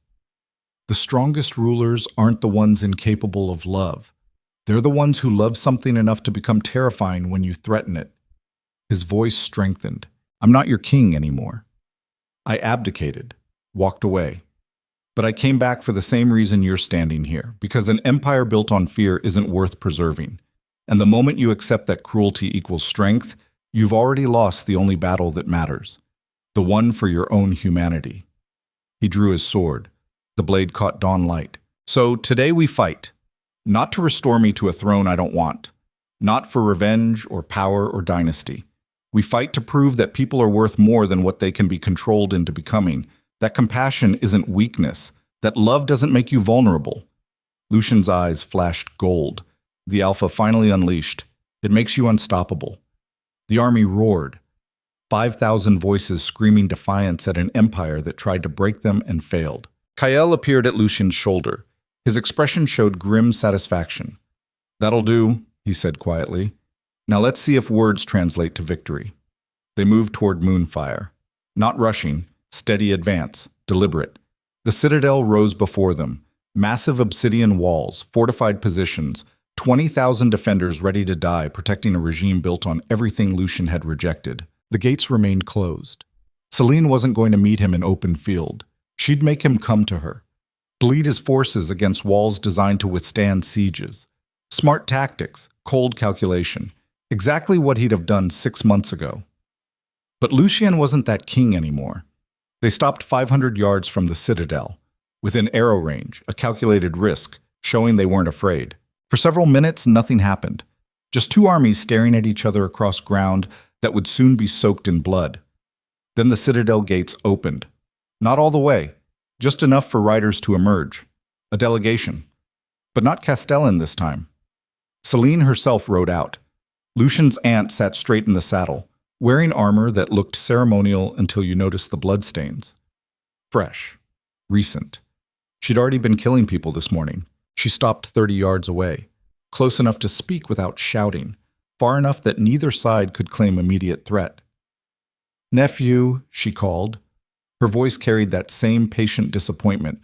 The strongest rulers aren't the ones incapable of love. They're the ones who love something enough to become terrifying when you threaten it. His voice strengthened. I'm not your king anymore. I abdicated, walked away. But I came back for the same reason you're standing here, because an empire built on fear isn't worth preserving. And the moment you accept that cruelty equals strength, you've already lost the only battle that matters, the one for your own humanity. He drew his sword. The blade caught dawn light. So today we fight, not to restore me to a throne I don't want, not for revenge or power or dynasty. We fight to prove that people are worth more than what they can be controlled into becoming, that compassion isn't weakness, that love doesn't make you vulnerable. Lucien's eyes flashed gold. The Alpha finally unleashed. It makes you unstoppable. The army roared. 5,000 voices screaming defiance at an empire that tried to break them and failed. Kael appeared at Lucien's shoulder. His expression showed grim satisfaction. "That'll do," he said quietly. "Now let's see if words translate to victory." They moved toward Moonfire. Not rushing, steady advance, deliberate. The citadel rose before them. Massive obsidian walls, fortified positions, 20,000 defenders ready to die, protecting a regime built on everything Lucien had rejected. The gates remained closed. Celine wasn't going to meet him in open field. She'd make him come to her. Bleed his forces against walls designed to withstand sieges. Smart tactics, cold calculation. Exactly what he'd have done 6 months ago. But Lucien wasn't that king anymore. They stopped 500 yards from the citadel. Within arrow range, a calculated risk, showing they weren't afraid. For several minutes, nothing happened. Just two armies staring at each other across ground that would soon be soaked in blood. Then the citadel gates opened. Not all the way, just enough for riders to emerge. A delegation. But not Castellan this time. Celine herself rode out. Lucien's aunt sat straight in the saddle, wearing armor that looked ceremonial until you noticed the bloodstains. Fresh. Recent. She'd already been killing people this morning. She stopped 30 yards away, close enough to speak without shouting, far enough that neither side could claim immediate threat. "Nephew," she called. Her voice carried that same patient disappointment.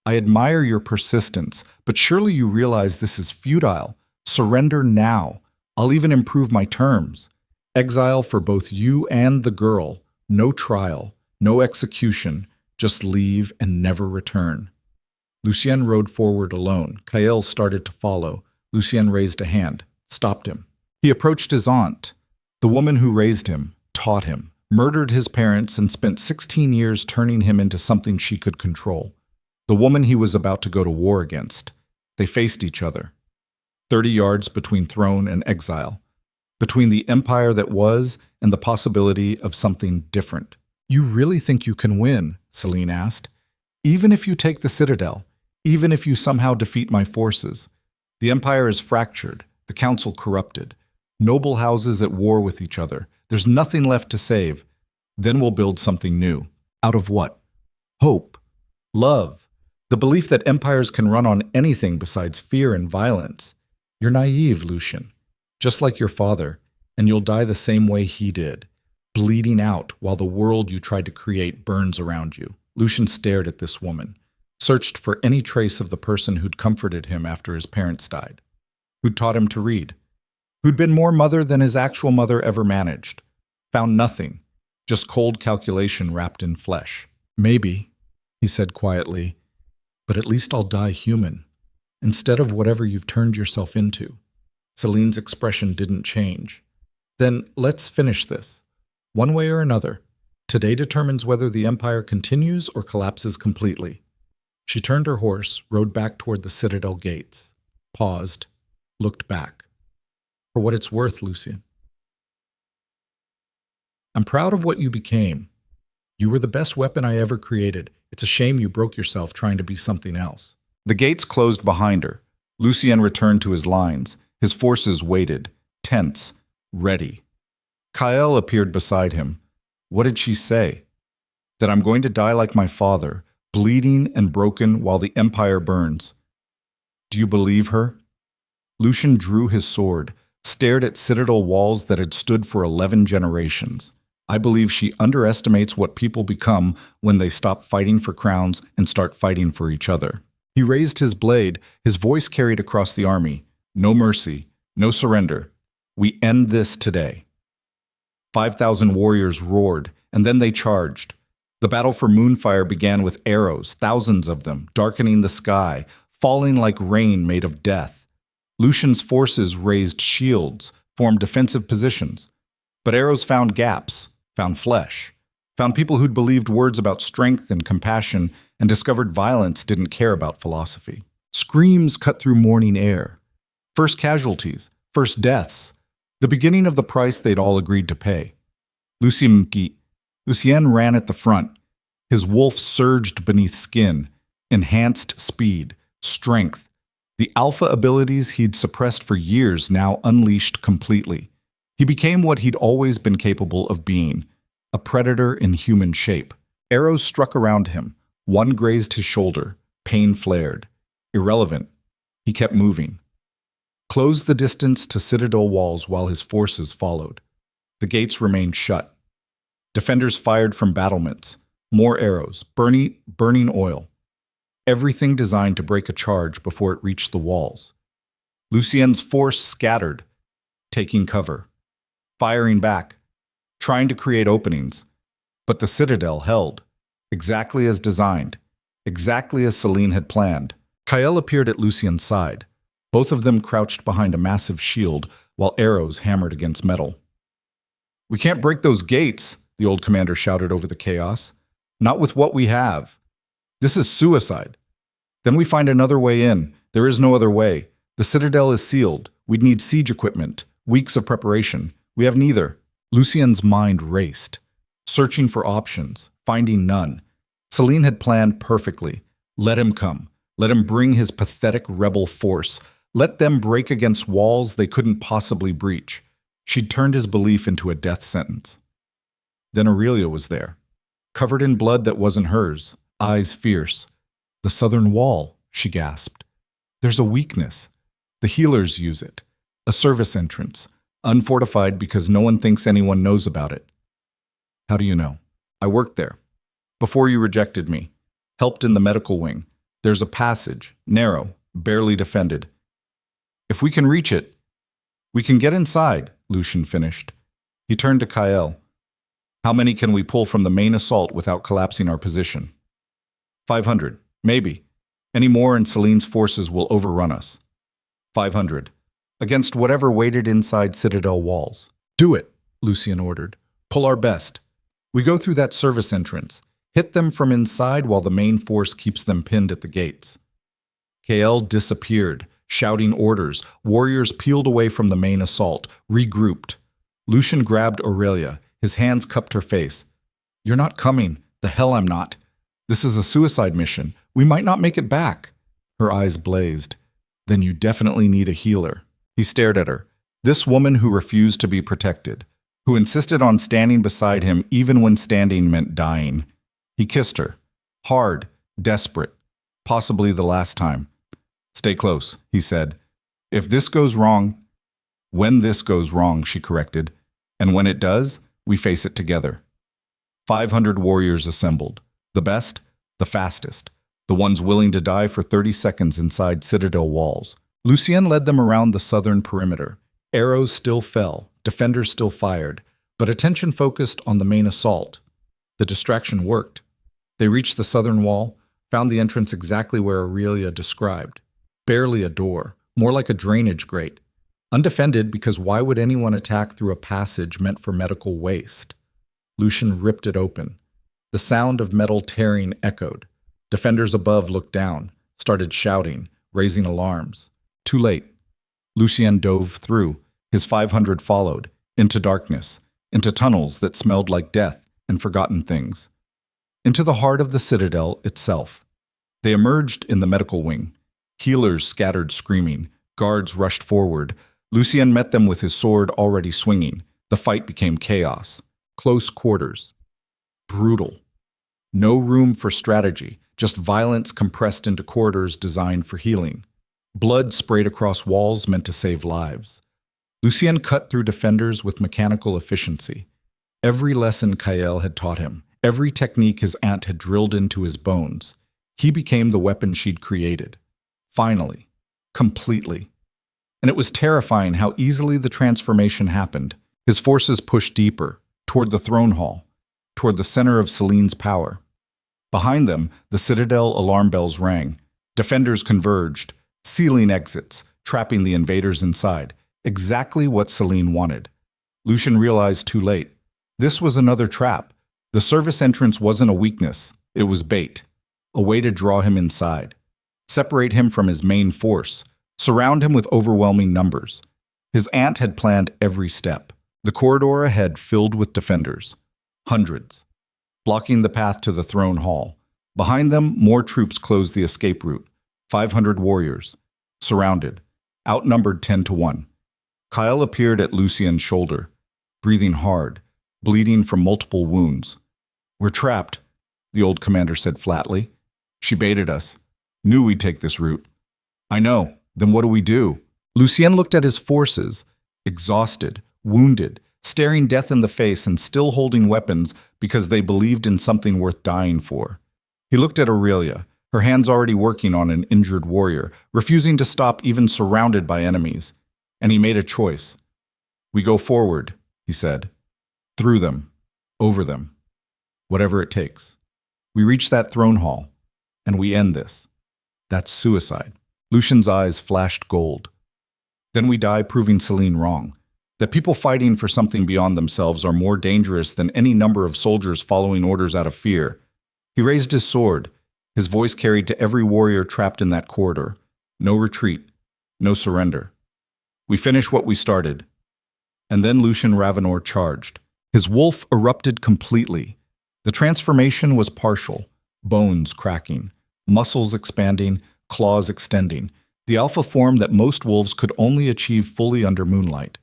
"I admire your persistence, but surely you realize this is futile. Surrender now. I'll even improve my terms. Exile for both you and the girl. No trial, no execution. Just leave and never return." Lucien rode forward alone. Kael started to follow. Lucien raised a hand, stopped him. He approached his aunt, the woman who raised him, taught him, murdered his parents, and spent 16 years turning him into something she could control. The woman he was about to go to war against. They faced each other. 30 yards between throne and exile. Between the empire that was and the possibility of something different. "You really think you can win?" Celine asked. "Even if you take the citadel? Even if you somehow defeat my forces? The empire is fractured, the council corrupted, noble houses at war with each other. There's nothing left to save. Then we'll build something new. Out of what? Hope. Love. The belief that empires can run on anything besides fear and violence. You're naive, Lucien. Just like your father, and you'll die the same way he did, bleeding out while the world you tried to create burns around you." Lucien stared at this woman, searched for any trace of the person who'd comforted him after his parents died, who'd taught him to read, who'd been more mother than his actual mother ever managed. Found nothing, just cold calculation wrapped in flesh. "Maybe," he said quietly, "but at least I'll die human, instead of whatever you've turned yourself into." Celine's expression didn't change. "Then let's finish this. One way or another. Today determines whether the empire continues or collapses completely." She turned her horse, rode back toward the citadel gates, paused, looked back. "For what it's worth, Lucien. I'm proud of what you became. You were the best weapon I ever created. It's a shame you broke yourself trying to be something else." The gates closed behind her. Lucien returned to his lines. His forces waited, tense, ready. Kael appeared beside him. What did she say? That I'm going to die like my father, bleeding and broken while the empire burns. Do you believe her? Lucien drew his sword, stared at citadel walls that had stood for 11 generations. I believe she underestimates what people become when they stop fighting for crowns and start fighting for each other. He raised his blade, his voice carried across the army. No mercy, no surrender. We end this today. 5,000 warriors roared, and then they charged. The battle for Moonfire began with arrows, thousands of them, darkening the sky, falling like rain made of death. Lucien's forces raised shields, formed defensive positions. But arrows found gaps, found flesh, found people who'd believed words about strength and compassion and discovered violence didn't care about philosophy. Screams cut through morning air. First casualties, first deaths, the beginning of the price they'd all agreed to pay. Lucien ran at the front. His wolf surged beneath skin, enhanced speed, strength. The alpha abilities he'd suppressed for years now unleashed completely. He became what he'd always been capable of being, a predator in human shape. Arrows struck around him. One grazed his shoulder. Pain flared. Irrelevant. He kept moving. Closed the distance to citadel walls while his forces followed. The gates remained shut. Defenders fired from battlements. More arrows, burning oil. Everything designed to break a charge before it reached the walls. Lucien's force scattered, taking cover, firing back, trying to create openings. But the citadel held, exactly as designed, exactly as Celine had planned. Kael appeared at Lucien's side. Both of them crouched behind a massive shield while arrows hammered against metal. "We can't break those gates," the old commander shouted over the chaos. "Not with what we have. This is suicide. Then we find another way in. There is no other way. The citadel is sealed. We'd need siege equipment, weeks of preparation. We have neither." Lucien's mind raced, searching for options, finding none. Celine had planned perfectly. Let him come. Let him bring his pathetic rebel force. Let them break against walls they couldn't possibly breach. She'd turned his belief into a death sentence. Then Aurelia was there, covered in blood that wasn't hers, eyes fierce. "The southern wall," she gasped. "There's a weakness. The healers use it. A service entrance, unfortified because no one thinks anyone knows about it." "How do you know?" "I worked there. Before you rejected me. Helped in the medical wing. There's a passage, narrow, barely defended. If we can reach it, we can get inside," Lucien finished. He turned to Kael. "How many can we pull from the main assault without collapsing our position?" 500, maybe. Any more and Celine's forces will overrun us. 500. Against whatever waited inside citadel walls. "Do it," Lucien ordered. "Pull our best. We go through that service entrance. Hit them from inside while the main force keeps them pinned at the gates." Kael disappeared, shouting orders. Warriors peeled away from the main assault, regrouped. Lucien grabbed Aurelia. His hands cupped her face. "You're not coming. The hell I'm not. This is a suicide mission. We might not make it back." Her eyes blazed. "Then you definitely need a healer." He stared at her. This woman who refused to be protected, who insisted on standing beside him even when standing meant dying. He kissed her. Hard, desperate. Possibly the last time. "Stay close," he said. "If this goes wrong..." "When this goes wrong," she corrected. "And when it does, we face it together." 500 warriors assembled. The best, the fastest. The ones willing to die for 30 seconds inside citadel walls. Lucien led them around the southern perimeter. Arrows still fell, defenders still fired, but attention focused on the main assault. The distraction worked. They reached the southern wall, found the entrance exactly where Aurelia described. Barely a door, more like a drainage grate. Undefended because why would anyone attack through a passage meant for medical waste? Lucien ripped it open. The sound of metal tearing echoed. Defenders above looked down, started shouting, raising alarms. Too late. Lucien dove through. His 500 followed, into darkness, into tunnels that smelled like death and forgotten things. Into the heart of the citadel itself. They emerged in the medical wing. Healers scattered screaming. Guards rushed forward. Lucien met them with his sword already swinging. The fight became chaos. Close quarters. Brutal. No room for strategy, just violence compressed into corridors designed for healing. Blood sprayed across walls meant to save lives. Lucien cut through defenders with mechanical efficiency. Every lesson Kael had taught him, every technique his aunt had drilled into his bones, he became the weapon she'd created. Finally. Completely. And it was terrifying how easily the transformation happened. His forces pushed deeper, toward the throne hall, toward the center of Celine's power. Behind them, the citadel alarm bells rang. Defenders converged, sealing exits, trapping the invaders inside. Exactly what Celine wanted. Lucien realized too late. This was another trap. The service entrance wasn't a weakness. It was bait. A way to draw him inside. Separate him from his main force. Surround him with overwhelming numbers. His aunt had planned every step. The corridor ahead filled with defenders. Hundreds. Blocking the path to the throne hall. Behind them, more troops closed the escape route. 500 warriors. Surrounded. Outnumbered 10-1. Kyle appeared at Lucien's shoulder, breathing hard, bleeding from multiple wounds. "We're trapped," the old commander said flatly. "She baited us. Knew we'd take this route." "I know. Then what do we do?" Lucien looked at his forces, exhausted, wounded, staring death in the face and still holding weapons because they believed in something worth dying for. He looked at Aurelia, her hands already working on an injured warrior, refusing to stop even surrounded by enemies. And he made a choice. "We go forward," he said. "Through them. Over them. Whatever it takes. We reach that throne hall, and we end this. That's suicide." Lucien's eyes flashed gold. "Then we die proving Celine wrong. That people fighting for something beyond themselves are more dangerous than any number of soldiers following orders out of fear." He raised his sword, his voice carried to every warrior trapped in that corridor. No retreat, no surrender. "We finish what we started." And then Lucien Ravenor charged. His wolf erupted completely. The transformation was partial, bones cracking, muscles expanding, claws extending, the alpha form that most wolves could only achieve fully under moonlight.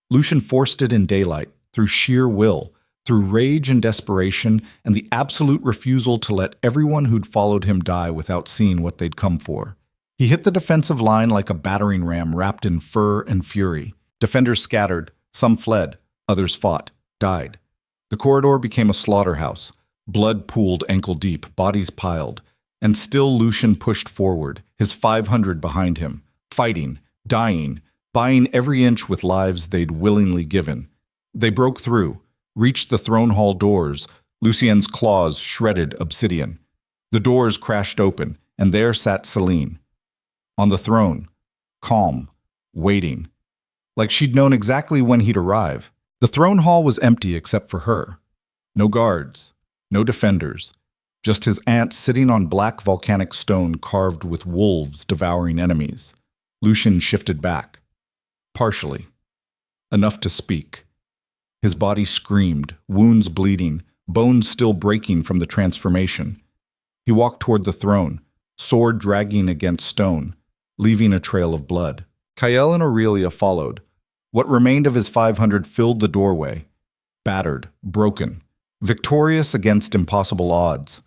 Lucien forced it in daylight, through sheer will, through rage and desperation, and the absolute refusal to let everyone who'd followed him die without seeing what they'd come for. He hit the defensive line like a battering ram wrapped in fur and fury. Defenders scattered, some fled, others fought, died. The corridor became a slaughterhouse. Blood pooled ankle-deep, bodies piled. And still Lucien pushed forward, his 500 behind him, fighting, dying, buying every inch with lives they'd willingly given. They broke through, reached the throne hall doors. Lucien's claws shredded obsidian. The doors crashed open, and there sat Celine. On the throne, calm, waiting, like she'd known exactly when he'd arrive. The throne hall was empty except for her. No guards, no defenders, just his aunt sitting on black volcanic stone carved with wolves devouring enemies. Lucien shifted back, partially, enough to speak. His body screamed, wounds bleeding, bones still breaking from the transformation. He walked toward the throne, sword dragging against stone, leaving a trail of blood. Kyle and Aurelia followed. What remained of his 500 filled the doorway, battered, broken, victorious against impossible odds.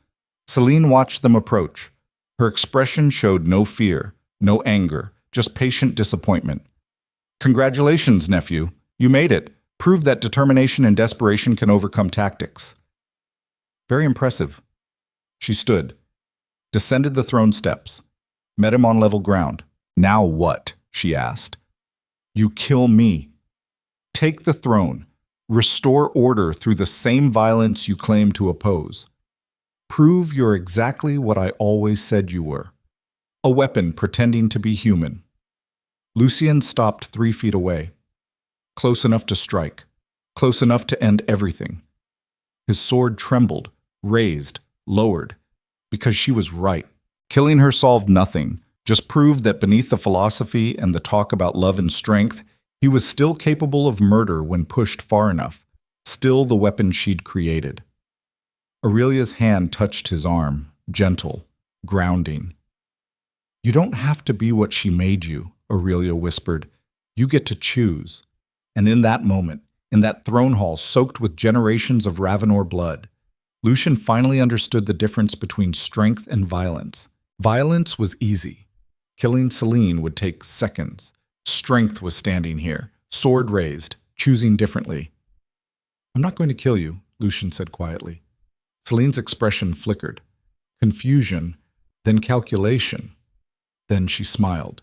Celine watched them approach. Her expression showed no fear, no anger, just patient disappointment. "Congratulations, nephew. You made it. Proved that determination and desperation can overcome tactics." "Very impressive." She stood, descended the throne steps, met him on level ground. "Now what?" she asked. "You kill me. Take the throne. Restore order through the same violence you claim to oppose. Prove you're exactly what I always said you were. A weapon pretending to be human." Lucien stopped 3 feet away. Close enough to strike. Close enough to end everything. His sword trembled, raised, lowered. Because she was right. Killing her solved nothing. Just proved that beneath the philosophy and the talk about love and strength, he was still capable of murder when pushed far enough. Still the weapon she'd created. Aurelia's hand touched his arm, gentle, grounding. "You don't have to be what she made you," Aurelia whispered. "You get to choose." And in that moment, in that throne hall soaked with generations of Ravenor blood, Lucien finally understood the difference between strength and violence. Violence was easy. Killing Celine would take seconds. Strength was standing here, sword raised, choosing differently. "I'm not going to kill you," Lucien said quietly. Celine's expression flickered. Confusion, then calculation. Then she smiled.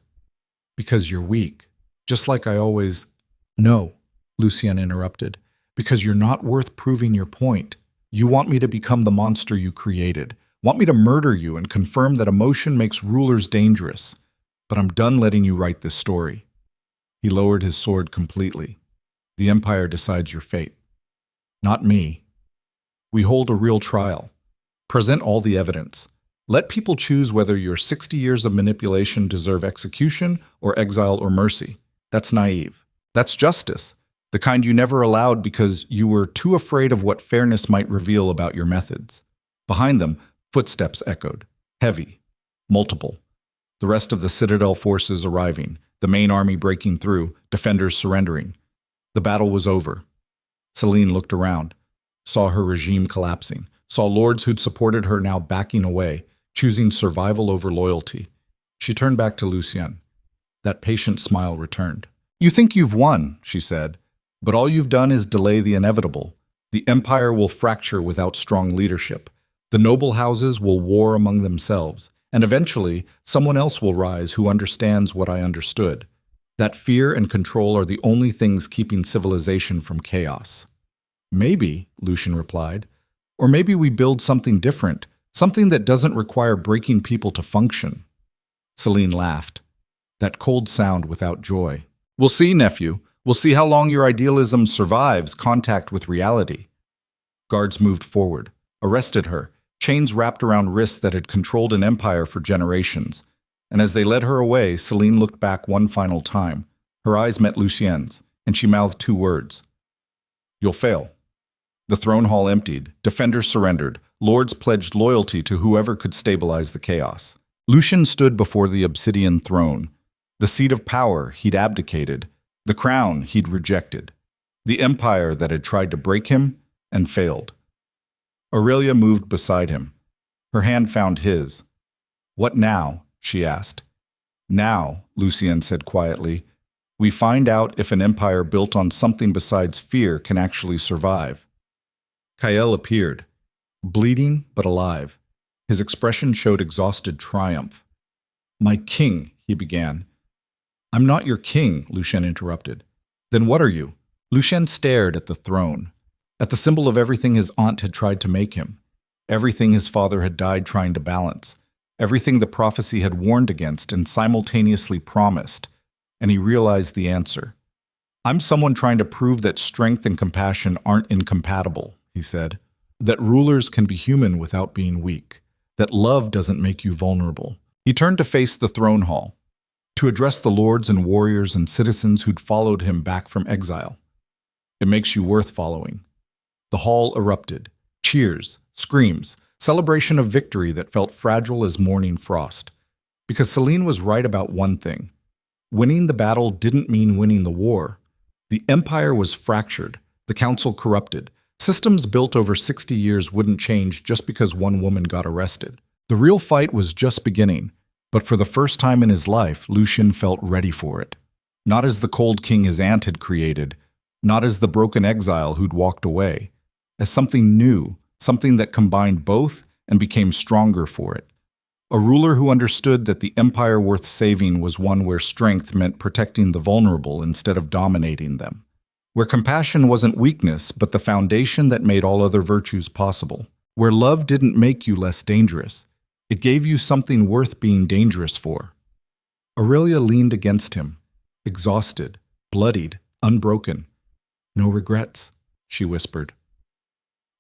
"Because you're weak, just like I always—" "No," Lucien interrupted. "Because you're not worth proving your point. You want me to become the monster you created. Want me to murder you and confirm that emotion makes rulers dangerous. but I'm done letting you write this story." He lowered his sword completely. "The Empire decides your fate. Not me. We hold a real trial. Present all the evidence. Let people choose whether your 60 years of manipulation deserve execution or exile or mercy. That's naive. That's justice, the kind you never allowed because you were too afraid of what fairness might reveal about your methods." Behind them, footsteps echoed. Heavy. Multiple. The rest of the Citadel forces arriving, the main army breaking through, defenders surrendering. The battle was over. Celine looked around, saw her regime collapsing, saw lords who'd supported her now backing away, choosing survival over loyalty. She turned back to Lucien. That patient smile returned. "You think you've won," she said, "but all you've done is delay the inevitable. The Empire will fracture without strong leadership. The noble houses will war among themselves, and eventually someone else will rise who understands what I understood. That fear and control are the only things keeping civilization from chaos." "Maybe," Lucien replied, "or maybe we build something different, something that doesn't require breaking people to function." Celine laughed, that cold sound without joy. "We'll see, nephew. We'll see how long your idealism survives contact with reality." Guards moved forward, arrested her, chains wrapped around wrists that had controlled an empire for generations. And as they led her away, Celine looked back one final time. Her eyes met Lucien's, and she mouthed two words. "You'll fail." The throne hall emptied, defenders surrendered, lords pledged loyalty to whoever could stabilize the chaos. Lucien stood before the obsidian throne, the seat of power he'd abdicated, the crown he'd rejected, the empire that had tried to break him and failed. Aurelia moved beside him. Her hand found his. "What now?" she asked. "Now," Lucien said quietly, "we find out if an empire built on something besides fear can actually survive." Kael appeared, bleeding but alive. His expression showed exhausted triumph. "My king," he began. "I'm not your king," Lucien interrupted. "Then what are you?" Lucien stared at the throne, at the symbol of everything his aunt had tried to make him, everything his father had died trying to balance, everything the prophecy had warned against and simultaneously promised, and he realized the answer. "I'm someone trying to prove that strength and compassion aren't incompatible," he said, "that rulers can be human without being weak, that love doesn't make you vulnerable." He turned to face the throne hall, to address the lords and warriors and citizens who'd followed him back from exile. "It makes you worth following." The hall erupted. Cheers, screams, celebration of victory that felt fragile as morning frost. Because Celine was right about one thing. Winning the battle didn't mean winning the war. The empire was fractured, the council corrupted. Systems built over 60 years wouldn't change just because one woman got arrested. The real fight was just beginning, but for the first time in his life, Lucien felt ready for it. Not as the cold king his aunt had created, not as the broken exile who'd walked away, as something new, something that combined both and became stronger for it. A ruler who understood that the empire worth saving was one where strength meant protecting the vulnerable instead of dominating them. Where compassion wasn't weakness, but the foundation that made all other virtues possible. Where love didn't make you less dangerous. It gave you something worth being dangerous for. Aurelia leaned against him, exhausted, bloodied, unbroken. "No regrets," she whispered.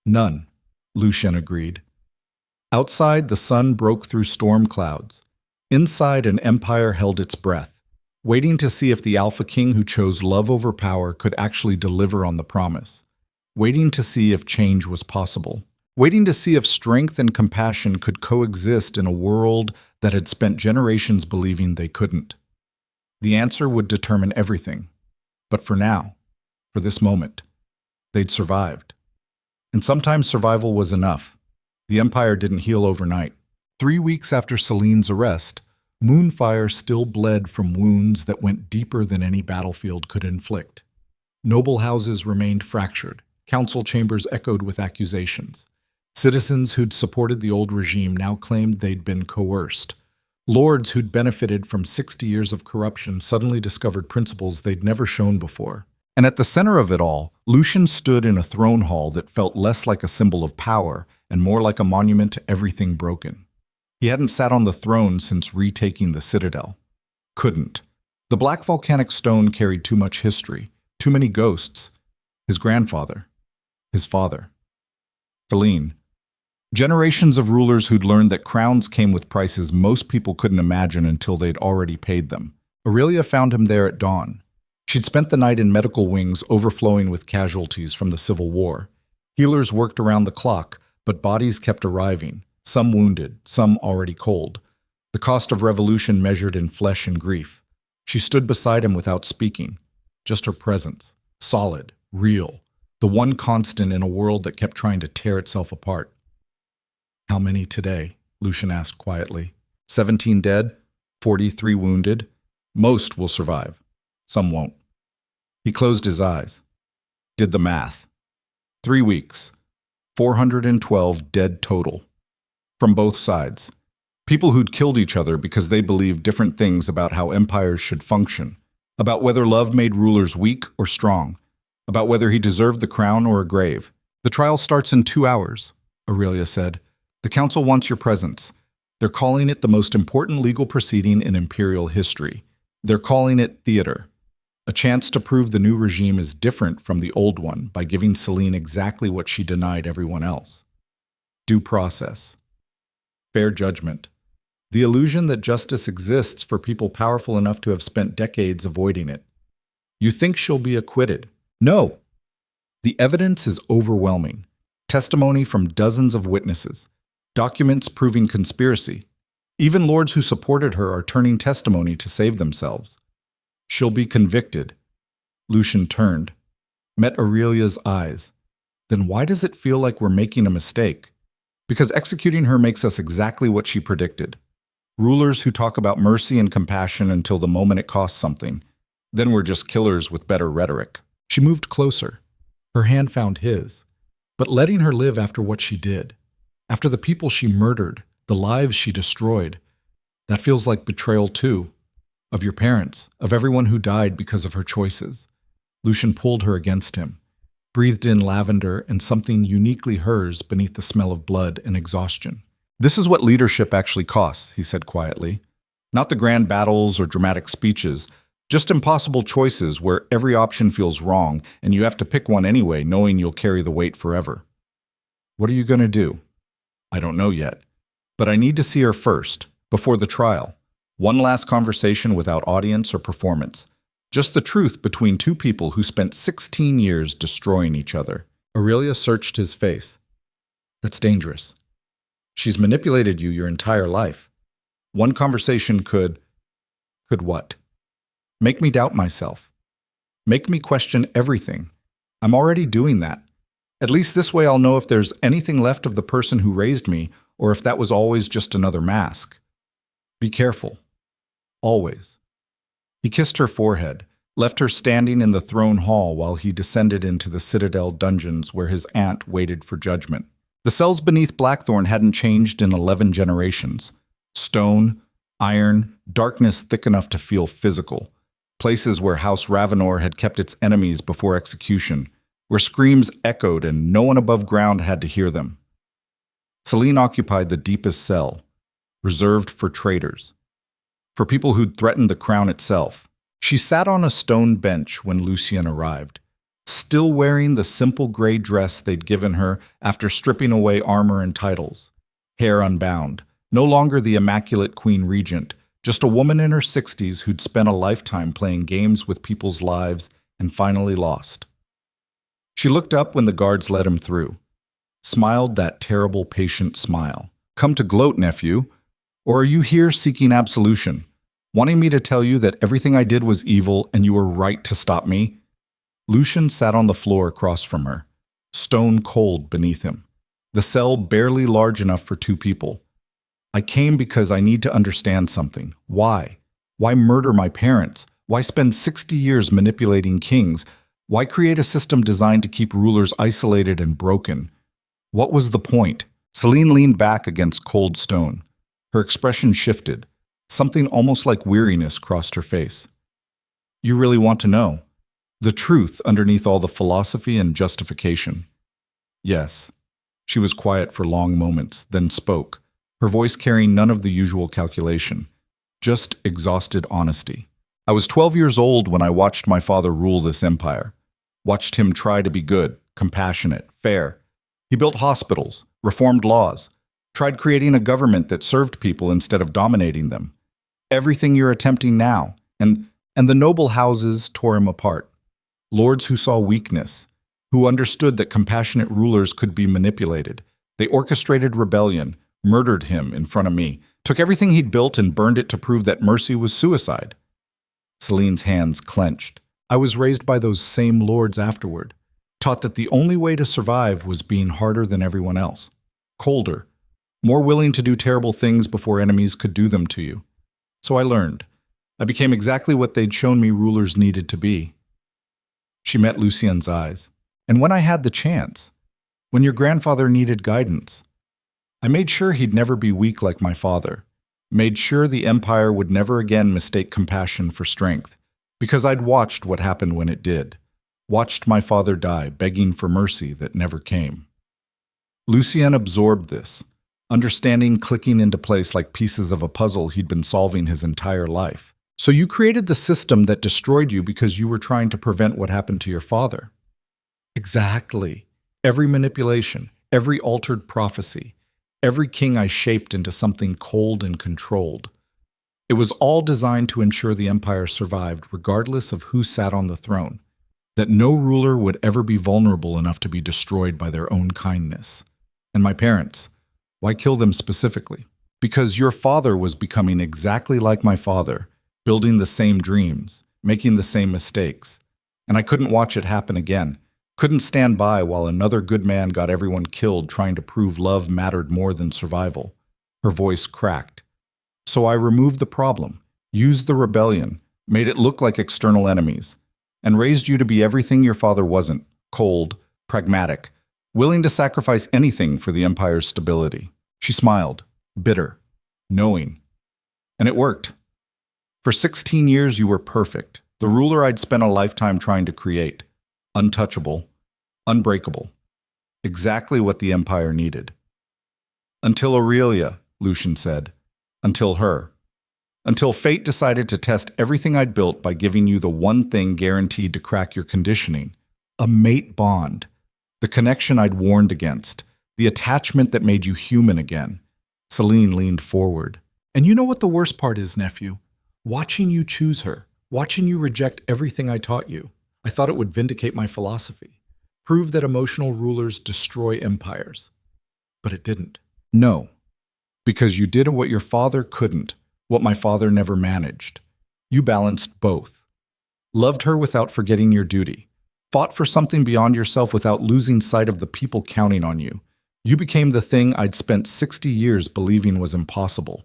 "None," Lucien agreed. Outside, the sun broke through storm clouds. Inside, an empire held its breath, waiting to see if the Alpha King who chose love over power could actually deliver on the promise, waiting to see if change was possible, waiting to see if strength and compassion could coexist in a world that had spent generations believing they couldn't. The answer would determine everything. But for now, for this moment, they'd survived. And sometimes survival was enough. The empire didn't heal overnight. 3 weeks after Celine's arrest, Moonfire still bled from wounds that went deeper than any battlefield could inflict. Noble houses remained fractured. Council chambers echoed with accusations. Citizens who'd supported the old regime now claimed they'd been coerced. Lords who'd benefited from 60 years of corruption suddenly discovered principles they'd never shown before. And at the center of it all, Lucien stood in a throne hall that felt less like a symbol of power and more like a monument to everything broken. He hadn't sat on the throne since retaking the Citadel. Couldn't. The black volcanic stone carried too much history, too many ghosts. His grandfather. His father. Celine. Generations of rulers who'd learned that crowns came with prices most people couldn't imagine until they'd already paid them. Aurelia found him there at dawn. She'd spent the night in medical wings overflowing with casualties from the Civil War. Healers worked around the clock, but bodies kept arriving, some wounded, some already cold. The cost of revolution measured in flesh and grief. She stood beside him without speaking, just her presence, solid, real, the one constant in a world that kept trying to tear itself apart. "How many today?" Lucien asked quietly. 17 dead, 43 wounded. Most will survive. Some won't. He closed his eyes. Did the math. 3 weeks. 412 dead total. From both sides. People who'd killed each other because they believed different things about how empires should function, about whether love made rulers weak or strong, about whether he deserved the crown or a grave. "The trial starts in 2 hours, Aurelia said. "The council wants your presence. They're calling it the most important legal proceeding in imperial history. They're calling it theater. A chance to prove the new regime is different from the old one by giving Celine exactly what she denied everyone else. Due process. Fair judgment. The illusion that justice exists for people powerful enough to have spent decades avoiding it. You think she'll be acquitted? No. The evidence is overwhelming. Testimony from dozens of witnesses. Documents proving conspiracy. Even lords who supported her are turning testimony to save themselves. She'll be convicted." Lucien turned, met Aurelia's eyes. "Then why does it feel like we're making a mistake? Because executing her makes us exactly what she predicted. Rulers who talk about mercy and compassion until the moment it costs something. Then we're just killers with better rhetoric." She moved closer. Her hand found his. "But letting her live after what she did, after the people she murdered, the lives she destroyed, that feels like betrayal too. Of your parents, of everyone who died because of her choices." Lucien pulled her against him, breathed in lavender and something uniquely hers beneath the smell of blood and exhaustion. "This is what leadership actually costs," he said quietly. "Not the grand battles or dramatic speeches, just impossible choices where every option feels wrong and you have to pick one anyway, knowing you'll carry the weight forever." "What are you going to do?" "I don't know yet. But I need to see her first, before the trial. One last conversation without audience or performance. Just the truth between two people who spent 16 years destroying each other." Aurelia searched his face. "That's dangerous. She's manipulated you your entire life. One conversation could what? Make me doubt myself. Make me question everything. I'm already doing that. At least this way I'll know if there's anything left of the person who raised me or if that was always just another mask. Be careful. Always." He kissed her forehead, left her standing in the throne hall while he descended into the citadel dungeons where his aunt waited for judgment. The cells beneath Blackthorn hadn't changed in 11 generations. Stone, iron, darkness thick enough to feel physical. Places where House Ravenor had kept its enemies before execution, where screams echoed and no one above ground had to hear them. Celine occupied the deepest cell, reserved for traitors, for people who'd threatened the crown itself. She sat on a stone bench when Lucien arrived, still wearing the simple gray dress they'd given her after stripping away armor and titles. Hair unbound, no longer the immaculate queen regent, just a woman in her 60s who'd spent a lifetime playing games with people's lives and finally lost. She looked up when the guards let him through, smiled that terrible patient smile. "Come to gloat, nephew? Or are you here seeking absolution, wanting me to tell you that everything I did was evil and you were right to stop me?" Lucien sat on the floor across from her, stone cold beneath him, the cell barely large enough for 2 people. "I came because I need to understand something. Why? Why murder my parents? Why spend 60 years manipulating kings? Why create a system designed to keep rulers isolated and broken? What was the point?" Celine leaned back against cold stone. Her expression shifted. Something almost like weariness crossed her face. "You really want to know? The truth underneath all the philosophy and justification?" "Yes." She was quiet for long moments, then spoke, her voice carrying none of the usual calculation. just exhausted honesty. I was 12 years old when I watched my father rule this empire. Watched him try to be good, compassionate, fair. He built hospitals, reformed laws, tried creating a government that served people instead of dominating them. Everything you're attempting now, and the noble houses tore him apart. Lords who saw weakness, who understood that compassionate rulers could be manipulated. They orchestrated rebellion, murdered him in front of me, took everything he'd built and burned it to prove that mercy was suicide. Celine's hands clenched. I was raised by those same lords afterward, taught that the only way to survive was being harder than everyone else, colder, more willing to do terrible things before enemies could do them to you. So I learned. I became exactly what they'd shown me rulers needed to be. She met Lucien's eyes. And when I had the chance, when your grandfather needed guidance, I made sure he'd never be weak like my father, made sure the empire would never again mistake compassion for strength, because I'd watched what happened when it did, watched my father die, begging for mercy that never came. Lucien absorbed this, understanding clicking into place like pieces of a puzzle he'd been solving his entire life. So you created the system that destroyed you because you were trying to prevent what happened to your father. Exactly. Every manipulation, every altered prophecy, every king I shaped into something cold and controlled. It was all designed to ensure the empire survived regardless of who sat on the throne, that no ruler would ever be vulnerable enough to be destroyed by their own kindness. And my parents, why kill them specifically? Because your father was becoming exactly like my father, building the same dreams, making the same mistakes. And I couldn't watch it happen again. Couldn't stand by while another good man got everyone killed trying to prove love mattered more than survival. Her voice cracked. So I removed the problem, used the rebellion, made it look like external enemies, and raised you to be everything your father wasn't: cold, pragmatic, willing to sacrifice anything for the empire's stability. She smiled, bitter, knowing. And it worked. For 16 years you were perfect, the ruler I'd spent a lifetime trying to create. Untouchable, unbreakable, exactly what the empire needed. Until Aurelia, Lucien said. Until her. Until fate decided to test everything I'd built by giving you the one thing guaranteed to crack your conditioning: a mate bond. The connection I'd warned against. The attachment that made you human again. Celine leaned forward. And you know what the worst part is, nephew? Watching you choose her. Watching you reject everything I taught you. I thought it would vindicate my philosophy. Prove that emotional rulers destroy empires. But it didn't. No. Because you did what your father couldn't, what my father never managed. You balanced both. Loved her without forgetting your duty. Fought for something beyond yourself without losing sight of the people counting on you. You became the thing I'd spent 60 years believing was impossible.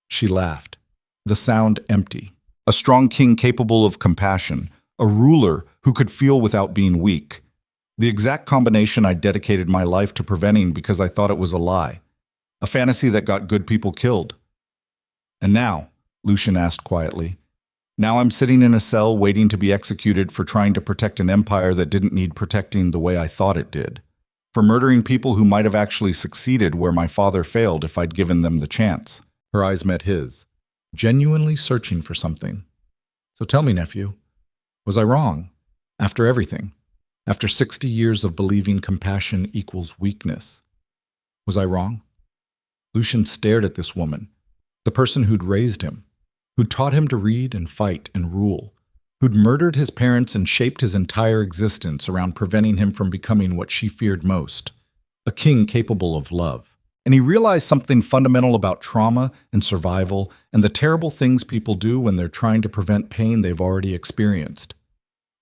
She laughed. The sound empty. A strong king capable of compassion. A ruler who could feel without being weak. The exact combination I dedicated my life to preventing because I thought it was a lie. A fantasy that got good people killed. And now, Lucien asked quietly, now I'm sitting in a cell waiting to be executed for trying to protect an empire that didn't need protecting the way I thought it did. For murdering people who might have actually succeeded where my father failed if I'd given them the chance. Her eyes met his, genuinely searching for something. So tell me, nephew, was I wrong? After everything? After 60 years of believing compassion equals weakness? Was I wrong? Lucien stared at this woman, the person who'd raised him, who'd taught him to read and fight and rule, who'd murdered his parents and shaped his entire existence around preventing him from becoming what she feared most, a king capable of love. And he realized something fundamental about trauma and survival and the terrible things people do when they're trying to prevent pain they've already experienced.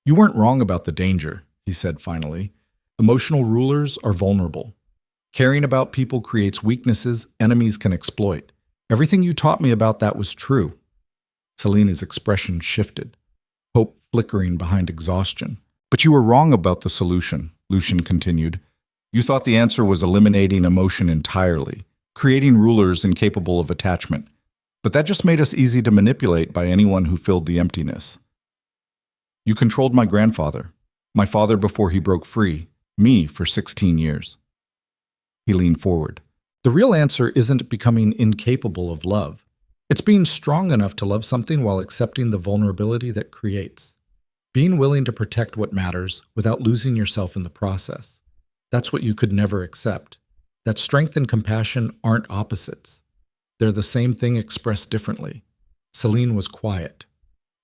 You weren't wrong about the danger, he said finally. Emotional rulers are vulnerable. Caring about people creates weaknesses enemies can exploit. Everything you taught me about that was true. Selena's expression shifted, hope flickering behind exhaustion. But you were wrong about the solution, Lucien continued. You thought the answer was eliminating emotion entirely, creating rulers incapable of attachment. But that just made us easy to manipulate by anyone who filled the emptiness. You controlled my grandfather, my father before he broke free, me for 16 years. He leaned forward. The real answer isn't becoming incapable of love. It's being strong enough to love something while accepting the vulnerability that creates. Being willing to protect what matters without losing yourself in the process. That's what you could never accept. That strength and compassion aren't opposites. They're the same thing expressed differently. Celine was quiet,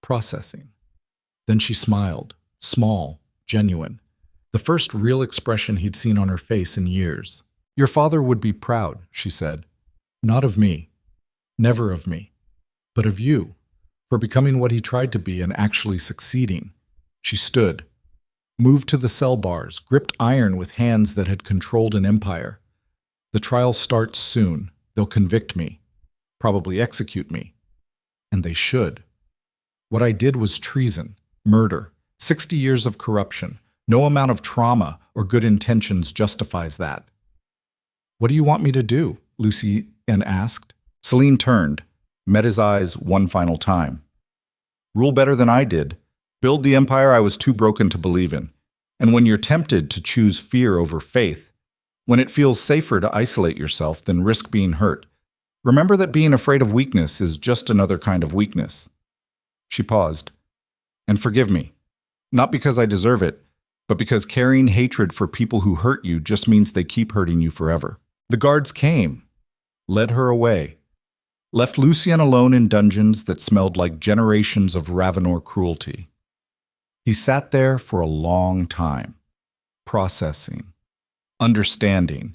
processing. Then she smiled, small, genuine. The first real expression he'd seen on her face in years. "Your father would be proud," she said. "Not of me. Never of me. But of you, for becoming what he tried to be and actually succeeding." She stood, moved to the cell bars, gripped iron with hands that had controlled an empire. "The trial starts soon. They'll convict me, probably execute me. And they should. What I did was treason, murder, 60 years of corruption. No amount of trauma or good intentions justifies that." "What do you want me to do?" Lucien asked. Celine turned, met his eyes one final time. "Rule better than I did. Build the empire I was too broken to believe in. And when you're tempted to choose fear over faith, when it feels safer to isolate yourself than risk being hurt, remember that being afraid of weakness is just another kind of weakness." She paused. "And forgive me, not because I deserve it, but because carrying hatred for people who hurt you just means they keep hurting you forever." The guards came, led her away, left Lucien alone in dungeons that smelled like generations of Ravenor cruelty. He sat there for a long time, processing, understanding,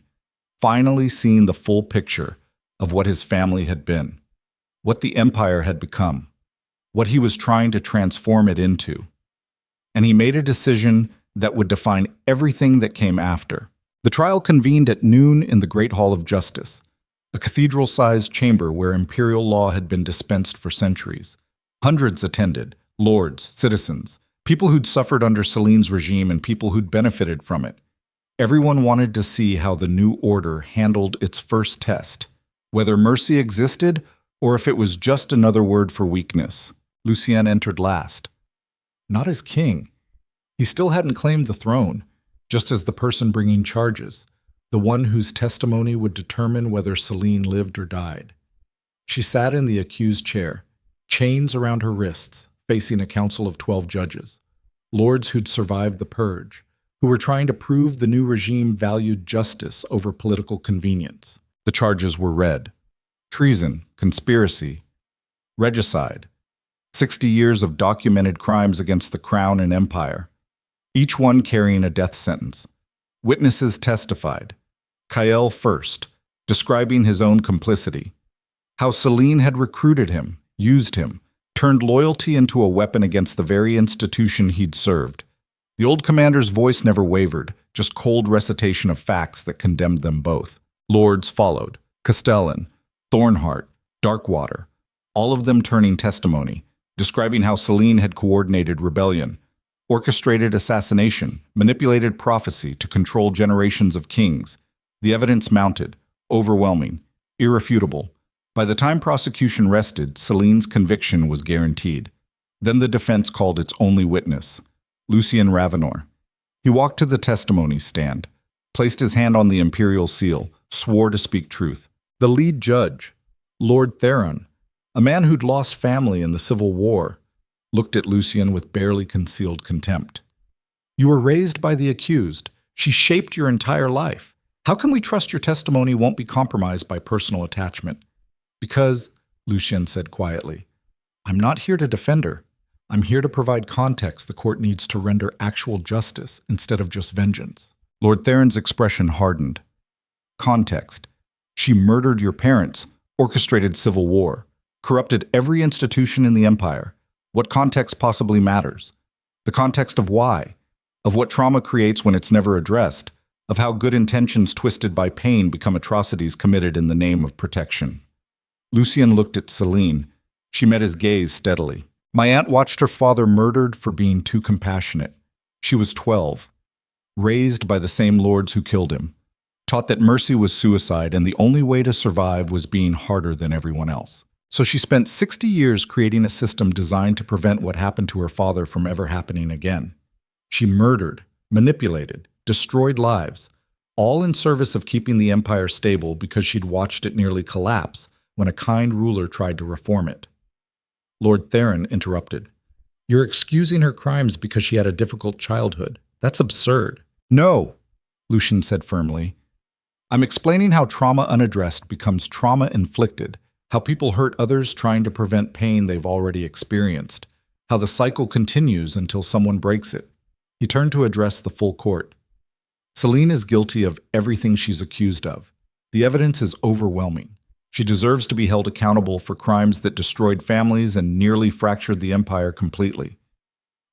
finally seeing the full picture of what his family had been, what the empire had become, what he was trying to transform it into. And he made a decision that would define everything that came after. The trial convened at noon in the Great Hall of Justice, a cathedral-sized chamber where imperial law had been dispensed for centuries. Hundreds attended, lords, citizens, people who'd suffered under Celine's regime and people who'd benefited from it. Everyone wanted to see how the new order handled its first test, whether mercy existed or if it was just another word for weakness. Lucien entered last. Not as king. He still hadn't claimed the throne, just as the person bringing charges, the one whose testimony would determine whether Celine lived or died. She sat in the accused chair, chains around her wrists, facing a council of 12 judges, lords who'd survived the purge, who were trying to prove the new regime valued justice over political convenience. The charges were read: treason, conspiracy, regicide, 60 years of documented crimes against the crown and empire, each one carrying a death sentence. Witnesses testified. Kael first, describing his own complicity, how Celine had recruited him, used him, turned loyalty into a weapon against the very institution he'd served. The old commander's voice never wavered, just cold recitation of facts that condemned them both. Lords followed, Castellan, Thornheart, Darkwater, all of them turning testimony, describing how Celine had coordinated rebellion, orchestrated assassination, manipulated prophecy to control generations of kings. The evidence mounted, overwhelming, irrefutable. By the time prosecution rested, Celine's conviction was guaranteed. Then the defense called its only witness, Lucien Ravenor. He walked to the testimony stand, placed his hand on the imperial seal, swore to speak truth. The lead judge, Lord Theron, a man who'd lost family in the Civil War, looked at Lucien with barely concealed contempt. "You were raised by the accused. She shaped your entire life. How can we trust your testimony won't be compromised by personal attachment?" "Because," Lucien said quietly, "I'm not here to defend her. I'm here to provide context the court needs to render actual justice instead of just vengeance." Lord Theron's expression hardened. "Context. She murdered your parents, orchestrated civil war, corrupted every institution in the empire. What context possibly matters? The context of why, of what trauma creates when it's never addressed, of how good intentions twisted by pain become atrocities committed in the name of protection." Lucien looked at Celine. She met his gaze steadily. "My aunt watched her father murdered for being too compassionate. She was 12, raised by the same lords who killed him, taught that mercy was suicide and the only way to survive was being harder than everyone else. So she spent 60 years creating a system designed to prevent what happened to her father from ever happening again. She murdered, manipulated, destroyed lives, all in service of keeping the empire stable because she'd watched it nearly collapse when a kind ruler tried to reform it. Lord Theron interrupted. You're excusing her crimes because she had a difficult childhood. That's absurd. No, Lucien said firmly. I'm explaining how trauma unaddressed becomes trauma inflicted, how people hurt others trying to prevent pain they've already experienced, how the cycle continues until someone breaks it. He turned to address the full court. Celine is guilty of everything she's accused of. The evidence is overwhelming. She deserves to be held accountable for crimes that destroyed families and nearly fractured the empire completely.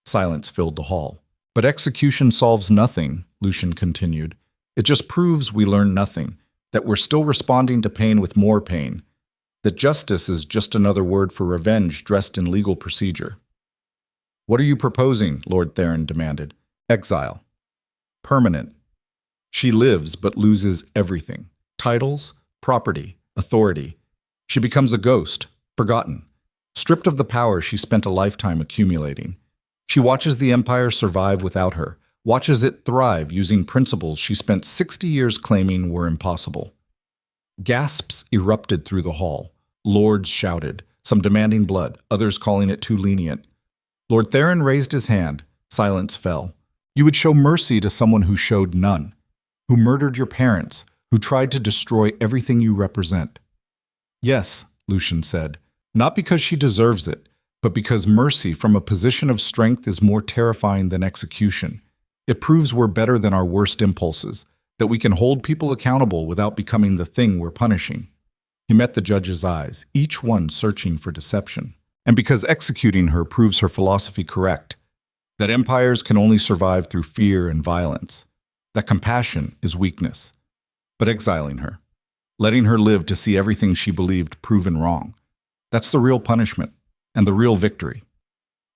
Silence filled the hall. But execution solves nothing, Lucien continued. It just proves we learn nothing, that we're still responding to pain with more pain, that justice is just another word for revenge dressed in legal procedure. What are you proposing? Lord Theron demanded. Exile. Permanent. She lives but loses everything. Titles, property, authority. She becomes a ghost, forgotten, stripped of the power she spent a lifetime accumulating. She watches the empire survive without her, watches it thrive using principles she spent 60 years claiming were impossible. Gasps erupted through the hall. Lords shouted, some demanding blood, others calling it too lenient. Lord Theron raised his hand. Silence fell. You would show mercy to someone who showed none, who murdered your parents, who tried to destroy everything you represent. Yes, Lucien said, not because she deserves it, but because mercy from a position of strength is more terrifying than execution. It proves we're better than our worst impulses, that we can hold people accountable without becoming the thing we're punishing. He met the judge's eyes, each one searching for deception. And because executing her proves her philosophy correct, that empires can only survive through fear and violence, that compassion is weakness. But exiling her, letting her live to see everything she believed proven wrong, that's the real punishment and the real victory.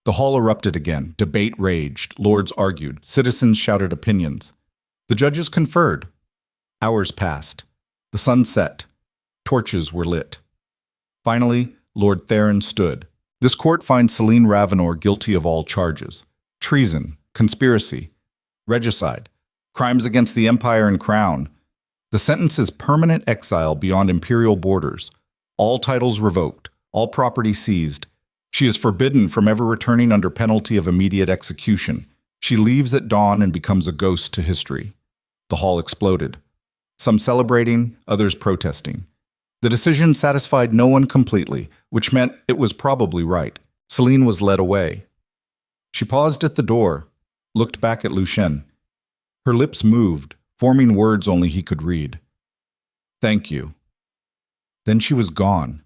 The hall erupted again. Debate raged. Lords argued. Citizens shouted opinions. The judges conferred. Hours passed. The sun set. Torches were lit. Finally, Lord Theron stood. This court finds Lucien Ravenor guilty of all charges: treason, conspiracy, regicide, crimes against the empire and crown. The sentence is permanent exile beyond imperial borders, all titles revoked, all property seized. She is forbidden from ever returning under penalty of immediate execution. She leaves at dawn and becomes a ghost to history. The hall exploded. Some celebrating, others protesting. The decision satisfied no one completely, which meant it was probably right. Celine was led away. She paused at the door, looked back at Lucien. Her lips moved, forming words only he could read. Thank you. Then she was gone.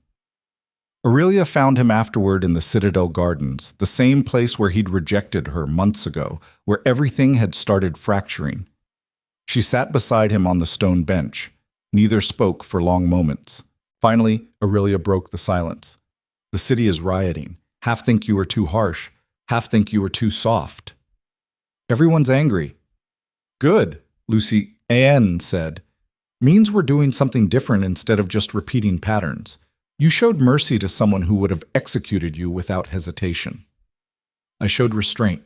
Aurelia found him afterward in the Citadel Gardens, the same place where he'd rejected her months ago, where everything had started fracturing. She sat beside him on the stone bench. Neither spoke for long moments. Finally, Aurelia broke the silence. The city is rioting. Half think you are too harsh. Half think you are too soft. Everyone's angry. Good, Lucien said. Means we're doing something different instead of just repeating patterns. You showed mercy to someone who would have executed you without hesitation. I showed restraint.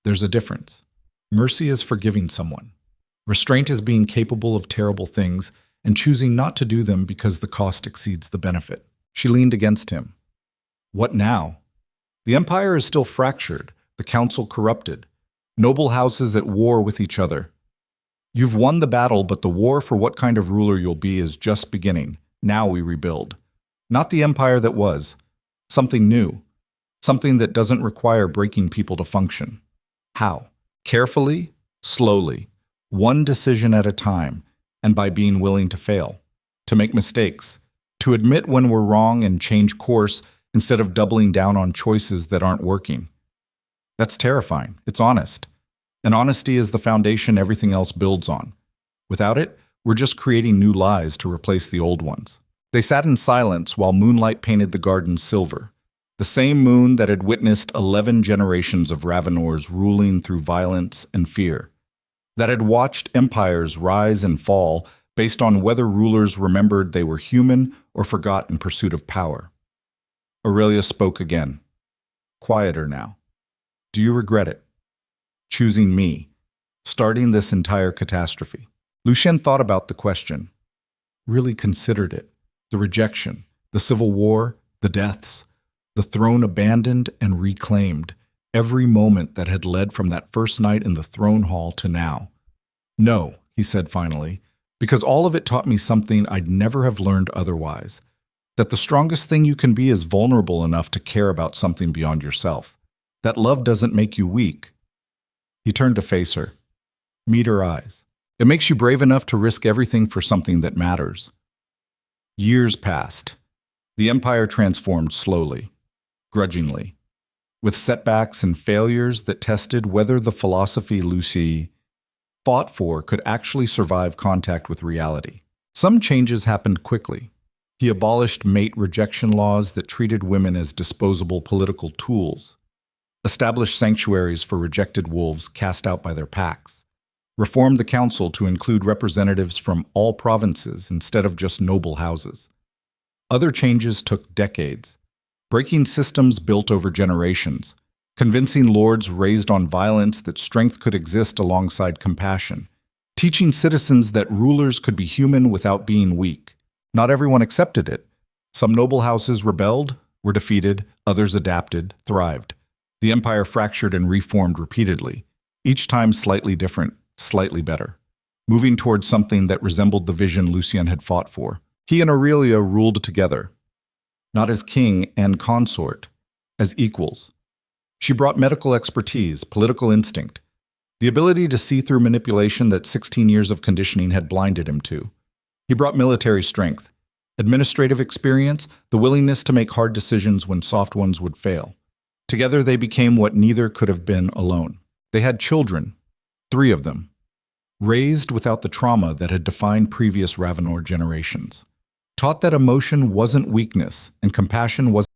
There's a difference. Mercy is forgiving someone. Restraint is being capable of terrible things and choosing not to do them because the cost exceeds the benefit. She leaned against him. What now? The empire is still fractured, the council corrupted, noble houses at war with each other. You've won the battle, but the war for what kind of ruler you'll be is just beginning. Now we rebuild. Not the empire that was. Something new. Something that doesn't require breaking people to function. How? Carefully, slowly, one decision at a time, and by being willing to fail, to make mistakes, to admit when we're wrong and change course instead of doubling down on choices that aren't working. That's terrifying. It's honest. And honesty is the foundation everything else builds on. Without it, we're just creating new lies to replace the old ones. They sat in silence while moonlight painted the gardens silver, the same moon that had witnessed 11 generations of Ravenors ruling through violence and fear, that had watched empires rise and fall based on whether rulers remembered they were human or forgot in pursuit of power. Aurelia spoke again, quieter now. Do you regret it? Choosing me, starting this entire catastrophe. Lucien thought about the question, really considered it. The rejection, The civil war, the deaths, the throne abandoned and reclaimed, every moment that had led from that first night in the throne hall to now. No, he said finally, because all of it taught me something I'd never have learned otherwise, that the strongest thing you can be is vulnerable enough to care about something beyond yourself, that love doesn't make you weak. He turned to face her. Meet her eyes. It makes you brave enough to risk everything for something that matters. Years passed. The empire transformed slowly, grudgingly, with setbacks and failures that tested whether the philosophy Lucien fought for could actually survive contact with reality. Some changes happened quickly. He abolished mate rejection laws that treated women as disposable political tools, established sanctuaries for rejected wolves cast out by their packs, reformed the council to include representatives from all provinces instead of just noble houses. Other changes took decades, breaking systems built over generations, convincing lords raised on violence that strength could exist alongside compassion, teaching citizens that rulers could be human without being weak. Not everyone accepted it. Some noble houses rebelled, were defeated, others adapted, thrived. The empire fractured and reformed repeatedly, each time slightly different, slightly better, moving towards something that resembled the vision Lucien had fought for. He and Aurelia ruled together, not as king and consort, as equals. She brought medical expertise, political instinct, the ability to see through manipulation that 16 years of conditioning had blinded him to. He brought military strength, administrative experience, the willingness to make hard decisions when soft ones would fail. Together they became what neither could have been alone. They had children, 3 of them, raised without the trauma that had defined previous Ravenor generations. Taught that emotion wasn't weakness and compassion wasn't